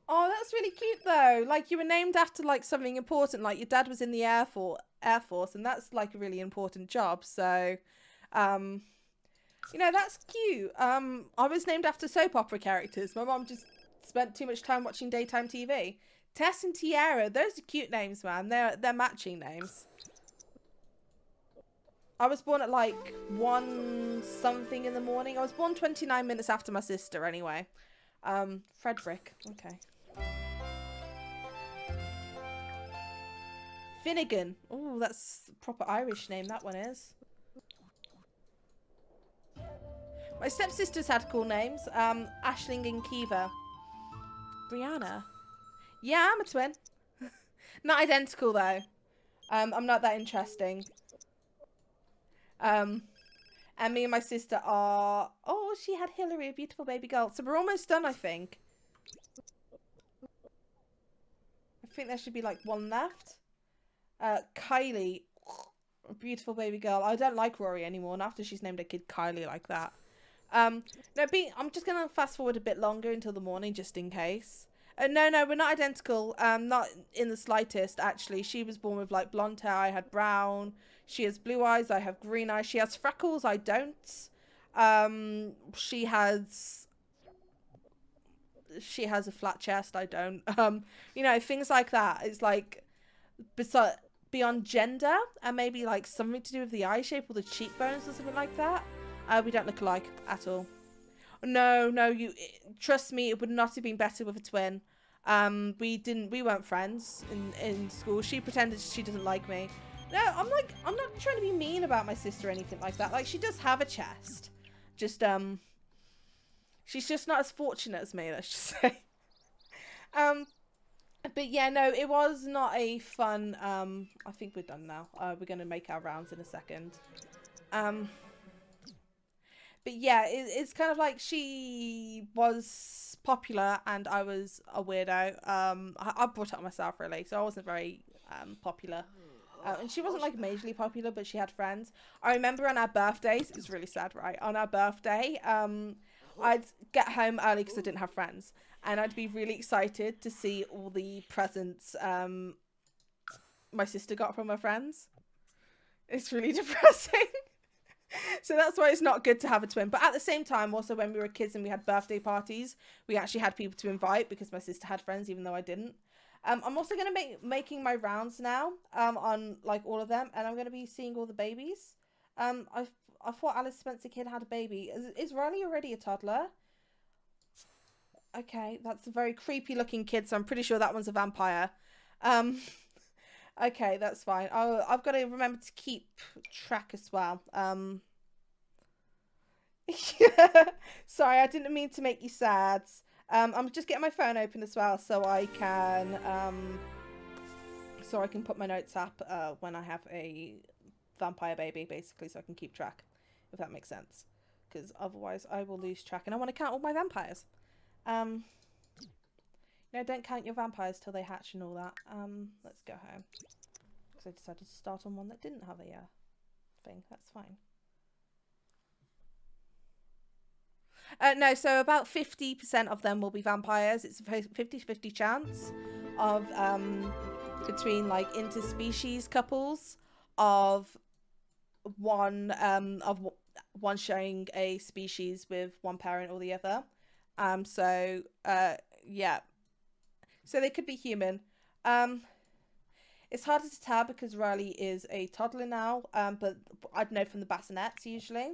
Oh, that's really cute though. Like you were named after like something important. Like your dad was in the Air Force, and that's like a really important job. So, you know, that's cute. I was named after soap opera characters. My mom just spent too much time watching daytime TV. Tess and Tiara, those are cute names, man. They're matching names. I was born at like 1 something in the morning. I was born 29 minutes after my sister anyway. Frederick. Okay. Finnegan. Oh, that's a proper Irish name, that one is. My stepsisters had cool names. Aisling and Kiva. Brianna. Yeah, I'm a twin. Not identical though. I'm not that interesting. And me and my sister are... Oh, she had Hillary, a beautiful baby girl. So we're almost done, I think. I think there should be like 1 left. Kylie, a beautiful baby girl. I don't like Rory anymore, not after she's named a kid Kylie like that. I'm just gonna fast forward a bit longer until the morning, just in case. No, we're not identical. Not in the slightest. Actually, she was born with like blonde hair. I had brown. She has blue eyes. I have green eyes. She has freckles. I don't. She has a flat chest. I don't. You know, things like that. It's like beyond gender, and maybe like something to do with the eye shape or the cheekbones or something like that. We don't look alike at all. No, you trust me, it would not have been better with a twin. We weren't friends in school. She pretended she doesn't like me. No, I'm not trying to be mean about my sister or anything like that. Like, she does have a chest. Just, she's just not as fortunate as me, let's just say. But yeah, no, it was not a fun, I think we're done now. We're going to make our rounds in a second. But yeah, it's kind of like she was popular and I was a weirdo. I brought it up myself, really, so I wasn't very popular. And she wasn't like majorly popular, but she had friends. I remember on our birthdays, it was really sad, right? On our birthday, I'd get home early because I didn't have friends. And I'd be really excited to see all the presents my sister got from her friends. It's really depressing. So that's why it's not good to have a twin. But at the same time, also when we were kids and we had birthday parties, we actually had people to invite because my sister had friends, even though I didn't. I'm also going to making my rounds now on like all of them, and I'm going to be seeing all the babies. I thought Alice Spencer Kid had a baby. Is Riley already a toddler? Okay, that's a very creepy looking kid, so I'm pretty sure that one's a vampire. Okay, that's fine. I've got to remember to keep track as well. Sorry, I didn't mean to make you sad. I'm just getting my phone open as well so I can put my notes up when I have a vampire baby, basically, so I can keep track, if that makes sense. Because otherwise I will lose track, and I want to count all my vampires. No, don't count your vampires till they hatch and all that. Let's go home. Because I decided to start on one that didn't have a thing. That's fine. No, so about 50% of them will be vampires. It's a 50-50 chance of between like interspecies couples of one sharing a species with one parent or the other. Yeah. So they could be human. It's harder to tell because Riley is a toddler now, but I'd know from the bassinets usually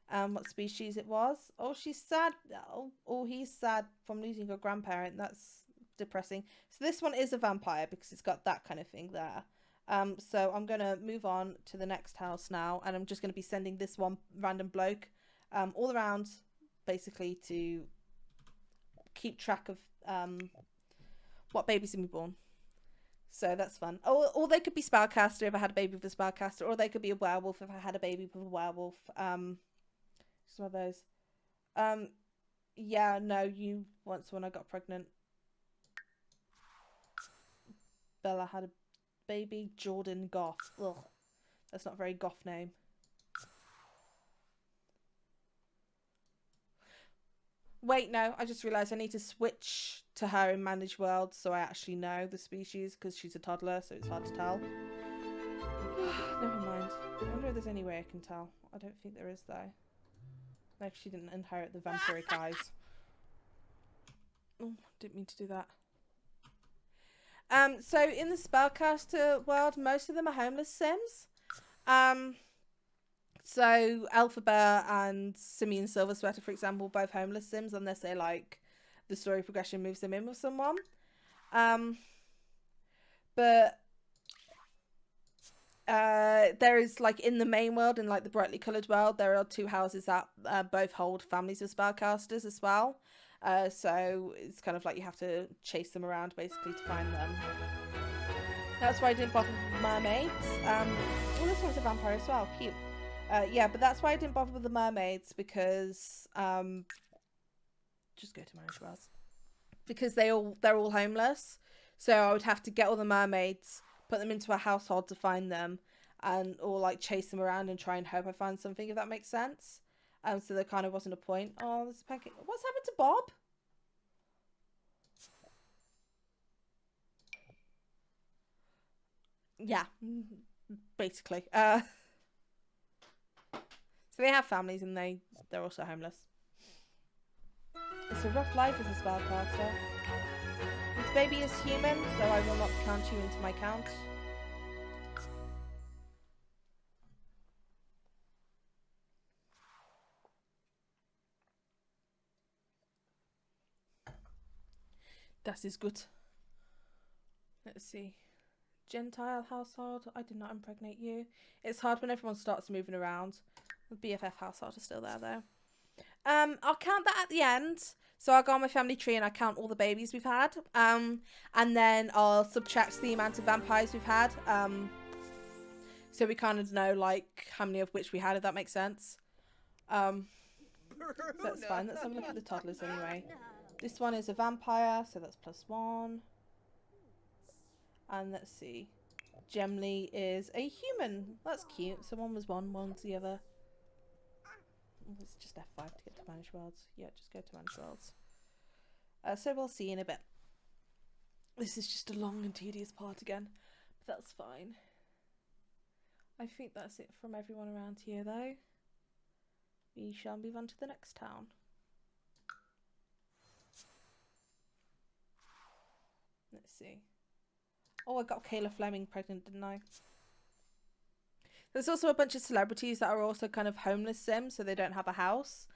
what species it was. Oh, she's sad. Oh, he's sad from losing a grandparent. That's depressing. So this one is a vampire because it's got that kind of thing there. So I'm going to move on to the next house now, and I'm just going to be sending this one random bloke all around, basically, to keep track of what babies can be born. So that's fun. Or they could be spellcaster if I had a baby with a spellcaster, or they could be a werewolf if I had a baby with a werewolf. Some of those. Yeah, no, you once when I got pregnant. Bella had a baby. Jordan Goff. Ugh. That's not a very goth name. Wait, no, I just realised I need to switch to her in Manage World so I actually know the species, because she's a toddler, so it's hard to tell. Never mind. I wonder if there's any way I can tell. I don't think there is, though. No, she didn't inherit the vampiric eyes. Oh, didn't mean to do that. So in the spellcaster world, most of them are homeless sims. So Alphabet and Simeon Silver Sweater, for example, both homeless sims, unless they like the story progression moves them in with someone. But there is, like, in the main world, in like the brightly coloured world, there are 2 houses that both hold families of spellcasters as well. So it's kind of like you have to chase them around basically to find them. That's why I didn't bother with mermaids. Oh, this one's a vampire as well. Cute. Yeah, but that's why I didn't bother with the mermaids, because just go to Manage Worlds. Because they're all homeless. So I would have to get all the mermaids, put them into a household to find them, or like chase them around and try and hope I find something, if that makes sense. So there kind of wasn't a point. Oh, there's a pancake. What's happened to Bob? Yeah, basically. So they have families and they're also homeless. It's a rough life as a spellcaster. This baby is human, so I will not count you into my count. That is good. Let's see. Gentile household. I did not impregnate you. It's hard when everyone starts moving around. The BFF household is still there though. I'll count that at the end. So I'll go on my family tree and I count all the babies we've had. And then I'll subtract the amount of vampires we've had. So we kind of know like how many of which we had, if that makes sense. So that's fine. Let's have a look at the toddlers anyway. This one is a vampire, so that's +1. And let's see. Gemly is a human. That's cute. So one was one, one's the other. It's just F5 to get to Manage Worlds. Yeah, just go to Manage Worlds. So we'll see in a bit. This is just a long and tedious part again, but that's fine. I think that's it from everyone around here, though. We shall move on to the next town. Let's see. Oh, I got Kayla Fleming pregnant, didn't I? There's also a bunch of celebrities that are also kind of homeless sims, so they don't have a house.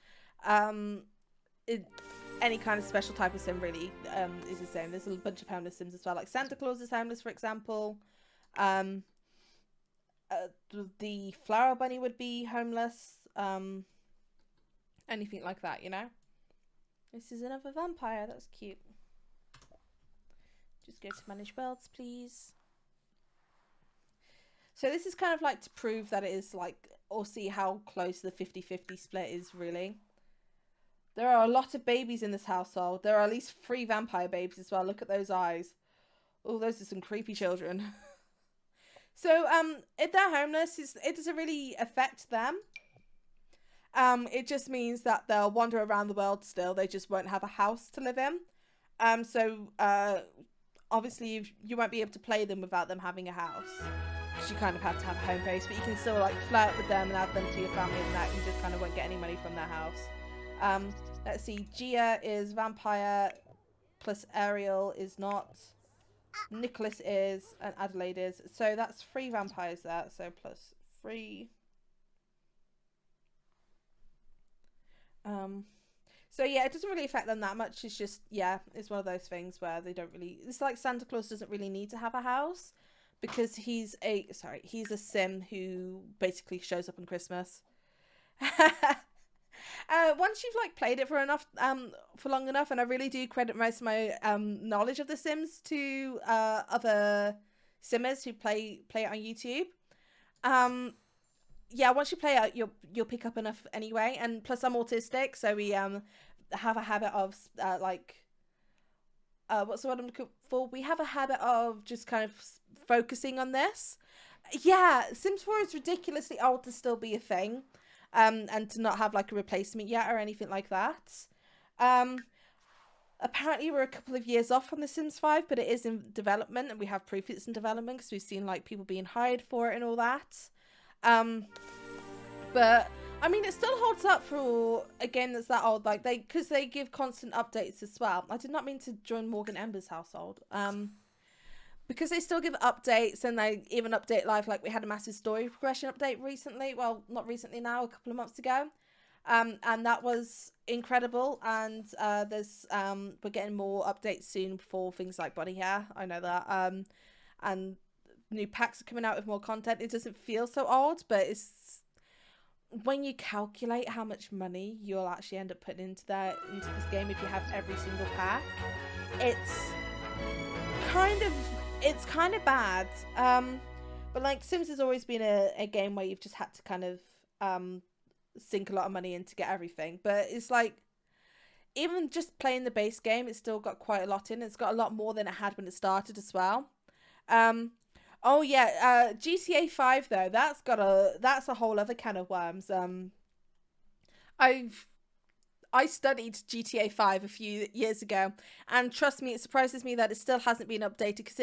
Any kind of special type of sim really is the same. There's a bunch of homeless sims as well. Like Santa Claus is homeless, for example. The Flower Bunny would be homeless. Anything like that, you know? This is another vampire. That's cute. Just go to Manage Worlds, please. So this is kind of like to prove that it is like, or see how close the 50-50 split is really. There are a lot of babies in this household. There are at least 3 vampire babies as well. Look at those eyes. Oh, those are some creepy children. So, if they're homeless, it doesn't really affect them. It just means that they'll wander around the world still. They just won't have a house to live in. Obviously you won't be able to play them without them having a house, because you kind of have to have a home base, but you can still like flirt with them and add them to your family, and that you just kind of won't get any money from their house. Let's see, Gia is vampire plus Ariel is not, Nicholas is, and Adelaide is, so that's 3 vampires there, so +3. So yeah, it doesn't really affect them that much. It's just, yeah, it's one of those things where they don't really, it's like Santa Claus doesn't really need to have a house, because he's a sim who basically shows up on Christmas. Once you've like played it for long enough, and I really do credit most of my knowledge of The Sims to other simmers who play it on YouTube. Yeah, once you play it, you'll pick up enough anyway. And plus, I'm autistic, so we have a habit of what's the word I'm looking for? We have a habit of just kind of focusing on this. Yeah, Sims 4 is ridiculously old to still be a thing, and to not have like a replacement yet or anything like that. Um, Apparently we're a couple of years off from The Sims 5, but it is in development, and we have proof it's in development because we've seen like people being hired for it and all that. But I mean, it still holds up for a game that's that old. Like because they give constant updates as well. I did not mean to join Morgan Ember's household. Because they still give updates, and they even update live. Like we had a massive story progression update recently. Well, not recently now, a couple of months ago. And that was incredible. And there's we're getting more updates soon for things like body hair. I know that. And new packs are coming out with more content. It doesn't feel so old, but it's when you calculate how much money you'll actually end up putting into this game if you have every single pack, it's kind of bad. But like Sims has always been a game where you've just had to kind of sink a lot of money in to get everything. But it's like even just playing the base game, it's still got quite a lot in. It's got a lot more than it had when it started as well. Oh yeah, GTA 5 though, that's a whole other can of worms. I studied GTA 5 a few years ago, and trust me, it surprises me that it still hasn't been updated, because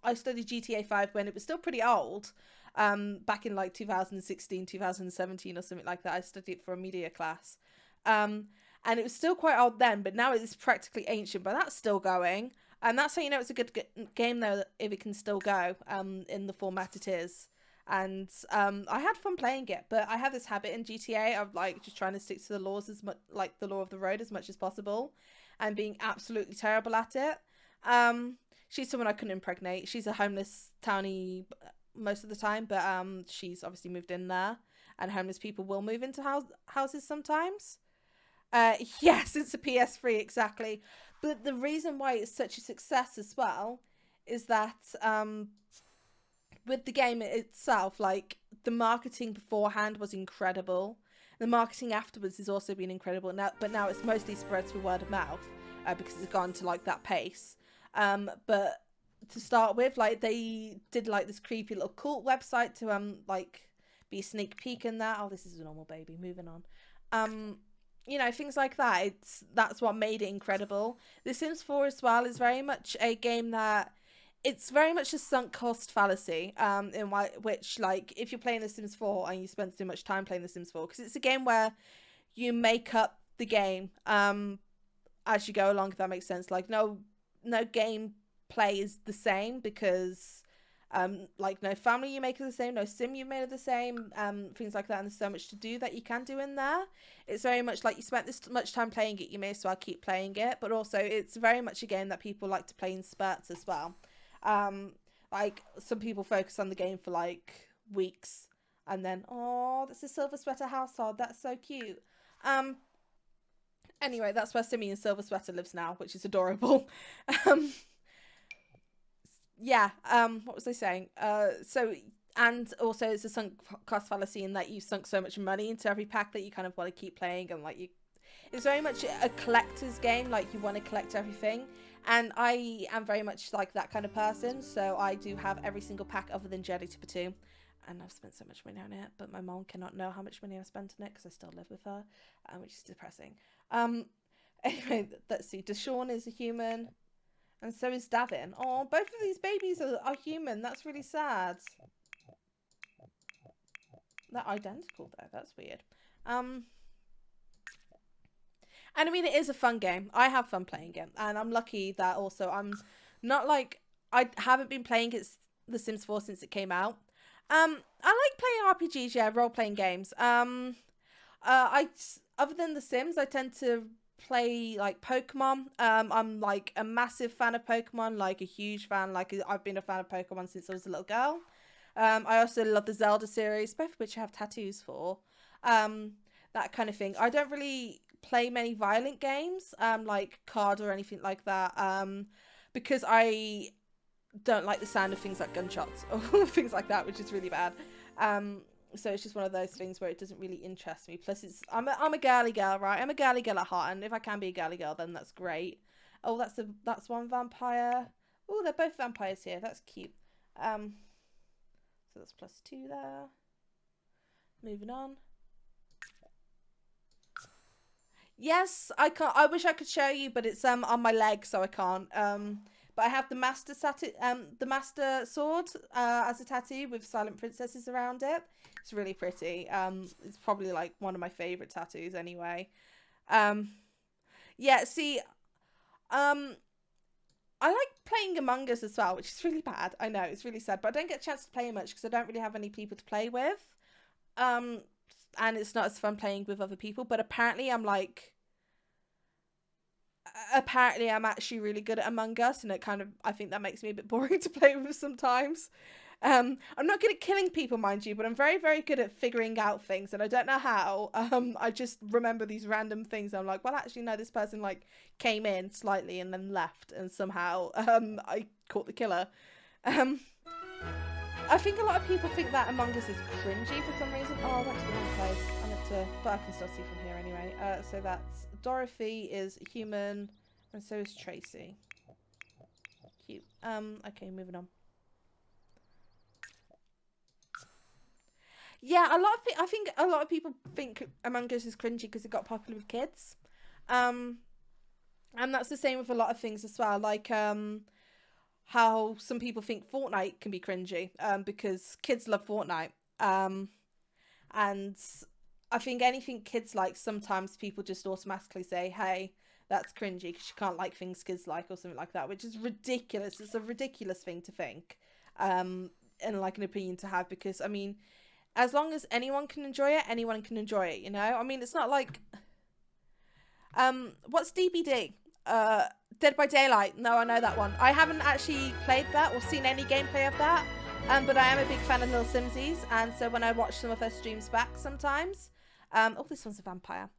I studied GTA 5 when it was still pretty old, back in like 2016, 2017 or something like that. I studied it for a media class. And it was still quite old then, but now it's practically ancient, but that's still going. And that's how you know it's a good game though, if it can still go in the format it is. And I had fun playing it, but I have this habit in GTA of like just trying to stick to the laws as much, like the law of the road, as much as possible, and being absolutely terrible at it. She's someone I couldn't impregnate. She's a homeless townie most of the time, but she's obviously moved in there, and homeless people will move into houses sometimes. Yes, it's a PS3, exactly. But the reason why it's such a success as well is that with the game itself, like the marketing beforehand was incredible. The marketing afterwards has also been incredible. But now it's mostly spread through word of mouth because it's gone to like that pace. But to start with, like they did like this creepy little cult website to like be a sneak peek in that. Oh, this is a normal baby. Moving on. You know, things like that. That's what made it incredible. The Sims 4 as well is very much a game that it's very much a sunk cost fallacy. In which like if you're playing The Sims 4 and you spend so much time playing The Sims 4, because it's a game where you make up the game as you go along. If that makes sense. Like no game play is the same, because like no family you make are the same, no sim you made are the same, things like that, and there's so much to do that you can do in there. It's very much like you spent this much time playing it, you may as well keep playing it. But also it's very much a game that people like to play in spurts as well. Like some people focus on the game for like weeks and then, oh, that's a silver sweater household, that's so cute. Anyway, that's where Simi and Silver Sweater lives now, which is adorable. Yeah, what was I saying? So, and also it's a sunk cost fallacy in that you sunk so much money into every pack that you kind of want to keep playing, and like it's very much a collector's game. Like you want to collect everything, and I am very much like that kind of person. So I do have every single pack other than Jelly to Patu, and I've spent so much money on it, but my mom cannot know how much money I've spent on it because I still live with her, which is depressing. Anyway, let's see. Deshawn is a human. And so is Davin. Oh, both of these babies are human. That's really sad. They're identical though. That's weird. And I mean, it is a fun game. I have fun playing it. And I'm lucky that also I'm not like... I haven't been playing The Sims 4 since it came out. I like playing RPGs, yeah, role-playing games. Other than The Sims, I tend to play like Pokemon. I'm like a massive fan of Pokemon, like a huge fan. Like I've been a fan of Pokemon since I was a little girl. I also love the Zelda series, both of which I have tattoos for. That kind of thing. I don't really play many violent games, like card or anything like that, because I don't like the sound of things like gunshots or things like that, which is really bad. So it's just one of those things where it doesn't really interest me. Plus, I'm a girly girl, right? I'm a girly girl at heart, and if I can be a girly girl, then that's great. Oh, that's one vampire. Oh, they're both vampires here. That's cute. So So that's +2 there. Moving on. Yes, I can't. I wish I could show you, but it's on my leg, so I can't. But I have the master the master sword as a tattoo with silent princesses around it. It's really pretty. It's probably like one of my favorite tattoos anyway. Yeah. See, I like playing Among Us as well, which is really bad. I know, it's really sad, but I don't get a chance to play much because I don't really have any people to play with. And it's not as fun playing with other people, but apparently I'm actually really good at Among Us, and I think that makes me a bit boring to play with sometimes. I'm not good at killing people, mind you, but I'm very, very good at figuring out things, and I don't know how. I just remember these random things. I'm like, well, actually, no, this person like came in slightly and then left, and somehow I caught the killer. I think a lot of people think that Among Us is cringy for some reason. Oh, I went to the wrong place. I meant to, but I can still see from here anyway. So that's Dorothy is human, and so is Tracy. Cute. Okay, moving on. Yeah, I think a lot of people think Among Us is cringy because it got popular with kids. And that's the same with a lot of things as well. Like, how some people think Fortnite can be cringy because kids love Fortnite. And I think anything kids like, sometimes people just automatically say, hey, that's cringy because you can't like things kids like or something like that, which is ridiculous. It's a ridiculous thing to think and like an opinion to have, because, I mean, as long as anyone can enjoy it, anyone can enjoy it, you know? I mean, it's not like... what's DBD? Dead by Daylight. No, I know that one. I haven't actually played that or seen any gameplay of that, but I am a big fan of Little Simsies, and so when I watch some of her streams back sometimes, oh, this one's a vampire.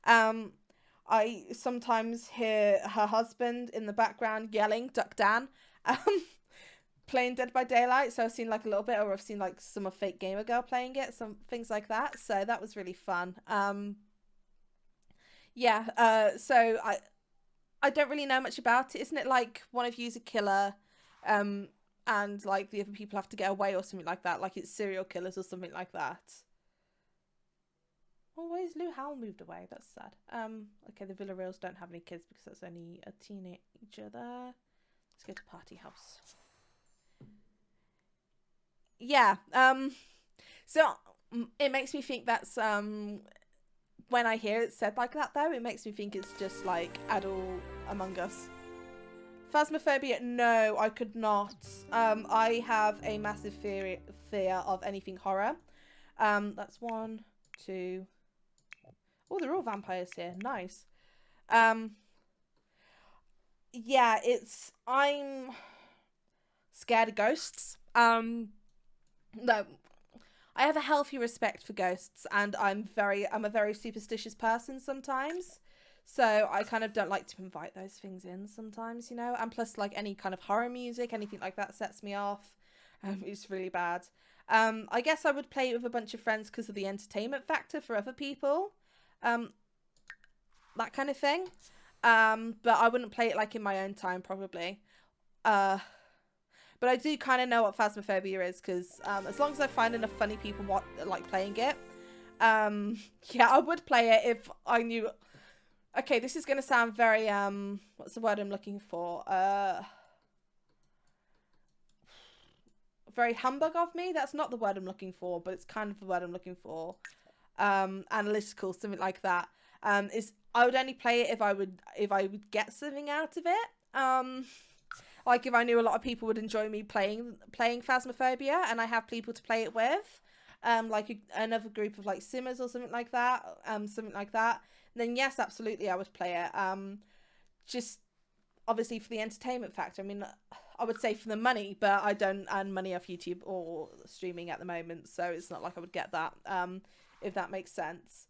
I sometimes hear her husband in the background yelling, Duck Dan, playing Dead by Daylight, so I've seen like a little bit, or I've seen like some of Fake Gamer Girl playing it, some things like that, so that was really fun. Yeah, so I don't really know much about it. Isn't it like one of you's a killer, and like the other people have to get away or something like that? Like it's serial killers or something like that. Oh, where's Lou Howell moved away? That's sad. Okay, the Villarreals don't have any kids because that's only a teenager there. Let's go to Party House. Yeah, so it makes me think that's, when I hear it said like that, though, it makes me think it's just like adult Among Us. Phasmophobia? No, I could not. I have a massive fear of anything horror. That's 1, 2. Oh, they're all vampires here. Nice. Yeah, I'm scared of ghosts. No. I have a healthy respect for ghosts, and I'm a very superstitious person sometimes. So I kind of don't like to invite those things in sometimes, you know? And plus, like, any kind of horror music, anything like that sets me off. It's really bad. I guess I would play it with a bunch of friends because of the entertainment factor for other people. That kind of thing. But I wouldn't play it, like, in my own time, probably. But I do kind of know what Phasmophobia is, because as long as I find enough funny people like playing it, yeah, I would play it if I knew. Okay, this is going to sound very, what's the word I'm looking for? Very humbug of me. That's not the word I'm looking for, but it's kind of the word I'm looking for. Analytical, something like that. Is I would only play it if I would get something out of it. Like if I knew a lot of people would enjoy me playing Phasmophobia, and I have people to play it with, like another group of like simmers or something like that, then yes, absolutely, I would play it. Just obviously for the entertainment factor. I mean, I would say for the money, but I don't earn money off YouTube or streaming at the moment, so it's not like I would get that, if that makes sense.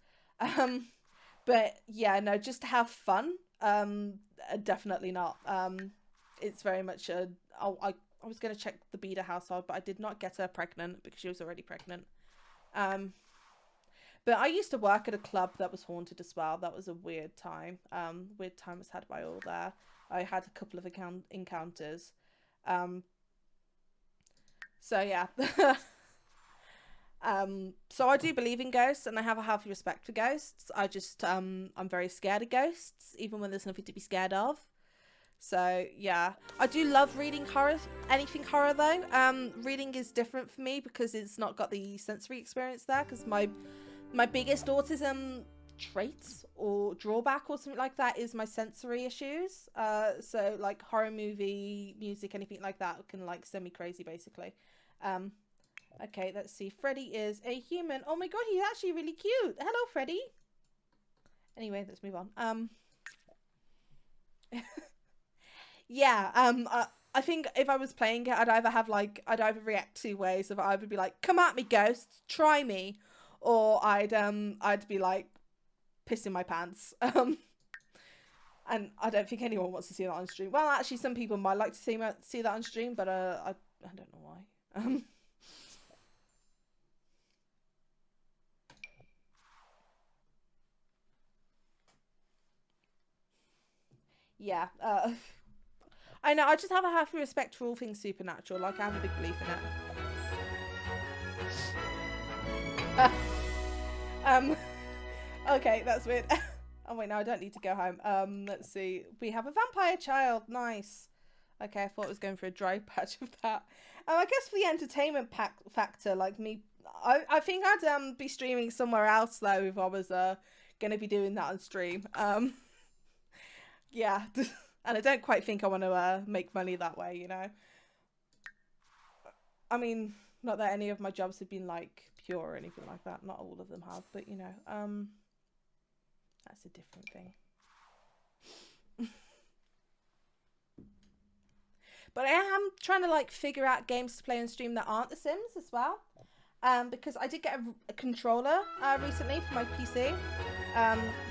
But yeah, no, just to have fun, definitely not. It's very much I was going to check the Beda household, but I did not get her pregnant because she was already pregnant. But I used to work at a club that was haunted as well. That was a weird time. Weird time was had by all there. I had a couple of encounters. So yeah. So I do believe in ghosts, and I have a healthy respect for ghosts. I just I'm very scared of ghosts, even when there's nothing to be scared of. So yeah, I do love reading horror, anything horror though. Reading is different for me because it's not got the sensory experience there. Because my biggest autism traits or drawback or something like that is my sensory issues. So like horror movie, music, anything like that can like send me crazy basically. Okay, let's see. Freddy is a human. Oh my god, he's actually really cute. Hello, Freddy. Anyway, let's move on. Yeah, I think if I was playing it, I'd either react two ways. Of I would be like, "Come at me, ghost, try me," or I'd be like pissing my pants. And I don't think anyone wants to see that on stream. Well, actually, some people might like to see that on stream, but I don't know why. Yeah. I know. I just have a healthy respect for all things supernatural. Like I have a big belief in it. Okay, that's weird. Oh wait, no, I don't need to go home. Let's see. We have a vampire child. Nice. Okay, I thought I was going for a dry patch of that. I guess for the entertainment factor, like me, I think I'd be streaming somewhere else though if I was gonna be doing that on stream. Yeah, and I don't quite think I want to make money that way, you know. I mean, not that any of my jobs have been like pure or anything like that. Not all of them have, but you know, that's a different thing. But I am trying to like figure out games to play on stream that aren't The Sims as well. Because I did get a controller recently for my PC.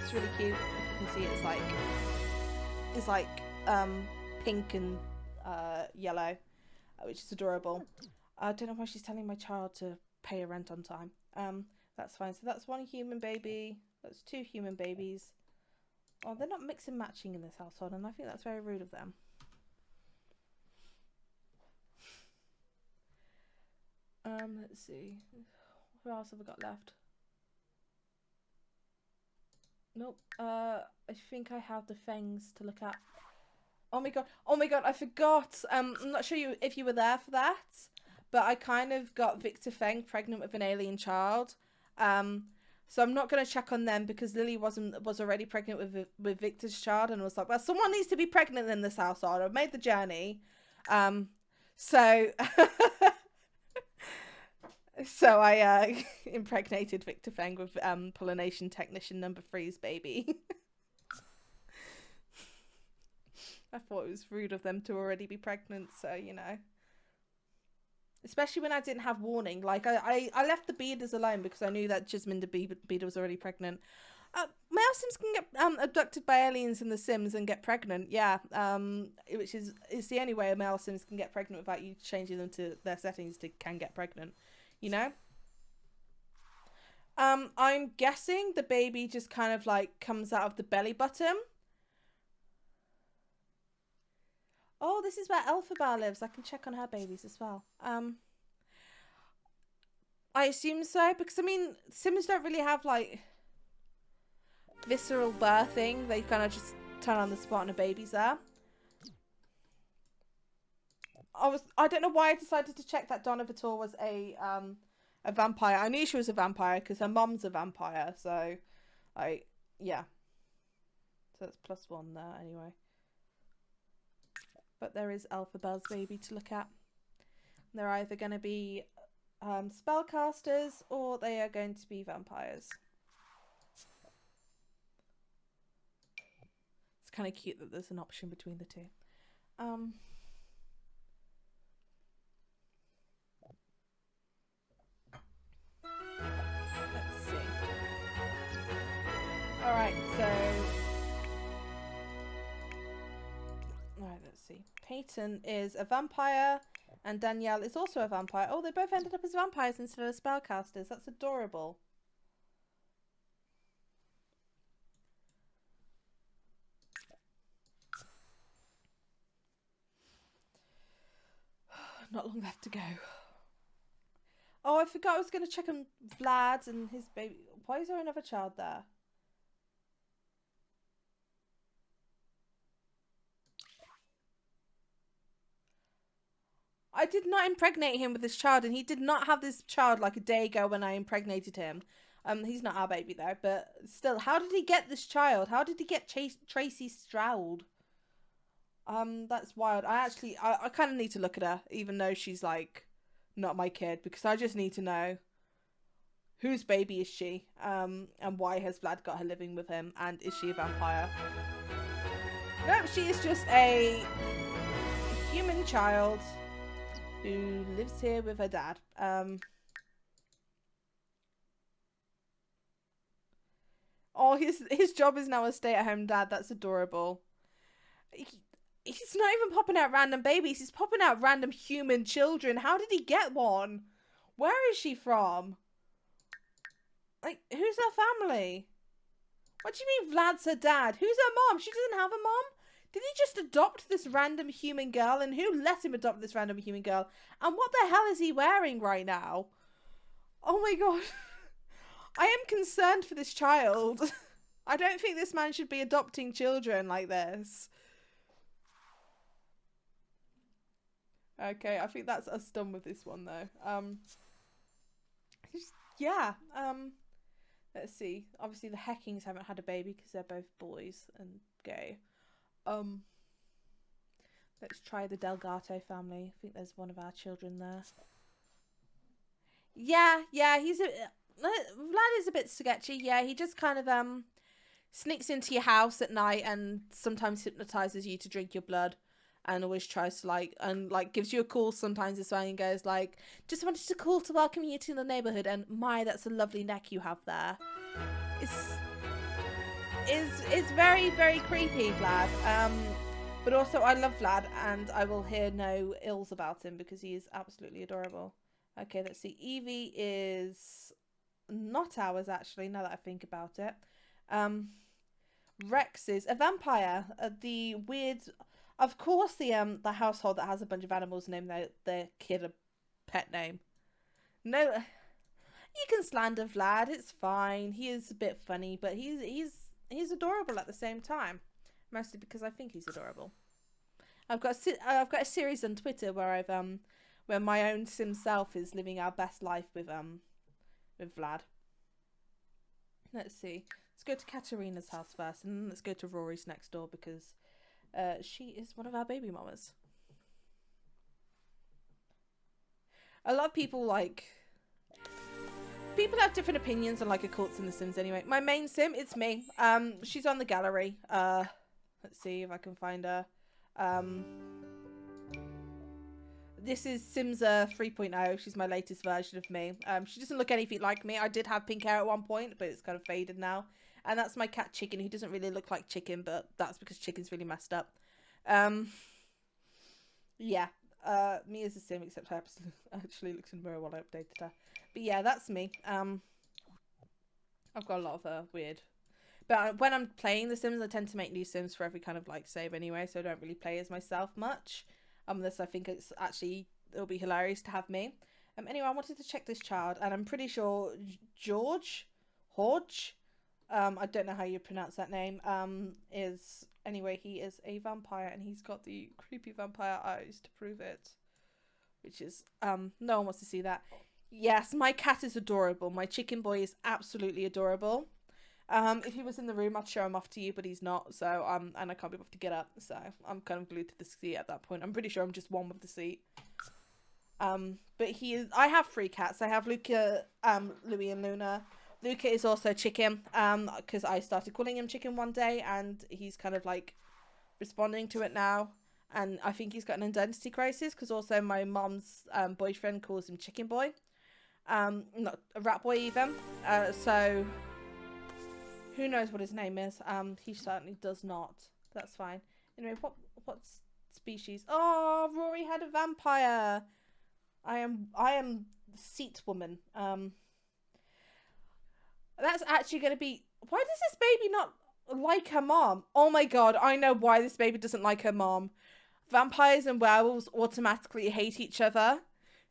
It's really cute. If you can see, it's like pink and yellow, which is adorable. I don't know why she's telling my child to pay her rent on time. That's fine. So that's one human baby. That's two human babies. Oh, they're not mixing matching in this household, and I think that's very rude of them. Let's see. Who else have I got left? Nope. I think I have the fangs to look at. Oh my god. Oh my god, I forgot. I'm not sure if you were there for that, but I kind of got Victor Feng pregnant with an alien child. So I'm not going to check on them because Lily was already pregnant with Victor's child and was like, well, someone needs to be pregnant in this household. I've made the journey. So so I impregnated Victor Feng with pollination technician number 3's baby. I thought it was rude of them to already be pregnant, so you know. Especially when I didn't have warning. Like I left the Beaders alone because I knew that Jasmine the Beader was already pregnant. Male Sims can get abducted by aliens in The Sims and get pregnant. Yeah, which is the only way a male Sims can get pregnant without you changing them to their settings to can get pregnant. You know. I'm guessing the baby just kind of like comes out of the belly button. Oh, this is where Elphaba lives. I can check on her babies as well. I assume so because I mean Sims don't really have like visceral birthing. They kind of just turn on the spot and a baby's there. I don't know why I decided to check that Donna Vitor was a vampire. I knew she was a vampire because her mom's a vampire. So yeah. So that's +1 there anyway. But there is Elphaba's baby to look at. They're either going to be spellcasters or they are going to be vampires. It's kind of cute that there's an option between the two. Let's see. Alright, so... Alright, let's see. Peyton is a vampire and Danielle is also a vampire. Oh, they both ended up as vampires instead of spellcasters. That's adorable. Not long left to go. Oh, I forgot I was going to check on Vlad and his baby. Why is there another child there? I did not impregnate him with this child, and he did not have this child like a day ago when I impregnated him. He's not our baby though, but still, how did he get this child? How did he get Tracy Stroud? That's wild. I kind of need to look at her, even though she's like not my kid, because I just need to know whose baby is she, and why has Vlad got her living with him, and is she a vampire? Nope, she is just a human child who lives here with her dad. Oh, his job is now a stay-at-home dad. That's adorable. He's not even popping out random babies. He's popping out random human children. How did he get one? Where is she from? Like, who's her family? What do you mean Vlad's her dad? Who's her mom? She doesn't have a mom? Did he just adopt this random human girl? And who let him adopt this random human girl? And what the hell is he wearing right now? Oh my god. I am concerned for this child. I don't think this man should be adopting children like this. Okay, I think that's us done with this one though. Yeah. Let's see. Obviously the Heckings haven't had a baby because they're both boys and gay. Let's try the Delgato family. I think there's one of our children there. Yeah, Vlad is a bit sketchy. Yeah, he just kind of sneaks into your house at night and sometimes hypnotizes you to drink your blood, and always tries to gives you a call sometimes as well, and goes like, just wanted to call to welcome you to the neighborhood, and my, that's a lovely neck you have there. It's very, very creepy, Vlad. But also I love Vlad, and I will hear no ills about him because he is absolutely adorable. Okay, let's see. Evie is not ours, actually, now that I think about it. Rex is a vampire. The weird, of course, the household that has a bunch of animals name their kid a pet name. No, you can slander Vlad. It's fine. He is a bit funny, but he's adorable at the same time. Mostly because I think he's adorable. I've got a series on Twitter where where my own sim self is living our best life with Vlad. Let's see. Let's go to Katerina's house first, and then let's go to Rory's next door because she is one of our baby mamas. A lot of people have different opinions on like occults in The Sims anyway. My main sim, it's me. She's on the gallery. Let's see if I can find her. This is simserr 3.0. She's my latest version of me. She doesn't look anything like me. I did have pink hair at one point, but it's kind of faded now. And that's my cat Chicken, who doesn't really look like Chicken, but that's because Chicken's really messed up. Yeah. Me as a sim, except I actually looked in the mirror while I updated her. But yeah, that's me. I've got a lot of weird. But when I'm playing The Sims, I tend to make new Sims for every kind of like save anyway, so I don't really play as myself much. Unless I think it'll be hilarious to have me. Anyway, I wanted to check this child, and I'm pretty sure Hodge, I don't know how you pronounce that name, he is a vampire, and he's got the creepy vampire eyes to prove it. Which is, no one wants to see that. Yes, my cat is adorable. My chicken boy is absolutely adorable. If he was in the room, I'd show him off to you, but he's not, so, and I can't be able to get up, so I'm kind of glued to the seat at that point. I'm pretty sure I'm just one with the seat. But I have 3 cats. I have Luca, Louie, and Luna. Luca is also Chicken, because I started calling him Chicken one day, and he's kind of, like, responding to it now. And I think he's got an identity crisis, because also my mom's boyfriend calls him Chicken Boy. Not a rat boy, even. So who knows what his name is? He certainly does not. That's fine. Anyway, what species? Oh, Rory had a vampire. I am seat woman. That's actually going to be... Why does this baby not like her mom? Oh my god, I know why this baby doesn't like her mom. Vampires and werewolves automatically hate each other.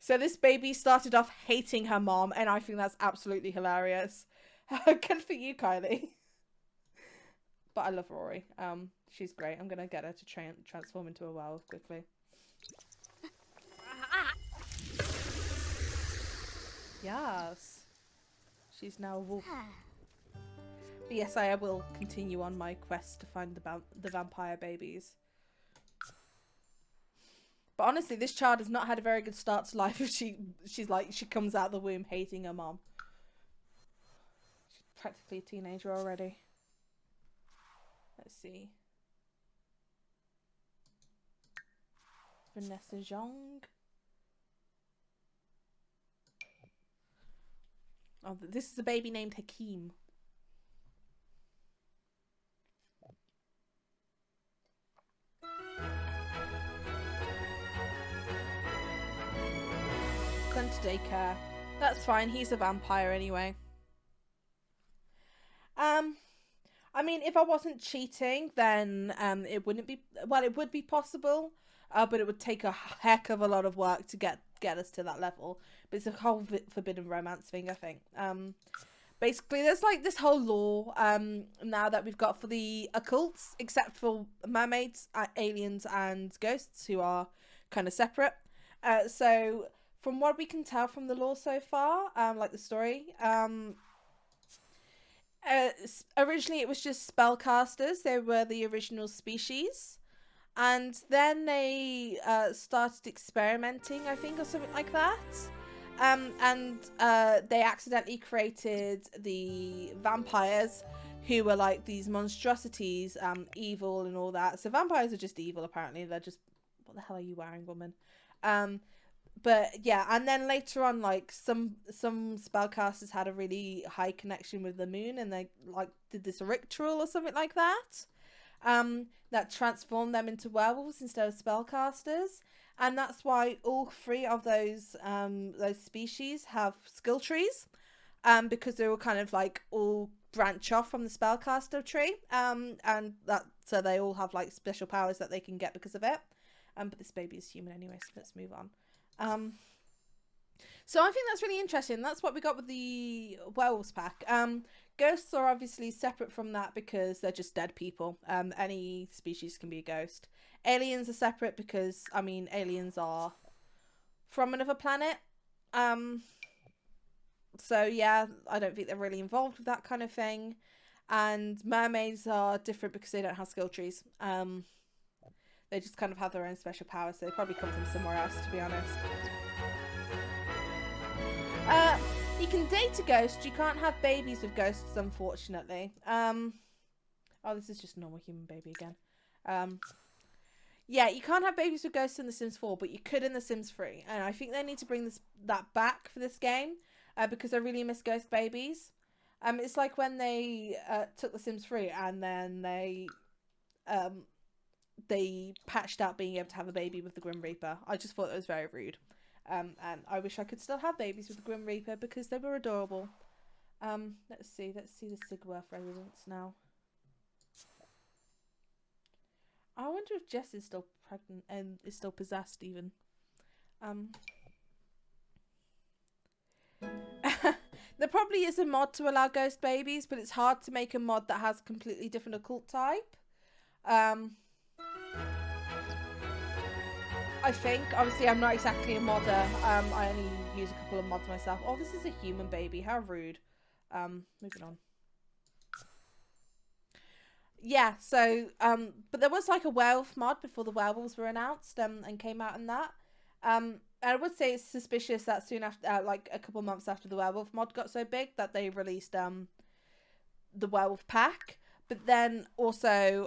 So this baby started off hating her mom, and I think that's absolutely hilarious. Good for you, Kylie. But I love Rory. She's great. I'm gonna get her to transform into a werewolf quickly. Yes. She's now a wolf. But yes, I will continue on my quest to find the vampire babies. But honestly, this child has not had a very good start to life if she comes out of the womb hating her mom. She's practically a teenager already. Let's see. Vanessa Zhang. Oh, this is a baby named Hakeem. Sent to daycare. That's fine. He's a vampire anyway. I mean, if I wasn't cheating, then it wouldn't be. Well, it would be possible, but it would take a heck of a lot of work to get us to that level. But it's a whole forbidden romance thing, I think. Basically, there's like this whole law now that we've got for the occults, except for mermaids, aliens, and ghosts, who are kind of separate. So from what we can tell from the law so far, like the story, originally it was just spellcasters. They were the original species, and then they started experimenting, I think, or something like that. And they accidentally created the vampires, who were like these monstrosities, evil and all that. So vampires are just evil, apparently. They're just, what the hell are you wearing, woman? But yeah, and then later on, like some spellcasters had a really high connection with the moon, and they like did this ritual or something like that, that transformed them into werewolves instead of spellcasters, and that's why all three of those species have skill trees, because they were kind of like all branch off from the spellcaster tree, and that so they all have like special powers that they can get because of it. But this baby is human anyway, so let's move on. So I think that's really interesting. That's what we got with the werewolves pack. Ghosts are obviously separate from that because they're just dead people. Any species can be a ghost. Aliens are separate because, I mean, aliens are from another planet. So yeah, I don't think they're really involved with that kind of thing. And mermaids are different because they don't have skill trees. They just kind of have their own special powers, so they probably come from somewhere else, to be honest. You can date a ghost. You can't have babies with ghosts, unfortunately. Oh, this is just a normal human baby again. Yeah, you can't have babies with ghosts in The Sims 4, but you could in The Sims 3. And I think they need to bring that back for this game, because I really miss ghost babies. It's like when they took The Sims 3 and then they patched out being able to have a baby with the Grim Reaper. I just thought it was very rude. And I wish I could still have babies with the Grim Reaper because they were adorable. Let's see the Sigworth residence now. I wonder if Jess is still pregnant and is still possessed even. There probably is a mod to allow ghost babies, but it's hard to make a mod that has a completely different occult type. I think. Obviously, I'm not exactly a modder. I only use a couple of mods myself. Oh, this is a human baby. How rude. Moving on. Yeah, so, but there was like a werewolf mod before the werewolves were announced, and came out in that. I would say it's suspicious that soon after, like a couple months after the werewolf mod got so big, that they released, the werewolf pack. But then also,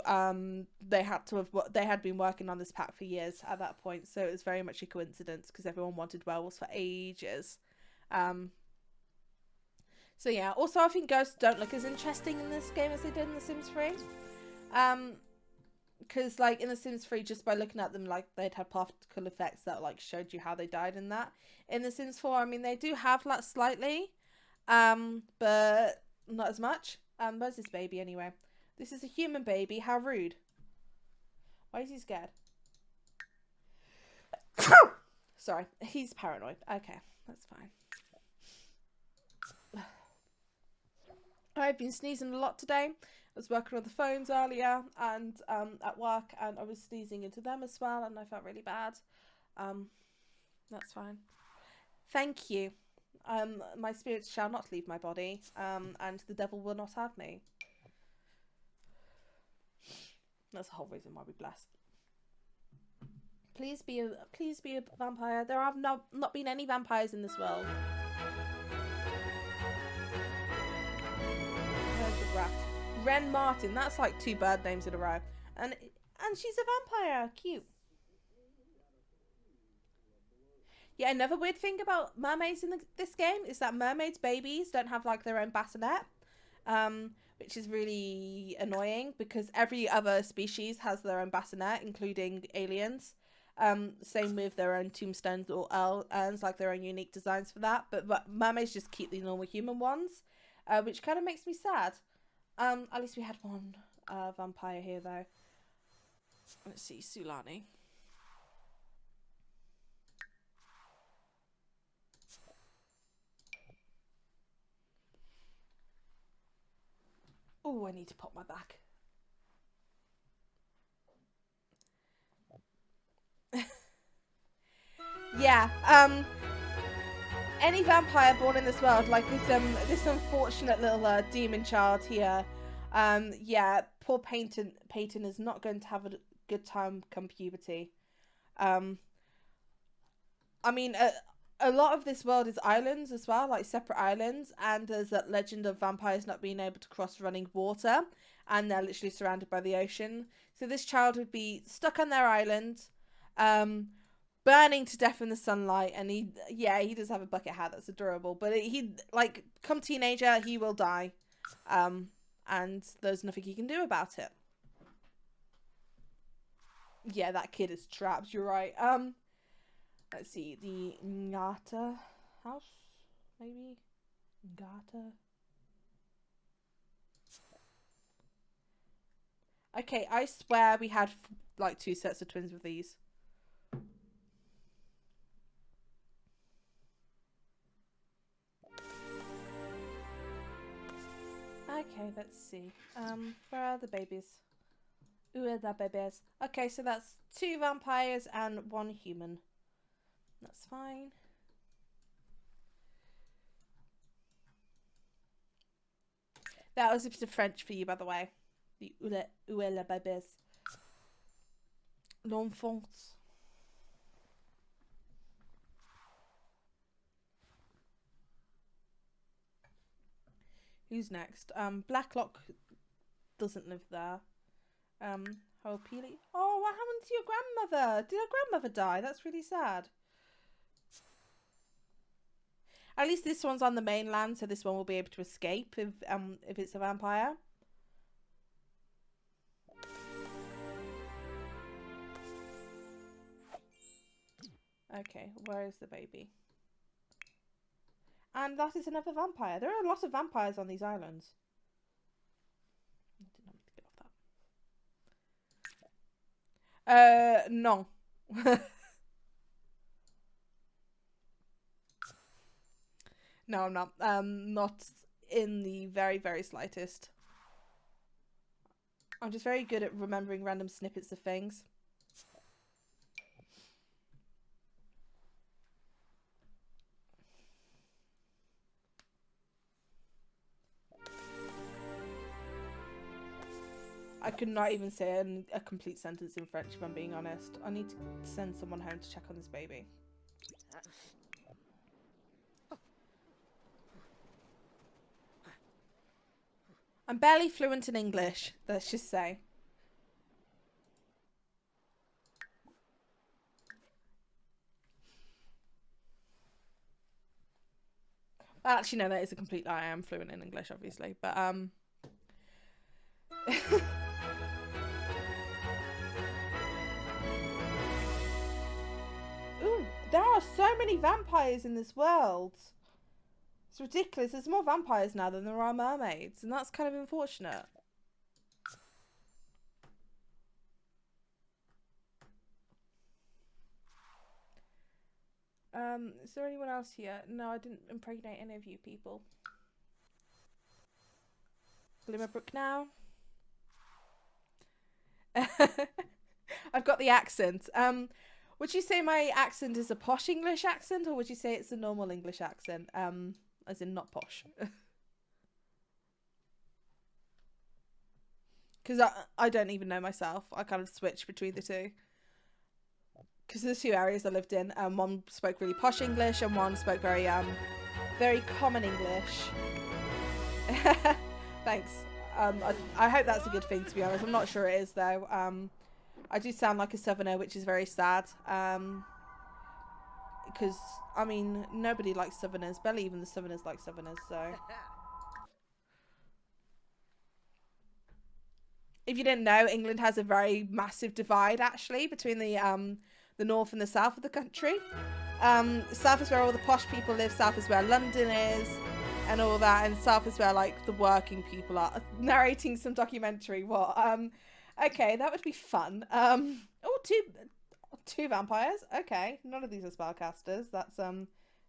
they had been working on this pack for years at that point, so it was very much a coincidence because everyone wanted werewolves for ages. So yeah. Also, I think ghosts don't look as interesting in this game as they did in The Sims 3. Because like in The Sims 3, just by looking at them, like they'd have particle effects that like showed you how they died in that. In The Sims 4, I mean, they do have that slightly, but not as much. Where's this baby anyway? This is a human baby. How rude. Why is he scared? Sorry, he's paranoid. Okay, that's fine. I've been sneezing a lot today. I was working on the phones earlier and at work, and I was sneezing into them as well, and I felt really bad. That's fine. Thank you. My spirits shall not leave my body, and the devil will not have me. That's the whole reason why we bless. Please be a vampire. There have not been any vampires in this world. Where's the rat? Ren Martin. That's like 2 bird names in a row. And she's a vampire. Cute. Yeah, another weird thing about mermaids in this game is that mermaids' babies don't have like their own bassinet, which is really annoying because every other species has their own bassinet, including aliens. Same with their own tombstones or urns, like their own unique designs for that. But mermaids just keep the normal human ones, which kind of makes me sad. At least we had one vampire here though. Let's see, Sulani. Oh, I need to pop my back. Yeah, any vampire born in this world, like this unfortunate little demon child here, yeah, poor Peyton is not going to have a good time come puberty. I mean, a lot of this world is islands as well, like separate islands, and there's that legend of vampires not being able to cross running water, and they're literally surrounded by the ocean. So this child would be stuck on their island, burning to death in the sunlight, and he does have a bucket hat that's adorable, but he, like, come teenager, he will die, and there's nothing he can do about it. Yeah, that kid is trapped, you're right. Let's see, the Ngata house, maybe? Ngata? Okay, I swear we had, like, 2 sets of twins with these. Okay, let's see. Where are the babies? Où are the babies? Okay, so that's 2 vampires and 1 human. That's fine. That was a bit of French for you, by the way. The où est la bébés? L'enfance. Who's next? Blacklock doesn't live there. Harold Peely. Oh, what happened to your grandmother? Did your grandmother die? That's really sad. At least this one's on the mainland, so this one will be able to escape if it's a vampire. Okay, where is the baby? And that is another vampire. There are a lot of vampires on these islands. I did not mean to get off that. No. No, I'm not. Not in the very, very slightest. I'm just very good at remembering random snippets of things. I could not even say a complete sentence in French if I'm being honest. I need to send someone home to check on this baby. I'm barely fluent in English, let's just say. Actually, no, that is a complete lie. I am fluent in English, obviously, but Ooh, there are so many vampires in this world. It's ridiculous. There's more vampires now than there are mermaids, and that's kind of unfortunate. Is there anyone else here? No, I didn't impregnate any of you people. Glimmerbrook now. I've got the accent. Would you say my accent is a posh English accent, or would you say it's a normal English accent? As in not posh. Because I don't even know myself. I kind of switch between the two. Because there's two areas I lived in. One spoke really posh English, and one spoke very very common English. Thanks. I hope that's a good thing, to be honest. I'm not sure it is, though. I do sound like a southerner, which is very sad. Because, I mean, nobody likes southerners. Barely even the southerners like southerners, so... If you didn't know, England has a very massive divide, actually, between the north and the south of the country. South is where all the posh people live. South is where London is. And all that, and south is where like the working people are. Narrating some documentary. What? Okay, that would be fun. Oh, two vampires. Okay, none of these are spellcasters. That's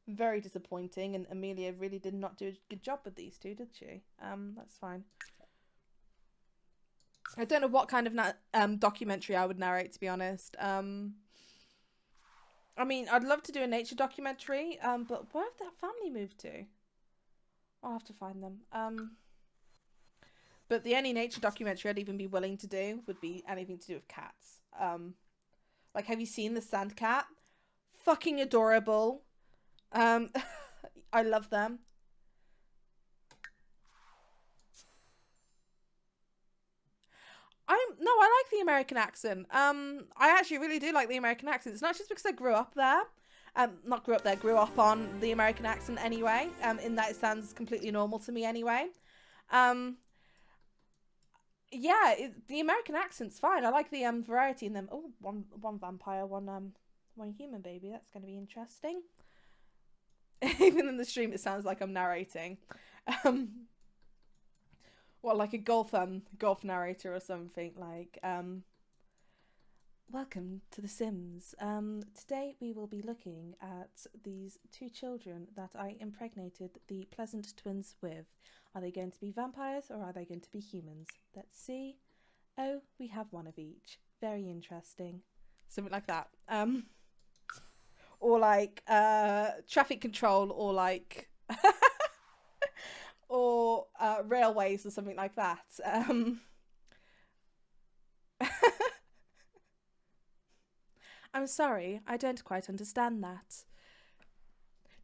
very disappointing. And Amelia really did not do a good job with these two, did she? That's fine. I don't know what kind of documentary I would narrate, to be honest. I mean, I'd love to do a nature documentary. But where have that family moved to? I'll have to find them. But the only nature documentary I'd even be willing to do would be anything to do with cats. Like, have you seen the sand cat? Fucking adorable. I love them. I like the American accent. I actually really do like the American accent. It's not just because I grew up there. Not grew up there, grew up on the American accent anyway, in that it sounds completely normal to me anyway. Yeah, the American accent's fine. I like the variety in them. Oh, one vampire, one human baby. That's going to be interesting. Even in the stream, it sounds like I'm narrating. Well, like a golf narrator or something, like, welcome to The Sims. Today we will be looking at these two children that I impregnated the Pleasant twins with. Are they going to be vampires or are they going to be humans? Let's see. Oh, we have one of each. Very interesting. Something like that. Or like traffic control, or like or railways or something like that. I'm sorry, I don't quite understand that.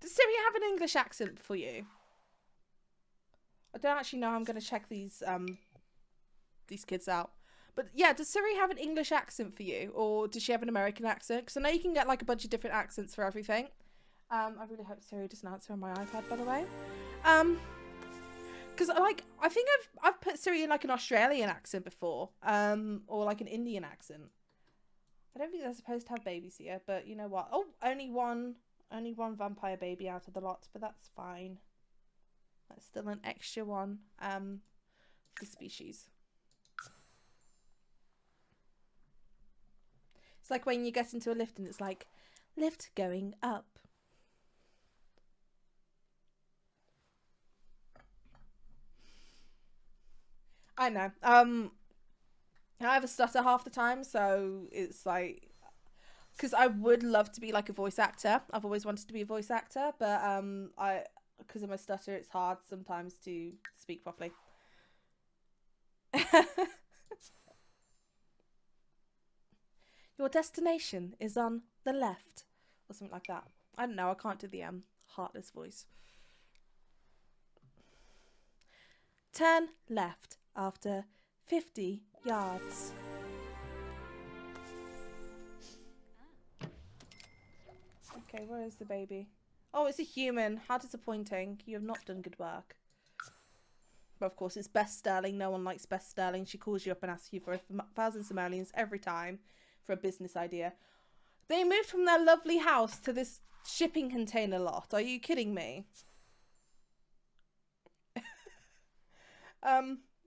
Does Siri have an English accent for you? I don't actually know how I'm going to check these kids out. But yeah, does Siri have an English accent for you? Or does she have an American accent? Because I know you can get like a bunch of different accents for everything. I really hope Siri doesn't answer on my iPad, by the way. Because like, I think I've put Siri in like an Australian accent before. Or like an Indian accent. I don't think they're supposed to have babies here, but you know what? Oh, only one vampire baby out of the lot, but that's fine. That's still an extra one for the species. It's like when you get into a lift and it's like, lift going up. I know. I have a stutter half the time, so it's like, because I would love to be like a voice actor. I've always wanted to be a voice actor, but because of my stutter, it's hard sometimes to speak properly. Your destination is on the left, or something like that. I don't know. I can't do the heartless voice. Turn left after 50 yards. Okay, where is the baby? Oh, it's a human. How disappointing. You have not done good work. But of course, it's Beth Sterling. No one likes Beth Sterling. She calls you up and asks you for 1,000 simoleons every time for a business idea. They moved from their lovely house to this shipping container lot. Are you kidding me?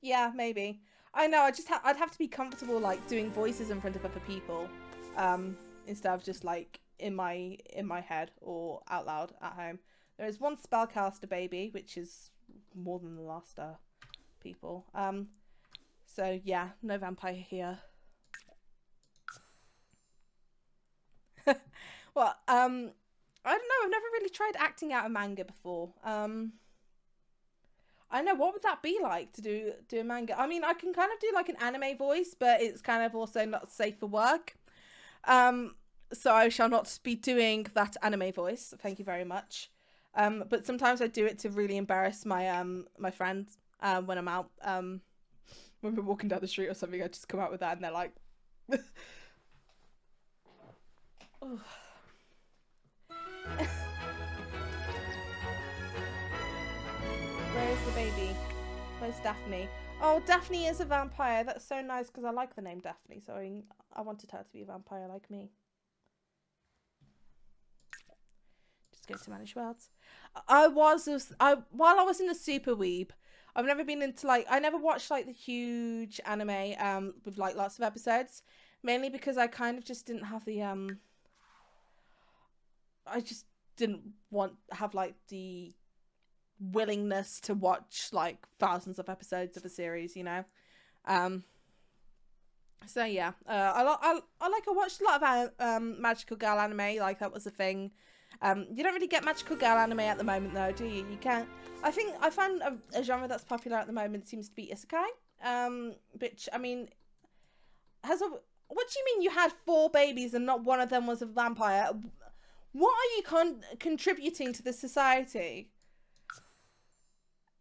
Yeah, maybe. I know, I'd have to be comfortable like doing voices in front of other people, instead of just like in my head or out loud at home. There is one spellcaster baby, which is more than the last people. So yeah, no vampire here. Well, I don't know. I've never really tried acting out a manga before. I know, what would that be like to do a manga? I mean, I can kind of do like an anime voice, but it's kind of also not safe for work. So I shall not be doing that anime voice. Thank you very much. But sometimes I do it to really embarrass my my friends when I'm out. When we're walking down the street or something, I just come out with that, and they're like, oh. Where's the baby? Where's Daphne? Oh, Daphne is a vampire. That's so nice because I like the name Daphne, so I wanted her to be a vampire like me. Just go to manage worlds. While I was in the super weeb, I've never been into like, I never watched like the huge anime with like lots of episodes, mainly because I kind of just didn't have the I just didn't have like the willingness to watch like thousands of episodes of a series, you know. So yeah, I watched a lot of magical girl anime, like that was a thing. You don't really get magical girl anime at the moment though, do you? You can't. I think I found a genre that's popular at the moment seems to be isekai, which I mean has a. What do you mean you had 4 babies and not one of them was a vampire? What are you contributing to the society?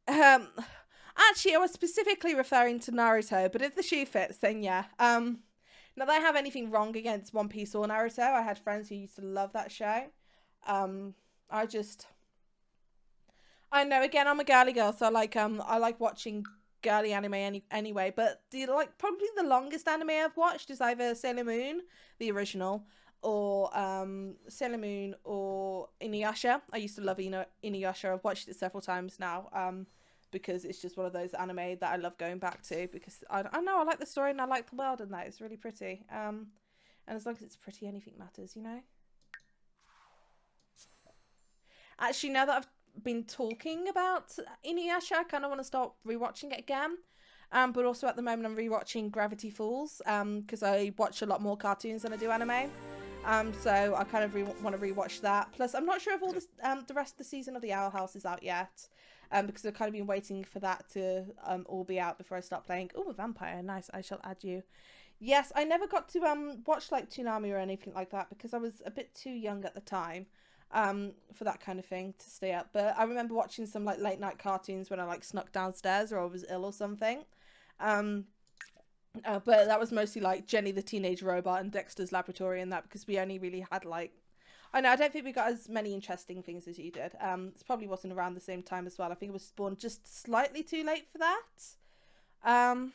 Actually, I was specifically referring to Naruto, but if the shoe fits, then yeah. Not that I have anything wrong against One Piece or Naruto. I had friends who used to love that show. I know, again, I'm a girly girl, so I like watching girly anime anyway. But probably the longest anime I've watched is either Sailor Moon, the original, or Sailor Moon or Inuyasha. I used to love Inuyasha. I've watched it several times now. Because it's just one of those anime that I love going back to, because I know I like the story and I like the world and that it's really pretty. And as long as it's pretty, anything matters, you know. Actually, now that I've been talking about Inuyasha, I kind of want to start rewatching it again. But also at the moment I'm rewatching Gravity Falls, because I watch a lot more cartoons than I do anime. So I kind of want to rewatch that. Plus, I'm not sure if all the rest of the season of the Owl House is out yet. Because I've kind of been waiting for that to all be out before I start playing. Oh, a vampire, nice. I shall add you. Yes, I never got to watch like Toonami or anything like that because I was a bit too young at the time for that kind of thing to stay up. But I remember watching some like late night cartoons when I like snuck downstairs or I was ill or something. But that was mostly like Jenny the Teenage Robot and Dexter's Laboratory and that, because we only really had like, I know, I don't think we got as many interesting things as you did. It probably wasn't around the same time as well. I think it was spawned just slightly too late for that.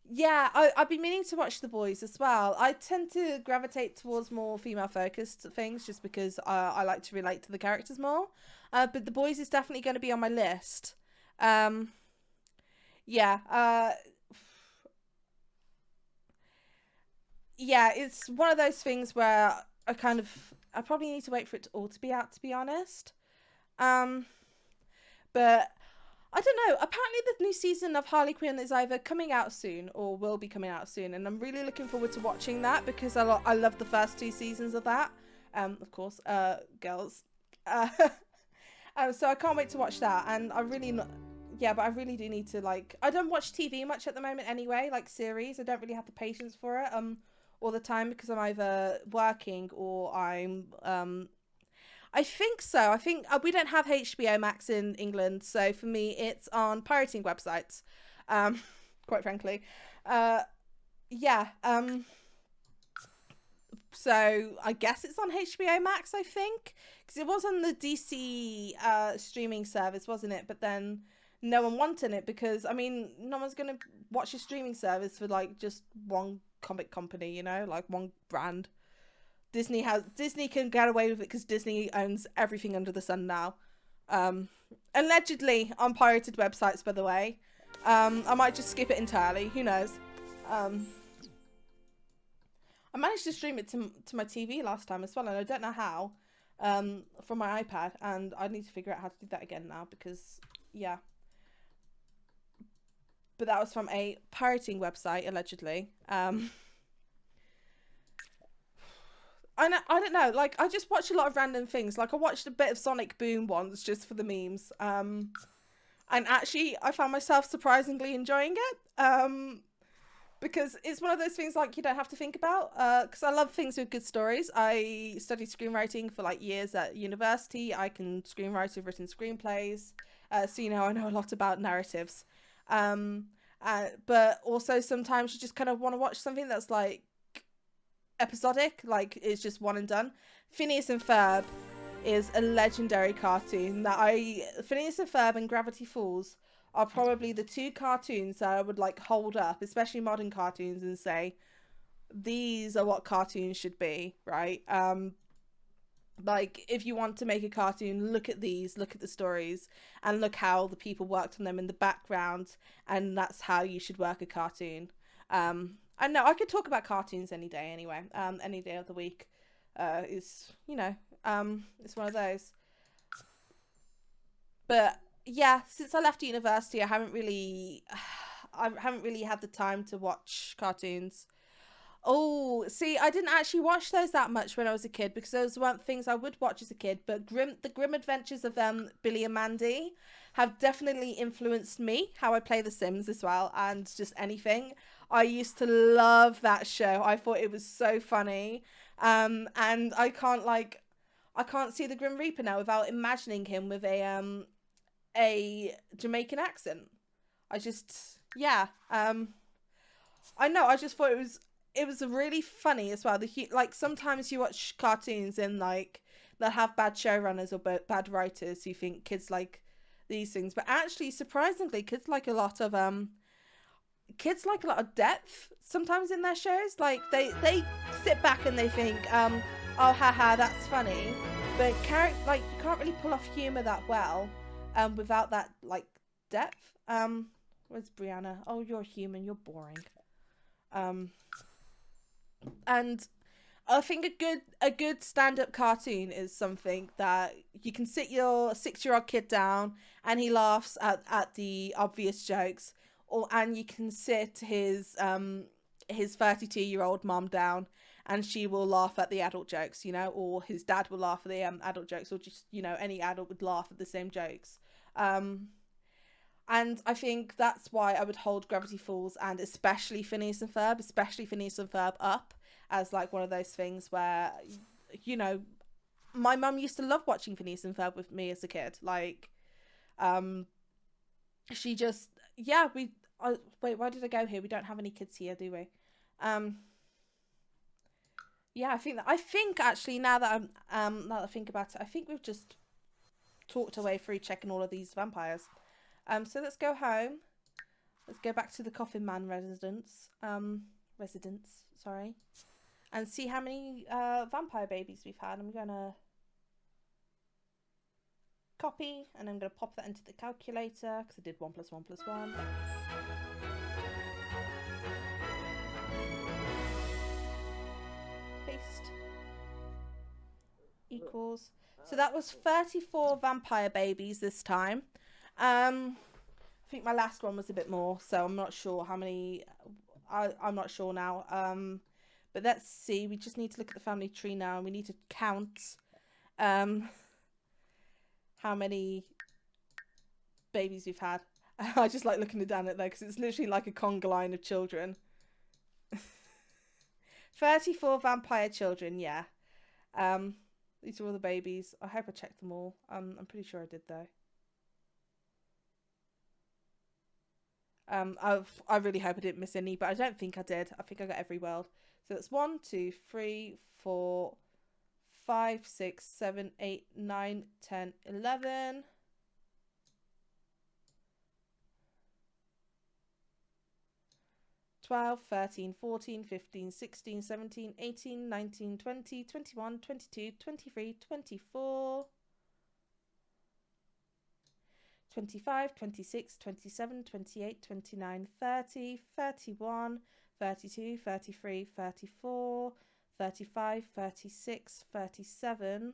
Yeah, I've been meaning to watch The Boys as well. I tend to gravitate towards more female-focused things just because I like to relate to the characters more. But The Boys is definitely going to be on my list. Yeah, yeah, it's one of those things where I probably need to wait for it all to be out, to be honest. But I don't know. Apparently the new season of Harley Quinn is either coming out soon or will be coming out soon. And I'm really looking forward to watching that because I love the first 2 seasons of that. Of course, girls. So I can't wait to watch that. And I really but I really do need to, like, I don't watch TV much at the moment anyway, like series. I don't really have the patience for it all the time because I'm either working or I'm I think so. I think we don't have HBO Max in England, so for me it's on pirating websites. Quite frankly. Yeah. So I guess it's on HBO Max, I think, because it was on the DC streaming service, wasn't it? But then no one wanted it because, I mean, no one's gonna watch a streaming service for like just one comic company, you know, like one brand. Disney can get away with it because Disney owns everything under the sun now. Allegedly on pirated websites, by the way. I might just skip it entirely. Who knows? I'm I managed to stream it to my TV last time as well, and I don't know how, from my iPad, and I need to figure out how to do that again now because, yeah. But that was from a pirating website, allegedly. I don't know, like, I just watch a lot of random things. Like, I watched a bit of Sonic Boom once just for the memes. And actually, I found myself surprisingly enjoying it. Because it's one of those things, like, you don't have to think about. Because I love things with good stories. I studied screenwriting for, like, years at university. I can screenwrite, have written screenplays. So, you know, I know a lot about narratives. But also sometimes you just kind of want to watch something that's, like, episodic, like it's just one and done. Phineas and Ferb is a legendary cartoon Phineas and Ferb and Gravity Falls are probably the two cartoons that I would like hold up, especially modern cartoons, and say these are what cartoons should be, right? Like, if you want to make a cartoon, look at these, look at the stories, and look how the people worked on them in the background, and that's how you should work a cartoon. I know I could talk about cartoons any day anyway. Any day of the week is, you know, it's one of those. But yeah, since I left university, I haven't really had the time to watch cartoons. Oh, see, I didn't actually watch those that much when I was a kid because those weren't things I would watch as a kid. But the Grim Adventures of Billy and Mandy have definitely influenced me, how I play The Sims as well, and just anything. I used to love that show. I thought it was so funny. And I can't see the Grim Reaper now without imagining him with a Jamaican accent. Yeah. I know, I just thought it was really funny as well. Like, sometimes you watch cartoons and, like, they'll have bad showrunners or bad writers who think kids like these things. But actually, surprisingly, kids like a lot of depth sometimes in their shows. Like, they sit back and they think, oh, haha, that's funny. But like, you can't really pull off humour that well without that, like, depth. Where's Brianna? Oh, you're human, you're boring. And I think a good stand-up cartoon is something that you can sit your 6-year-old kid down and he laughs at the obvious jokes, and you can sit his 32-year-old mom down and she will laugh at the adult jokes, you know, or his dad will laugh at the adult jokes, or just, you know, any adult would laugh at the same jokes. And I think that's why I would hold Gravity Falls and especially Phineas and Ferb up as, like, one of those things where, you know, my mum used to love watching Phineas and Ferb with me as a kid. Like, she just, yeah, wait, why did I go here? We don't have any kids here, do we? Yeah, I think actually, now that I think about it, I think we've just talked our way through checking all of these vampires. So let's go home. Let's go back to the Coffin Man residence, sorry, and see how many vampire babies we've had. I'm gonna copy, and I'm gonna pop that into the calculator because I did 1 + 1 + 1. Paste equals. So that was 34 vampire babies this time. I think my last one was a bit more, so I'm not sure how many. I'm not sure now. But let's see. We just need to look at the family tree now, and we need to count how many babies we've had. I just like looking down at there because it's literally like a conga line of children. 34 vampire children, yeah. These are all the babies. I hope I checked them all. I'm pretty sure I did though. I really hope I didn't miss any, but I don't think I did. I think I got every world. So that's 1, 2, 3, 4, 5, 6, 7, 8, 9, 10, 11. 12, 13, 14, 15, 16, 17, 18, 19, 20, 21, 22, 23, 24, 25, 26, 27, 28, 29, 30, 31, 32, 33, 34, 35, 36, 37,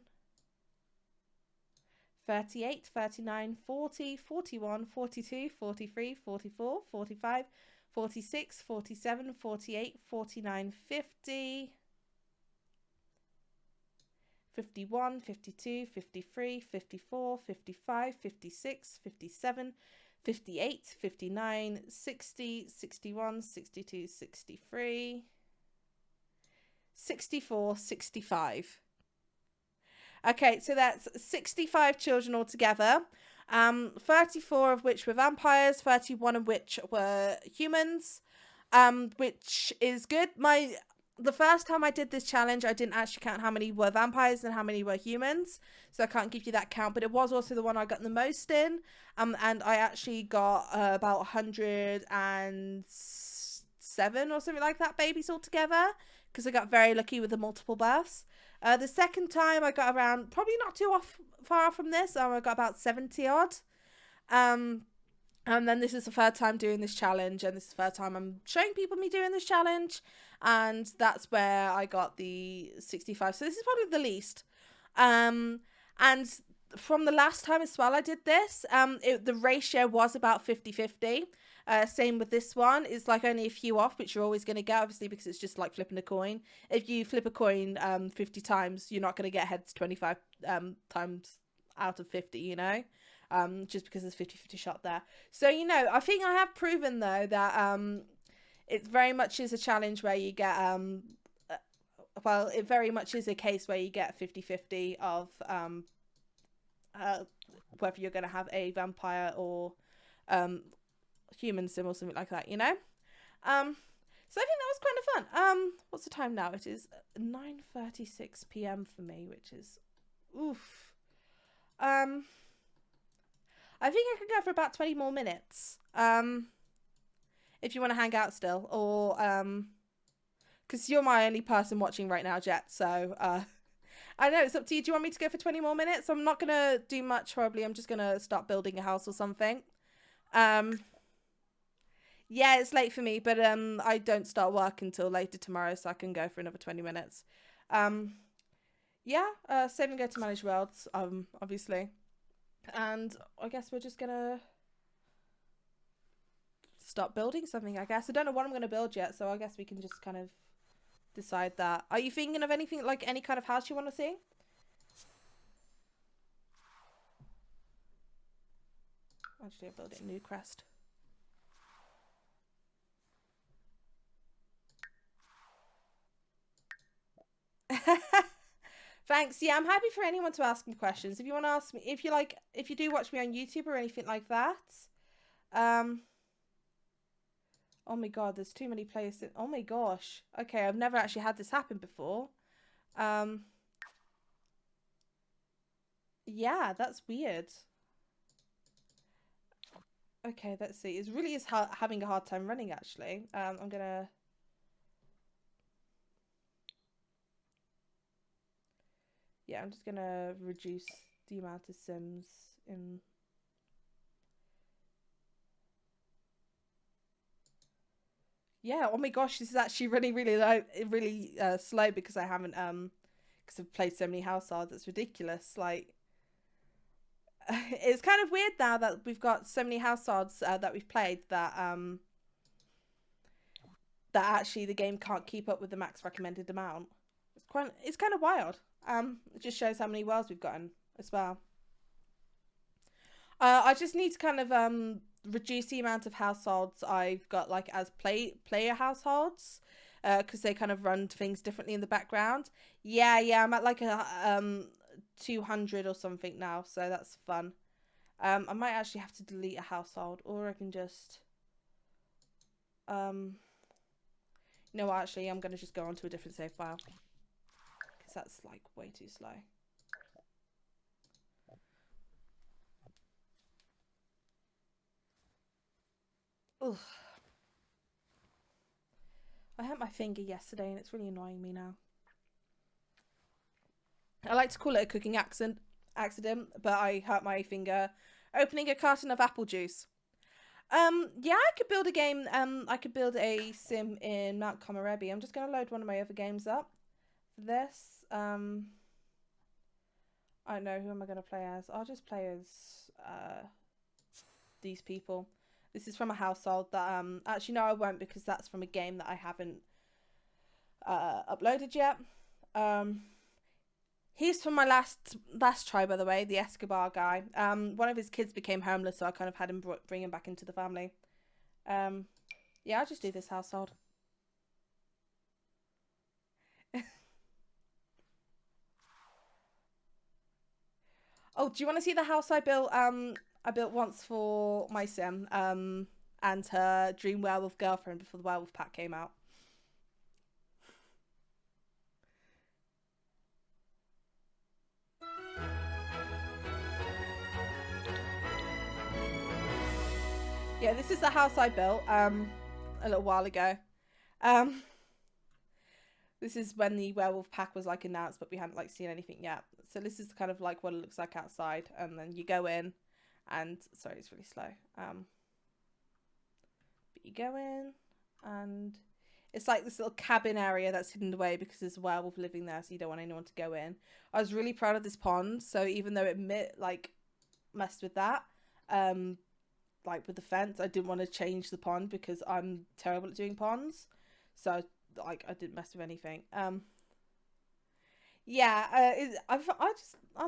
38, 39, 40, 41, 42, 43, 44, 45, 46, 47, 48, 49, 50, 51, 52, 53, 54, 55, 56, 57, 58, 59, 60, 61, 62, 63, 64, 65. Okay, so that's 65 children altogether. 34 of which were vampires, 31 of which were humans, which is good. The first time I did this challenge, I didn't actually count how many were vampires and how many were humans, so I can't give you that count, but it was also the one I got the most in, and I actually got about 107 or something like that babies altogether, because I got very lucky with the multiple births. The second time I got around, probably not far off from this, I got about 70 odd. And then this is the third time doing this challenge, and this is the third time I'm showing people me doing this challenge, and that's where I got the 65. So this is probably the least. And from the last time as well I did this, the ratio was about 50-50. Same with this one. It's like only a few off, which you're always going to get, obviously, because it's just like flipping a coin. If you flip a coin 50 times, you're not going to get heads 25 times out of 50, you know? Just because there's 50-50 shot there. So, you know, I think I have proven, though, that it very much is a challenge where you get, well, it very much is a case where you get 50-50 of whether you're going to have a vampire or human sim or something like that, you know? So I think that was kind of fun. What's the time now? It is 9:36 p.m. for me, which is, oof. I think I could go for about 20 more minutes. If you want to hang out still, or because you're my only person watching right now, Jet. So I know it's up to you. Do you want me to go for 20 more minutes? I'm not gonna do much probably. I'm just gonna start building a house or something. Yeah, it's late for me, but I don't start work until later tomorrow, so I can go for another 20 minutes. Yeah, save and go to manage worlds, obviously. And I guess we're just gonna start building something, I guess. I don't know what I'm gonna build yet, so I guess we can just kind of decide that. Are you thinking of anything, like any kind of house you want to see? Actually, I'll build it in Newcrest. Thanks. Yeah, I'm happy for anyone to ask me questions. If you want to ask me, if you do watch me on YouTube or anything like that. Oh my god, there's too many players. Oh my gosh. Okay, I've never actually had this happen before. Yeah, that's weird. Okay, let's see. It really is having a hard time running, actually. I'm gonna... Yeah, I'm just gonna reduce the amount of sims in... Yeah, oh my gosh, this is actually running really low, really slow because I haven't, because I've played so many households. It's ridiculous. Like, it's kind of weird now that we've got so many households that we've played that, that actually the game can't keep up with the max recommended amount. It's kind of wild. It just shows how many worlds we've gotten as well. I just need to kind of reduce the amount of households I've got, like, as player households, because they kind of run things differently in the background. Yeah, I'm at like a 200 or something now, so that's fun. I might actually have to delete a household, or I can just you know what, actually I'm gonna just go on to a different save file, because that's like way too slow. Ugh. I hurt my finger yesterday and it's really annoying me now. I like to call it a cooking accident, but I hurt my finger opening a carton of apple juice. Yeah, I could build a game. I could build a sim in Mount Komorebi. I'm just going to load one of my other games up. For this, I don't know, who am I going to play as? I'll just play as these people. This is from a household that, actually no I won't, because that's from a game that I haven't uploaded yet. He's from my last try, by the way, the Escobar guy. One of his kids became homeless, so I kind of had him bring him back into the family. Yeah, I'll just do this household. Oh, do you want to see the house I built? I built once for my sim, and her dream werewolf girlfriend before the werewolf pack came out. Yeah, this is the house I built a little while ago. This is when the werewolf pack was like announced, but we hadn't like seen anything yet. So this is kind of like what it looks like outside, and then you go in, and sorry, it's really slow. But you go in, and it's like this little cabin area that's hidden away because there's a werewolf living there, so you don't want anyone to go in. I was really proud of this pond, so even though it messed with that, like with the fence, I didn't want to change the pond because I'm terrible at doing ponds, so like I didn't mess with anything. Yeah, I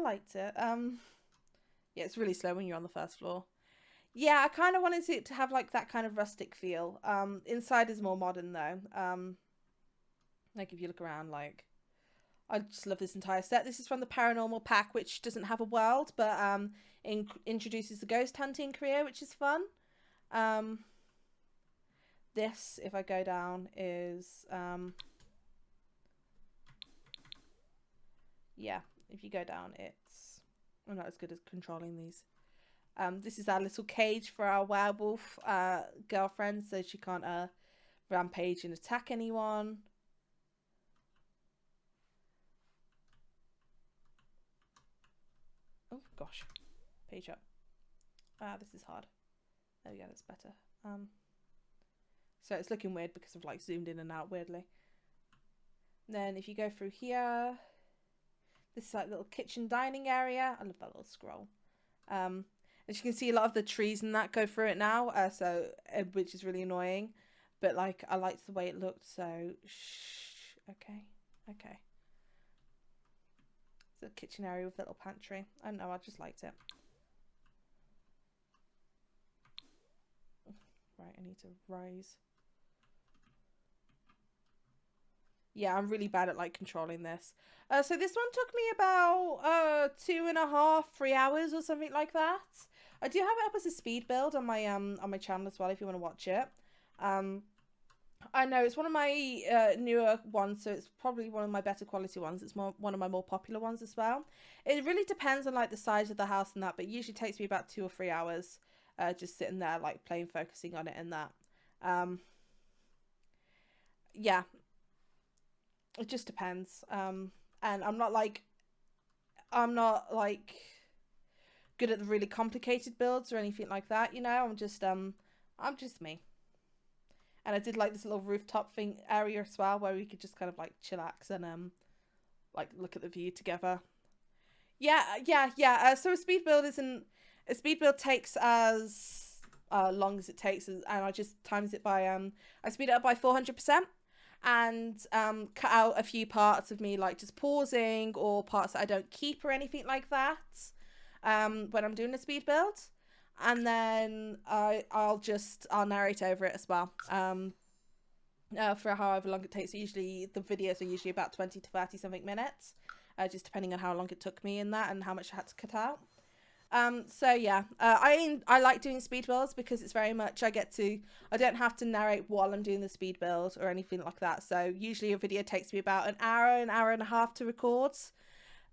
liked it. Yeah, it's really slow when you're on the first floor. Yeah, I kind of wanted it to have like that kind of rustic feel. Inside is more modern though. Like if you look around, like I just love this entire set. This is from the Paranormal pack, which doesn't have a world, but introduces the ghost hunting career, which is fun. This, if I go down, is yeah, if you go down, I'm not as good as controlling these. This is our little cage for our werewolf girlfriend, so she can't rampage and attack anyone. Oh gosh, page up. This is hard. There we go, that's better. So it's looking weird because I've like zoomed in and out weirdly. And then if you go through here, this is like little kitchen dining area. I love that little scroll. As you can see, a lot of the trees and that go through it now, which is really annoying. But like, I liked the way it looked, so okay. It's a kitchen area with a little pantry. I don't know, I just liked it. Right, I need to rise. Yeah, I'm really bad at like controlling this. So this one took me about 2.5, 3 hours or something like that. I do have it up as a speed build on my channel as well if you want to watch it. I know it's one of my newer ones, so it's probably one of my better quality ones. It's one of my more popular ones as well. It really depends on like the size of the house and that, but it usually takes me about 2 or 3 hours just sitting there like playing, focusing on it and that. Yeah. It just depends. And I'm not like good at the really complicated builds or anything like that, you know. I'm just me. And I did like this little rooftop thing area as well, where we could just kind of like chillax and like look at the view together. Yeah. So a speed build takes as long as it takes, and I just times it by I speed it up by 400%. And cut out a few parts of me like just pausing or parts that I don't keep or anything like that when I'm doing a speed build. And then I'll narrate over it as well for however long it takes. Usually the videos are usually about 20 to 30 something minutes, just depending on how long it took me in that and how much I had to cut out. So yeah, I like doing speed builds because it's very much I don't have to narrate while I'm doing the speed build or anything like that. So usually a video takes me about an hour and a half to record.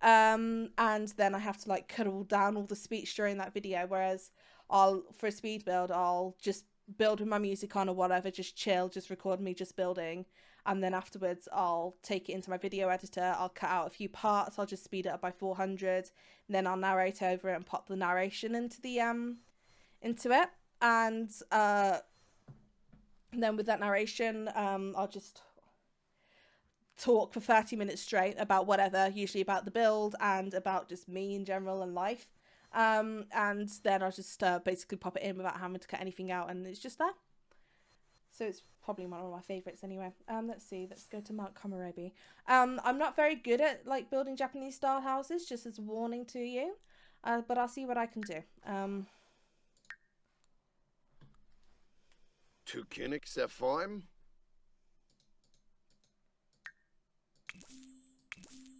And then I have to like cut down all the speech during that video. Whereas for a speed build, I'll just build with my music on or whatever, just chill, just record me just building. And then afterwards I'll take it into my video editor, I'll cut out a few parts, I'll just speed it up by 400, and then I'll narrate over it and pop the narration into it. And then with that narration, I'll just talk for 30 minutes straight about whatever, usually about the build and about just me in general and life. And then I'll just basically pop it in without having to cut anything out, and it's just there. So it's probably one of my favorites anyway. Let's see, let's go to Mount Komorebi. I'm not very good at like building Japanese style houses, just as a warning to you. But I'll see what I can do. Tu König Sepheim?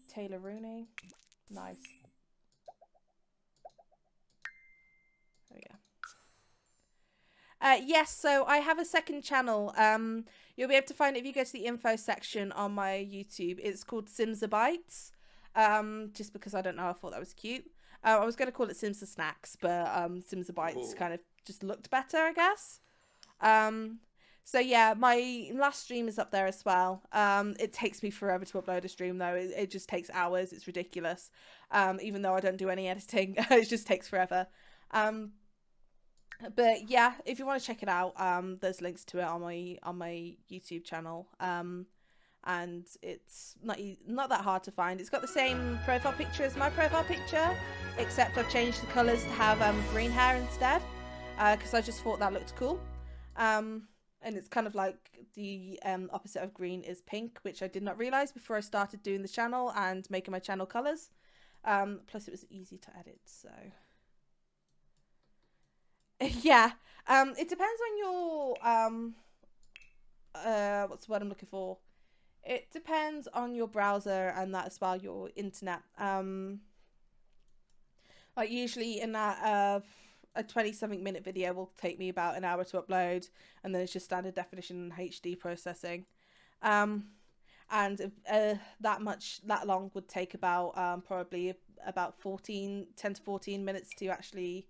Taylor Rooney. Nice. There we go. Yes, so I have a second channel. You'll be able to find it if you go to the info section on my YouTube. It's called simserr. Just because I don't know, I thought that was cute. I was going to call it simserr Snacks, but simserr kind of just looked better, I guess. So yeah, my last stream is up there as well. It takes me forever to upload a stream though. It just takes hours. It's ridiculous. Even though I don't do any editing, it just takes forever. But yeah, if you want to check it out, there's links to it on my YouTube channel. And it's not that hard to find. It's got the same profile picture as my profile picture, except I've changed the colours to have green hair instead, because I just thought that looked cool. And it's kind of like the opposite of green is pink, which I did not realise before I started doing the channel and making my channel colours. Plus it was easy to edit, so... Yeah, it depends on your, what's the word I'm looking for? It depends on your browser and that as well, your internet. Like usually in that, a 20-something minute video will take me about an hour to upload, and then it's just standard definition and HD processing. And that long would take about, probably about 10 to 14 minutes to actually,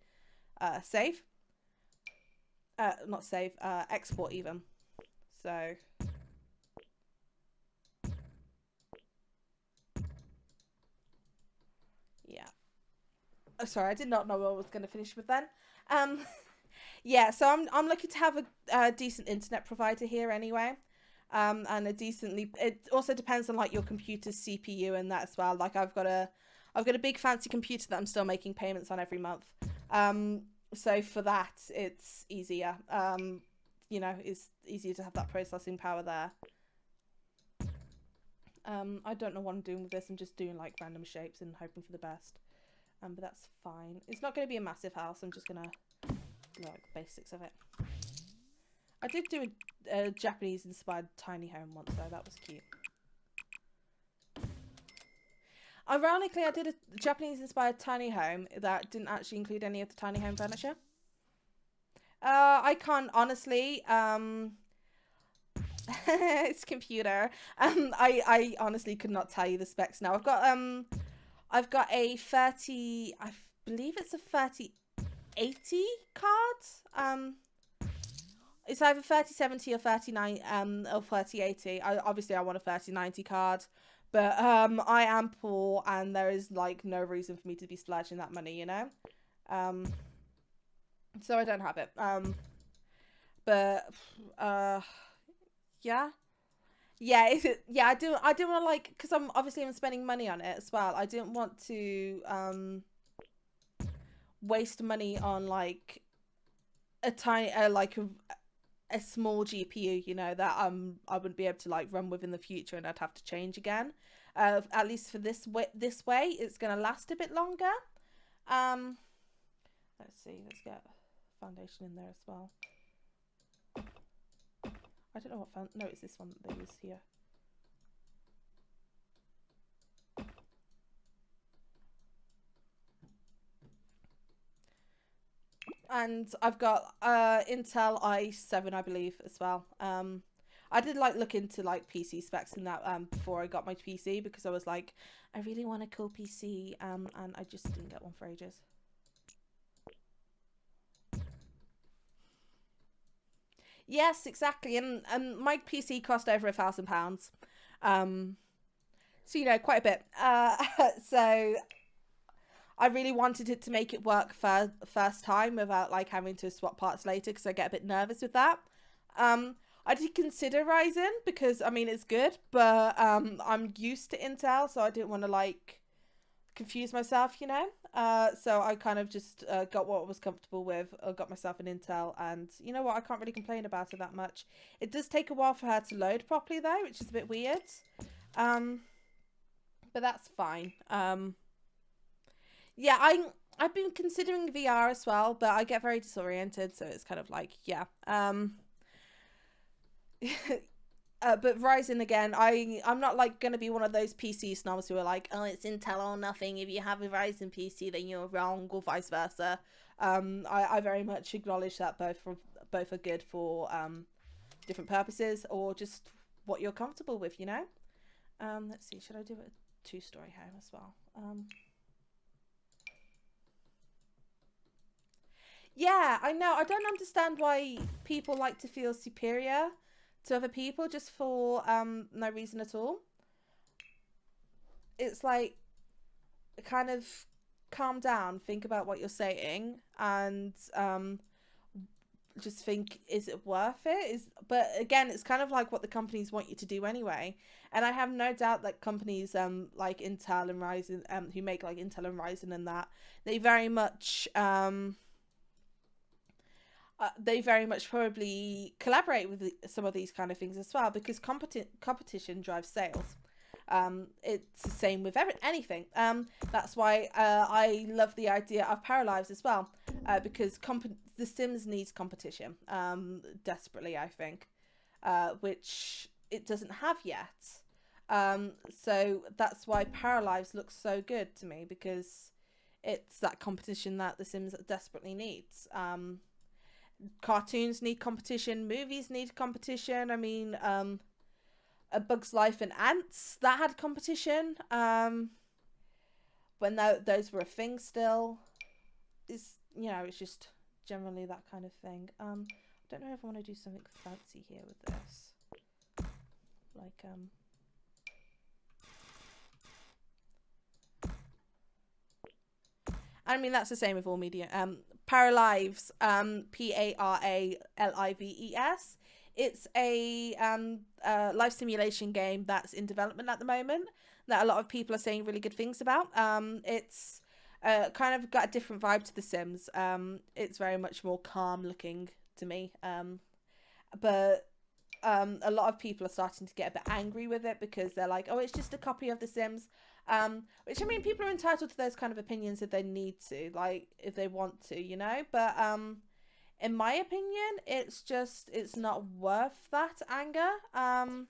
save. Not save, export even. So yeah. Oh, sorry, I did not know what I was going to finish with then. Yeah, so I'm looking to have a decent internet provider here anyway. And it also depends on like your computer's CPU and that as well. Like I've got a big fancy computer that I'm still making payments on every month. So for that, it's easier. You know, it's easier to have that processing power there. I don't know what I'm doing with this. I'm just doing like random shapes and hoping for the best. But that's fine. It's not going to be a massive house. I'm just going to do like the basics of it. I did do a Japanese-inspired tiny home once though. That was cute. Ironically, I did a Japanese-inspired tiny home that didn't actually include any of the tiny home furniture. I can't honestly. It's computer. I honestly could not tell you the specs now. I've got a 30. I believe it's a 3080 card. It's either 3070 or 39 or 3080. Obviously I want a 3090 card. But I am poor, and there is like no reason for me to be splurging that money, you know. So I don't have it. Yeah. Yeah, yeah, I do want to like, because I'm spending money on it as well. I didn't want to waste money on like a tiny a small GPU, you know, that I wouldn't be able to like run with in the future, and I'd have to change again. At least for this way it's gonna last a bit longer. Let's see, let's get foundation in there as well. I don't know what no, it's this one that they use here. And I've got Intel i7, I believe, as well. I did like look into like PC specs and that before I got my PC, because I was like, I really want a cool PC, and I just didn't get one for ages. Yes, exactly, and my PC cost over £1,000, so you know, quite a bit. So I really wanted it to make it work first time without like having to swap parts later, because I get a bit nervous with that. I did consider Ryzen because I mean it's good, but I'm used to Intel, so I didn't want to like confuse myself, you know. So I kind of just got what I was comfortable with. I got myself an Intel, and you know what? I can't really complain about it that much. It does take a while for her to load properly though, which is a bit weird. But that's fine. Yeah, I've been considering VR as well, but I get very disoriented, so it's kind of like, yeah. But Ryzen again, I'm not like gonna be one of those PC snobs who are like, oh, it's Intel or nothing. If you have a Ryzen PC, then you're wrong, or vice versa. I very much acknowledge that both are good for different purposes or just what you're comfortable with, you know. Let's see, should I do a 2-story home as well? Yeah, I know. I don't understand why people like to feel superior to other people just for no reason at all. It's like, kind of calm down, think about what you're saying, and just think, is it worth it? But again, it's kind of like what the companies want you to do anyway. And I have no doubt that companies like Intel and Ryzen, who make like Intel and Ryzen and that, they very much probably collaborate with some of these kind of things as well, because competition drives sales. It's the same with anything. That's why I love the idea of Paralives as well, because The Sims needs competition desperately, I think, which it doesn't have yet. So that's why Paralives looks so good to me, because it's that competition that The Sims desperately needs. Cartoons need competition, movies need competition. I mean, A Bug's Life and Ants, that had competition when those were a thing still. It's, you know, it's just generally that kind of thing. I don't know if I want to do something fancy here with this, like I mean, that's the same with all media. Paralives, Paralives. It's a life simulation game that's in development at the moment that a lot of people are saying really good things about. It's kind of got a different vibe to The Sims. It's very much more calm looking to me. But a lot of people are starting to get a bit angry with it because they're like, oh, it's just a copy of The Sims. Which, I mean, people are entitled to those kind of opinions if they need to, like, if they want to, you know, but in my opinion, it's not worth that anger. And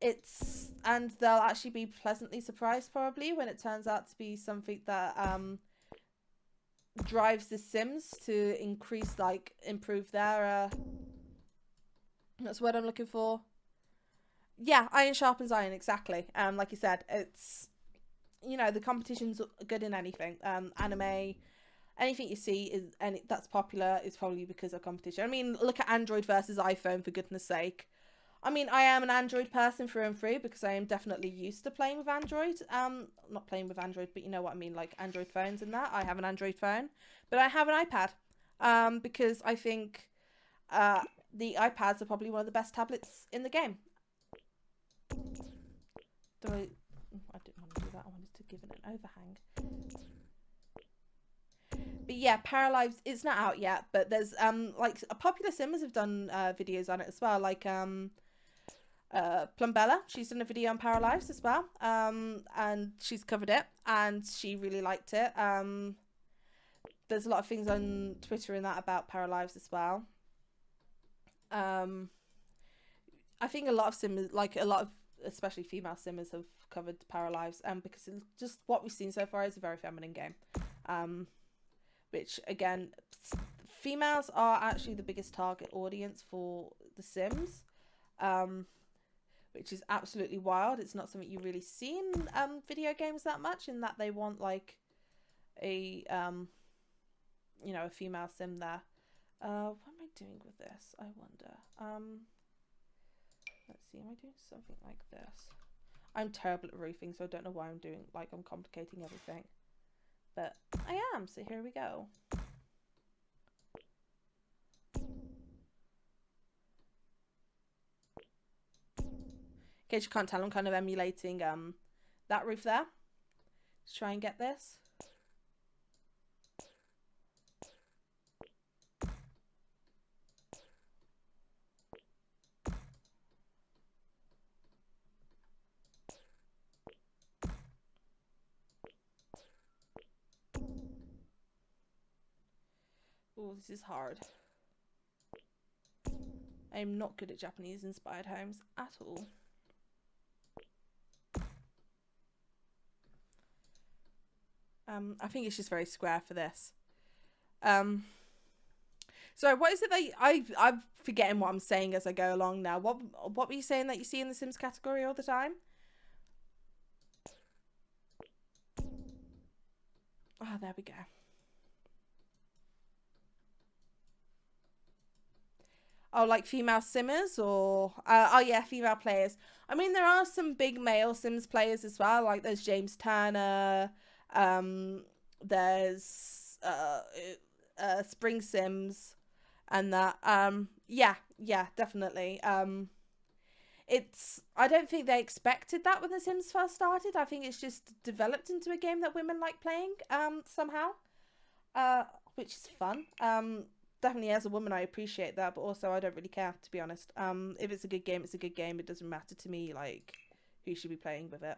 they'll actually be pleasantly surprised probably when it turns out to be something that drives The Sims to improve their that's what I'm looking for. Yeah, iron sharpens iron, exactly. Like you said, it's, you know, the competition's good in anything. Anime, anything you see that's popular is probably because of competition. I mean, look at Android versus iPhone, for goodness sake. I mean, I am an Android person through and through because I am definitely used to playing with Android. Not playing with Android, but you know what I mean, like Android phones and that. I have an Android phone, but I have an iPad because I think the iPads are probably one of the best tablets in the game. I didn't want to do that. I wanted to give it an overhang. But yeah, Paralives, it's not out yet, but there's like popular simmers have done videos on it as well, like Plumbella, she's done a video on Paralives as well, and she's covered it and she really liked it. There's a lot of things on Twitter and that about Paralives as well. I think a lot of simmers, like a lot of especially female simmers, have covered Paralives, because it's just what we've seen so far is a very feminine game, which again, females are actually the biggest target audience for The Sims, which is absolutely wild. It's not something you really see in video games that much, in that they want like a you know, a female sim there. What am I doing with this? I wonder. Let's see, am I doing something like this? I'm terrible at roofing, so I don't know why I'm doing, like, I'm complicating everything. But I am, so here we go. case you can't tell, I'm kind of emulating that roof there. Let's try and get this. Oh, this is hard. I'm not good at Japanese inspired homes at all. I think it's just very square for this. So what is it that I'm forgetting what I'm saying as I go along now. What were you saying that you see in the Sims category all the time? Oh, there we go. Oh, like female simmers or oh yeah, female players. I mean, there are some big male Sims players as well. Like there's James Turner. There's Spring Sims, and that. Yeah, definitely. It's. I don't think they expected that when The Sims first started. I think it's just developed into a game that women like playing. Somehow. Which is fun. Definitely as a woman I appreciate that, but also I don't really care, to be honest. If it's a good game, it's a good game. It doesn't matter to me like who should be playing with it.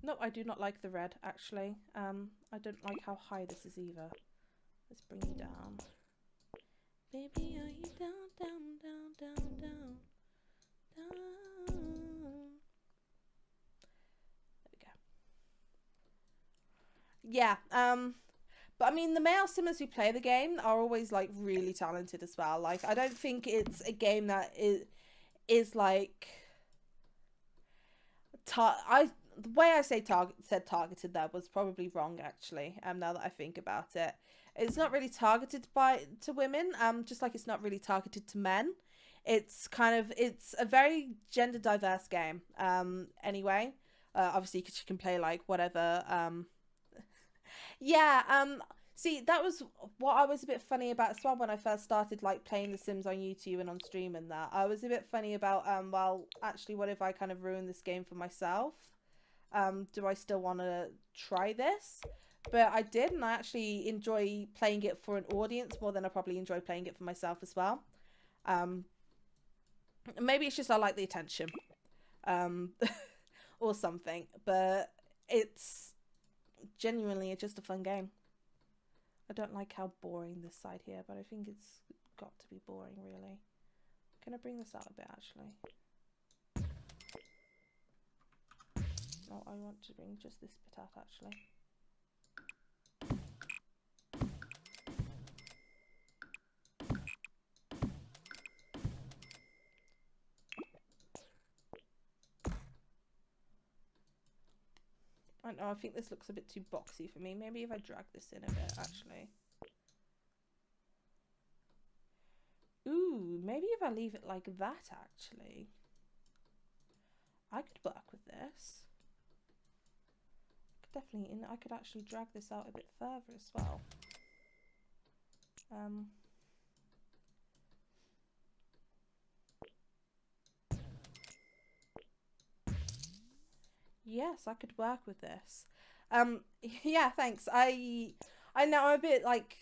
No, I do not like the red, actually. I don't like how high this is either. Let's bring you down. Baby, are you down, down, down, down, down, down? There we go. Yeah, but I mean, the male simmers who play the game are always like really talented as well. Like, I don't think it's a game that is like the way I said targeted there was probably wrong, actually. Now that I think about it, it's not really targeted to women. Just like it's not really targeted to men. It's a very gender diverse game. Anyway, obviously because you can play like whatever. Yeah, see, that was what I was a bit funny about as well when I first started, like, playing The Sims on YouTube and on stream and that. I was a bit funny about, well, actually, what if I kind of ruin this game for myself? Do I still want to try this? But I did, and I actually enjoy playing it for an audience more than I probably enjoy playing it for myself as well. Maybe it's just I like the attention. Or something. But it's genuinely just a fun game. I don't like how boring this side here, but I think it's got to be boring, really. Can I bring this out a bit, actually? No, I want to bring just this bit out, actually. I don't know, I think this looks a bit too boxy for me. Maybe if I drag this in a bit, actually. Ooh, maybe if I leave it like that, actually. I could work with this. I could actually drag this out a bit further as well. Yes, I could work with this. Yeah, thanks. I know I'm a bit like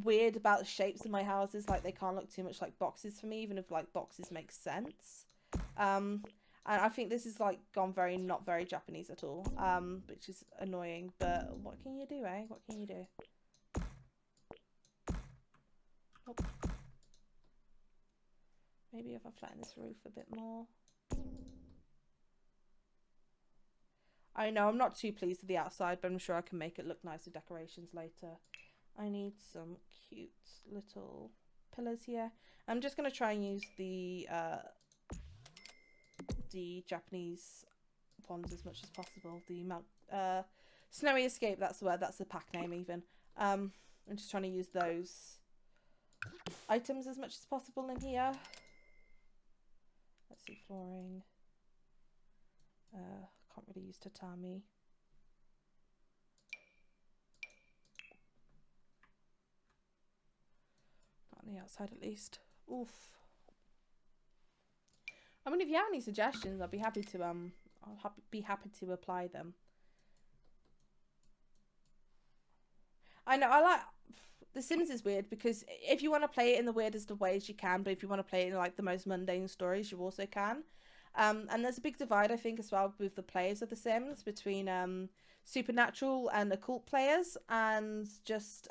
weird about the shapes of my houses. Like they can't look too much like boxes for me, even if like boxes make sense. And I think this is like gone not very Japanese at all. Which is annoying. But what can you do, eh? What can you do? Oh. Maybe if I flatten this roof a bit more. I know I'm not too pleased with the outside, but I'm sure I can make it look nice with decorations later. I need some cute little pillars here. I'm just going to try and use the Japanese ones as much as possible. The Snowy Escape, that's the word, that's the pack name even. I'm just trying to use those items as much as possible in here. Let's see, flooring. Can't really use tatami. Not on the outside at least. Oof. I mean, if you have any suggestions, I'll be happy to be happy to apply them. I know I like The Sims is weird because if you want to play it in the weirdest of ways, you can, but if you want to play it in like the most mundane stories, you also can. And there's a big divide, I think, as well with the players of The Sims between supernatural and occult players and just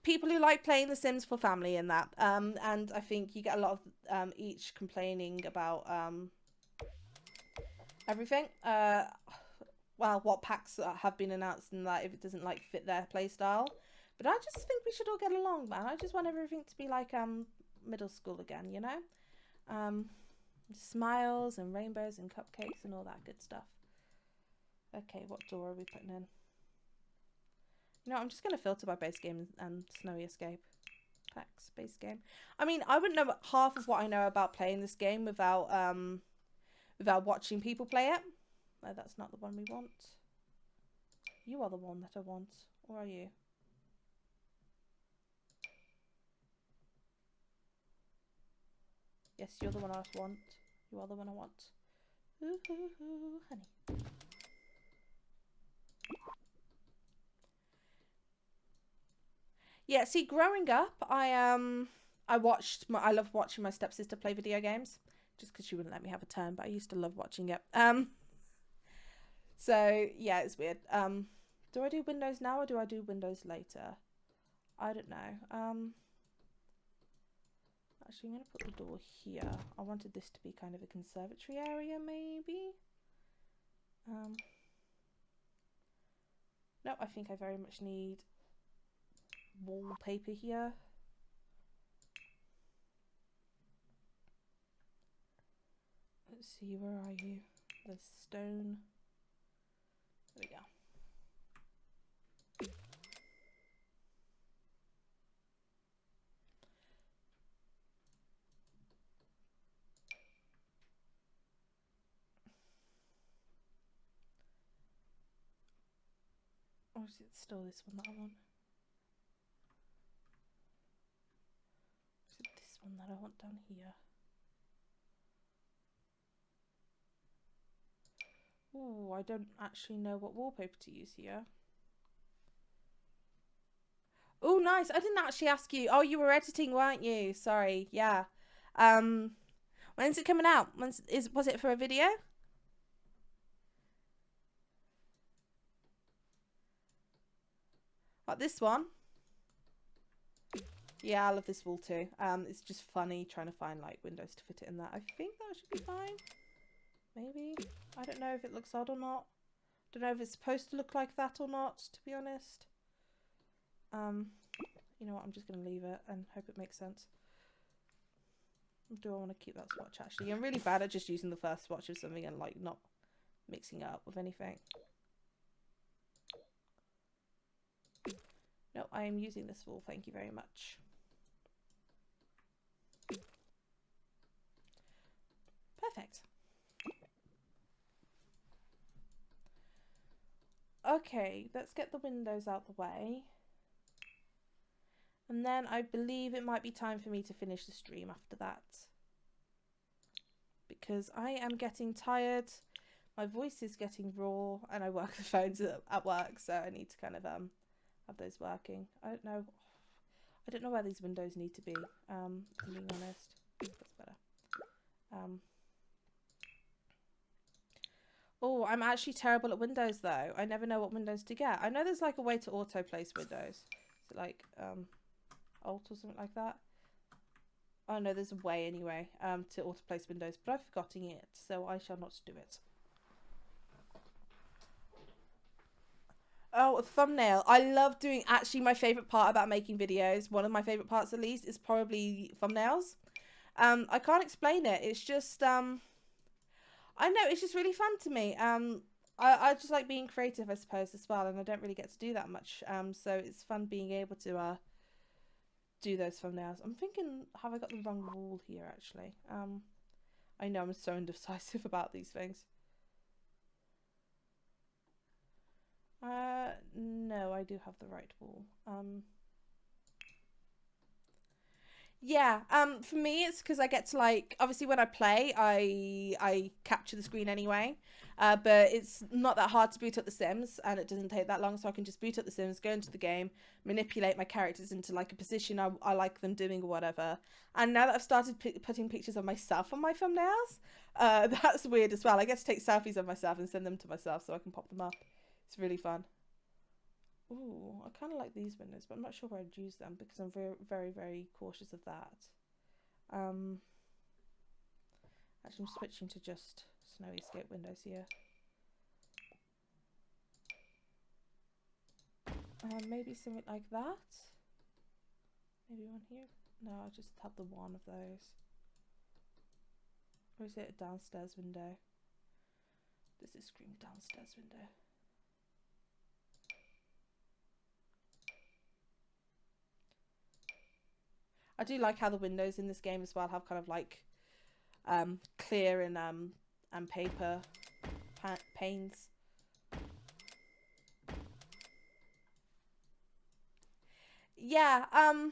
people who like playing The Sims for family and that. And I think you get a lot of each complaining about everything. Well, what packs have been announced and that if it doesn't like fit their playstyle. But I just think we should all get along, man. I just want everything to be like middle school again, you know? Smiles and rainbows and cupcakes and all that good stuff. Okay, what door are we putting in? You know, I'm just going to filter by base game and Snowy Escape. Packs, base game. I mean, I wouldn't know half of what I know about playing this game without watching people play it. No, that's not the one we want. You are the one that I want. Or are you? Yes, you're the one I want. You are the one I want. Ooh, ooh, ooh, honey. Yeah, see, growing up, I loved watching my stepsister play video games, just because she wouldn't let me have a turn. But I used to love watching it. So yeah, it's weird. Do I do Windows now or do I do Windows later? I don't know. Actually, I'm gonna put the door here. I wanted this to be kind of a conservatory area, maybe. No, I think I very much need wallpaper here. Let's see, where are you? The stone. There we go. Or is it still this one that I want? Is it this one that I want down here? Oh, I don't actually know what wallpaper to use here. Oh, nice. I didn't actually ask you. Oh, you were editing, weren't you? Sorry. Yeah. When's it coming out? Was it for a video? Like this one? Yeah, I love this wall too. It's just funny trying to find like windows to fit it in there. I think that should be fine. Maybe. I don't know if it looks odd or not. Don't know if it's supposed to look like that or not, to be honest. You know what, I'm just going to leave it and hope it makes sense. Do I want to keep that swatch actually? I'm really bad at just using the first swatch of something and like not mixing it up with anything. No, I am using this wall, thank you very much. Perfect. Okay, let's get the windows out the way. And then I believe it might be time for me to finish the stream after that. Because I am getting tired, my voice is getting raw, and I work the phones at work, so I need to kind of have those working. I don't know where these windows need to be, if I'm being honest. That's better. Oh, I'm actually terrible at windows though. I never know what windows to get. I know there's like a way to auto place windows. So like alt or something like that. Oh no, there's a way anyway to auto place windows, but I've forgotten it, so I shall not do it. Oh, a thumbnail. I love doing, actually my favourite part about making videos, one of my favourite parts at least, is probably thumbnails. I can't explain it. It's just I know, it's just really fun to me. I just like being creative, I suppose, as well, and I don't really get to do that much. So it's fun being able to do those thumbnails. I'm thinking, have I got the wrong wall here, actually? I know I'm so indecisive about these things. No, I do have the right wall. Yeah, for me it's because I get to like obviously when I play I capture the screen anyway. But it's not that hard to boot up the Sims and it doesn't take that long, so I can just boot up the Sims, go into the game, manipulate my characters into like a position I like them doing or whatever. And now that I've started putting pictures of myself on my thumbnails, that's weird as well. I get to take selfies of myself and send them to myself so I can pop them up. It's really fun. Ooh, I kind of like these windows, but I'm not sure where I'd use them because I'm very, very, very cautious of that. Um, Actually, I'm switching to just snowy escape windows here. Maybe something like that. Maybe one here. No, I'll just have the one of those. Or is it a downstairs window? Does it scream downstairs window? I do like how the windows in this game as well have kind of like clear and paper panes. Yeah, I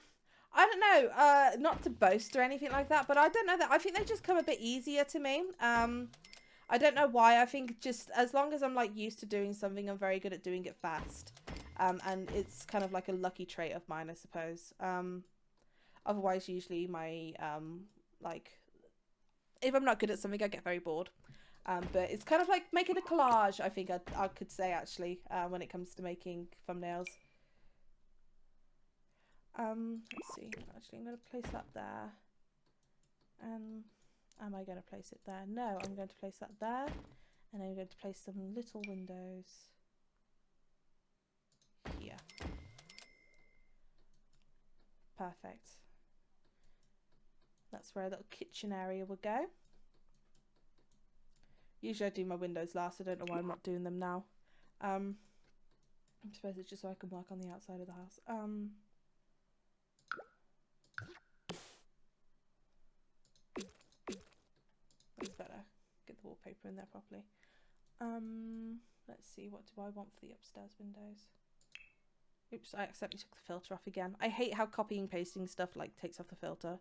don't know, not to boast or anything like that, but I don't know that I think they just come a bit easier to me. I don't know why. I think just as long as I'm like used to doing something, I'm very good at doing it fast. And it's kind of like a lucky trait of mine, I suppose. Otherwise, usually my like if I'm not good at something, I get very bored. But it's kind of like making a collage, I think I could say, actually, when it comes to making thumbnails. Let's see. Actually, I'm going to place that there. Am I going to place it there? No, I'm going to place that there. And I'm going to place some little windows here. Perfect. That's where a little kitchen area would go. Usually I do my windows last. I don't know why I'm not doing them now. I suppose it's just so I can work on the outside of the house. That's better. Get the wallpaper in there properly. Let's see, what do I want for the upstairs windows? Oops, I accidentally took the filter off again. I hate how copying and pasting stuff like takes off the filter.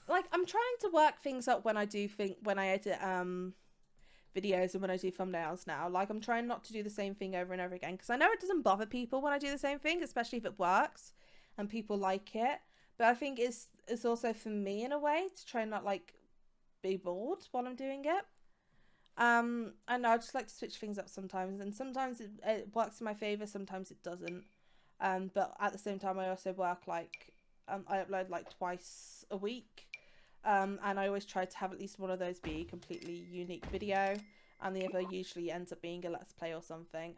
Like, I'm trying to work things up when I edit videos and when I do thumbnails now. Like, I'm trying not to do the same thing over and over again because I know it doesn't bother people when I do the same thing, especially if it works and people like it. But I think it's also for me in a way to try and not like be bored while I'm doing it. I know I just like to switch things up sometimes, and sometimes it works in my favor, sometimes it doesn't. But at the same time, I also work like I upload like twice a week. And I always try to have at least one of those be a completely unique video, and the other usually ends up being a let's play or something.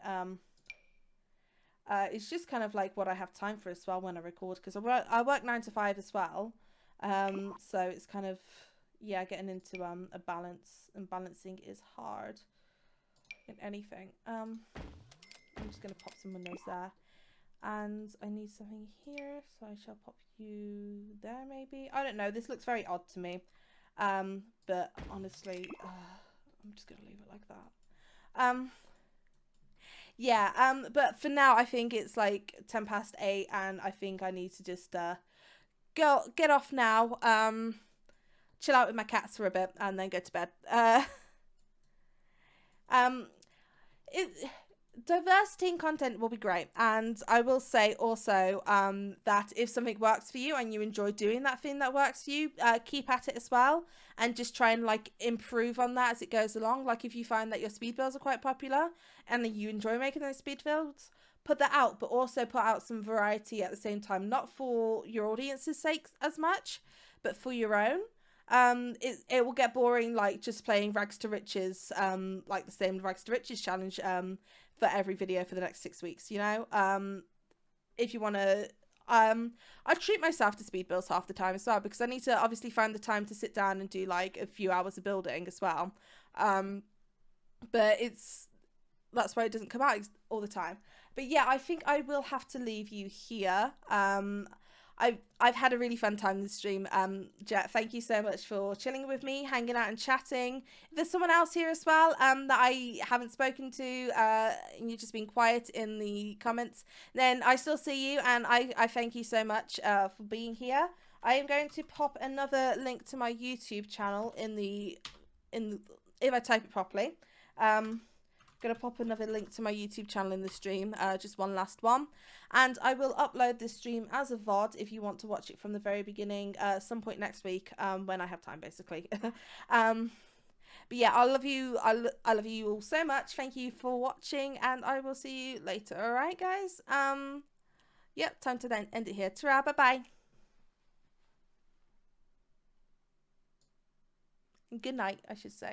It's just kind of like what I have time for as well when I record, because I work 9 to 5 as well. So it's kind of, yeah, getting into a balance, and balancing is hard in anything. I'm just going to pop some windows there. And I need something here, so I shall pop you there maybe. I don't know, this looks very odd to me. But honestly, I'm just going to leave it like that. Yeah, but for now I think it's like 8:10 and I think I need to just get off now, chill out with my cats for a bit and then go to bed. Diversity in content will be great, and I will say also that if something works for you and you enjoy doing that thing that works for you, keep at it as well, and just try and like improve on that as it goes along. Like if you find that your speed builds are quite popular and that you enjoy making those speed builds, put that out, but also put out some variety at the same time, not for your audience's sake as much, but for your own. It will get boring like just playing rags to riches, like the same rags to riches challenge for every video for the next 6 weeks, you know. If you want to, I treat myself to speed builds half the time as well, because I need to obviously find the time to sit down and do like a few hours of building as well. But that's why it doesn't come out all the time. But yeah, I think I will have to leave you here. I've had a really fun time this stream. Jet, thank you so much for chilling with me, hanging out and chatting. If there's someone else here as well that I haven't spoken to, and you've just been quiet in the comments, then I still see you, and I thank you so much for being here. I am going to pop another link to my YouTube channel if I type it properly. Gonna pop another link to my YouTube channel in the stream, just one last one, and I will upload this stream as a VOD if you want to watch it from the very beginning, some point next week, when I have time, basically. But yeah, I love you all so much. Thank you for watching, and I will see you later. All right, guys. Yep, time to then end it here. Ta-ra, bye bye. Good night, I should say.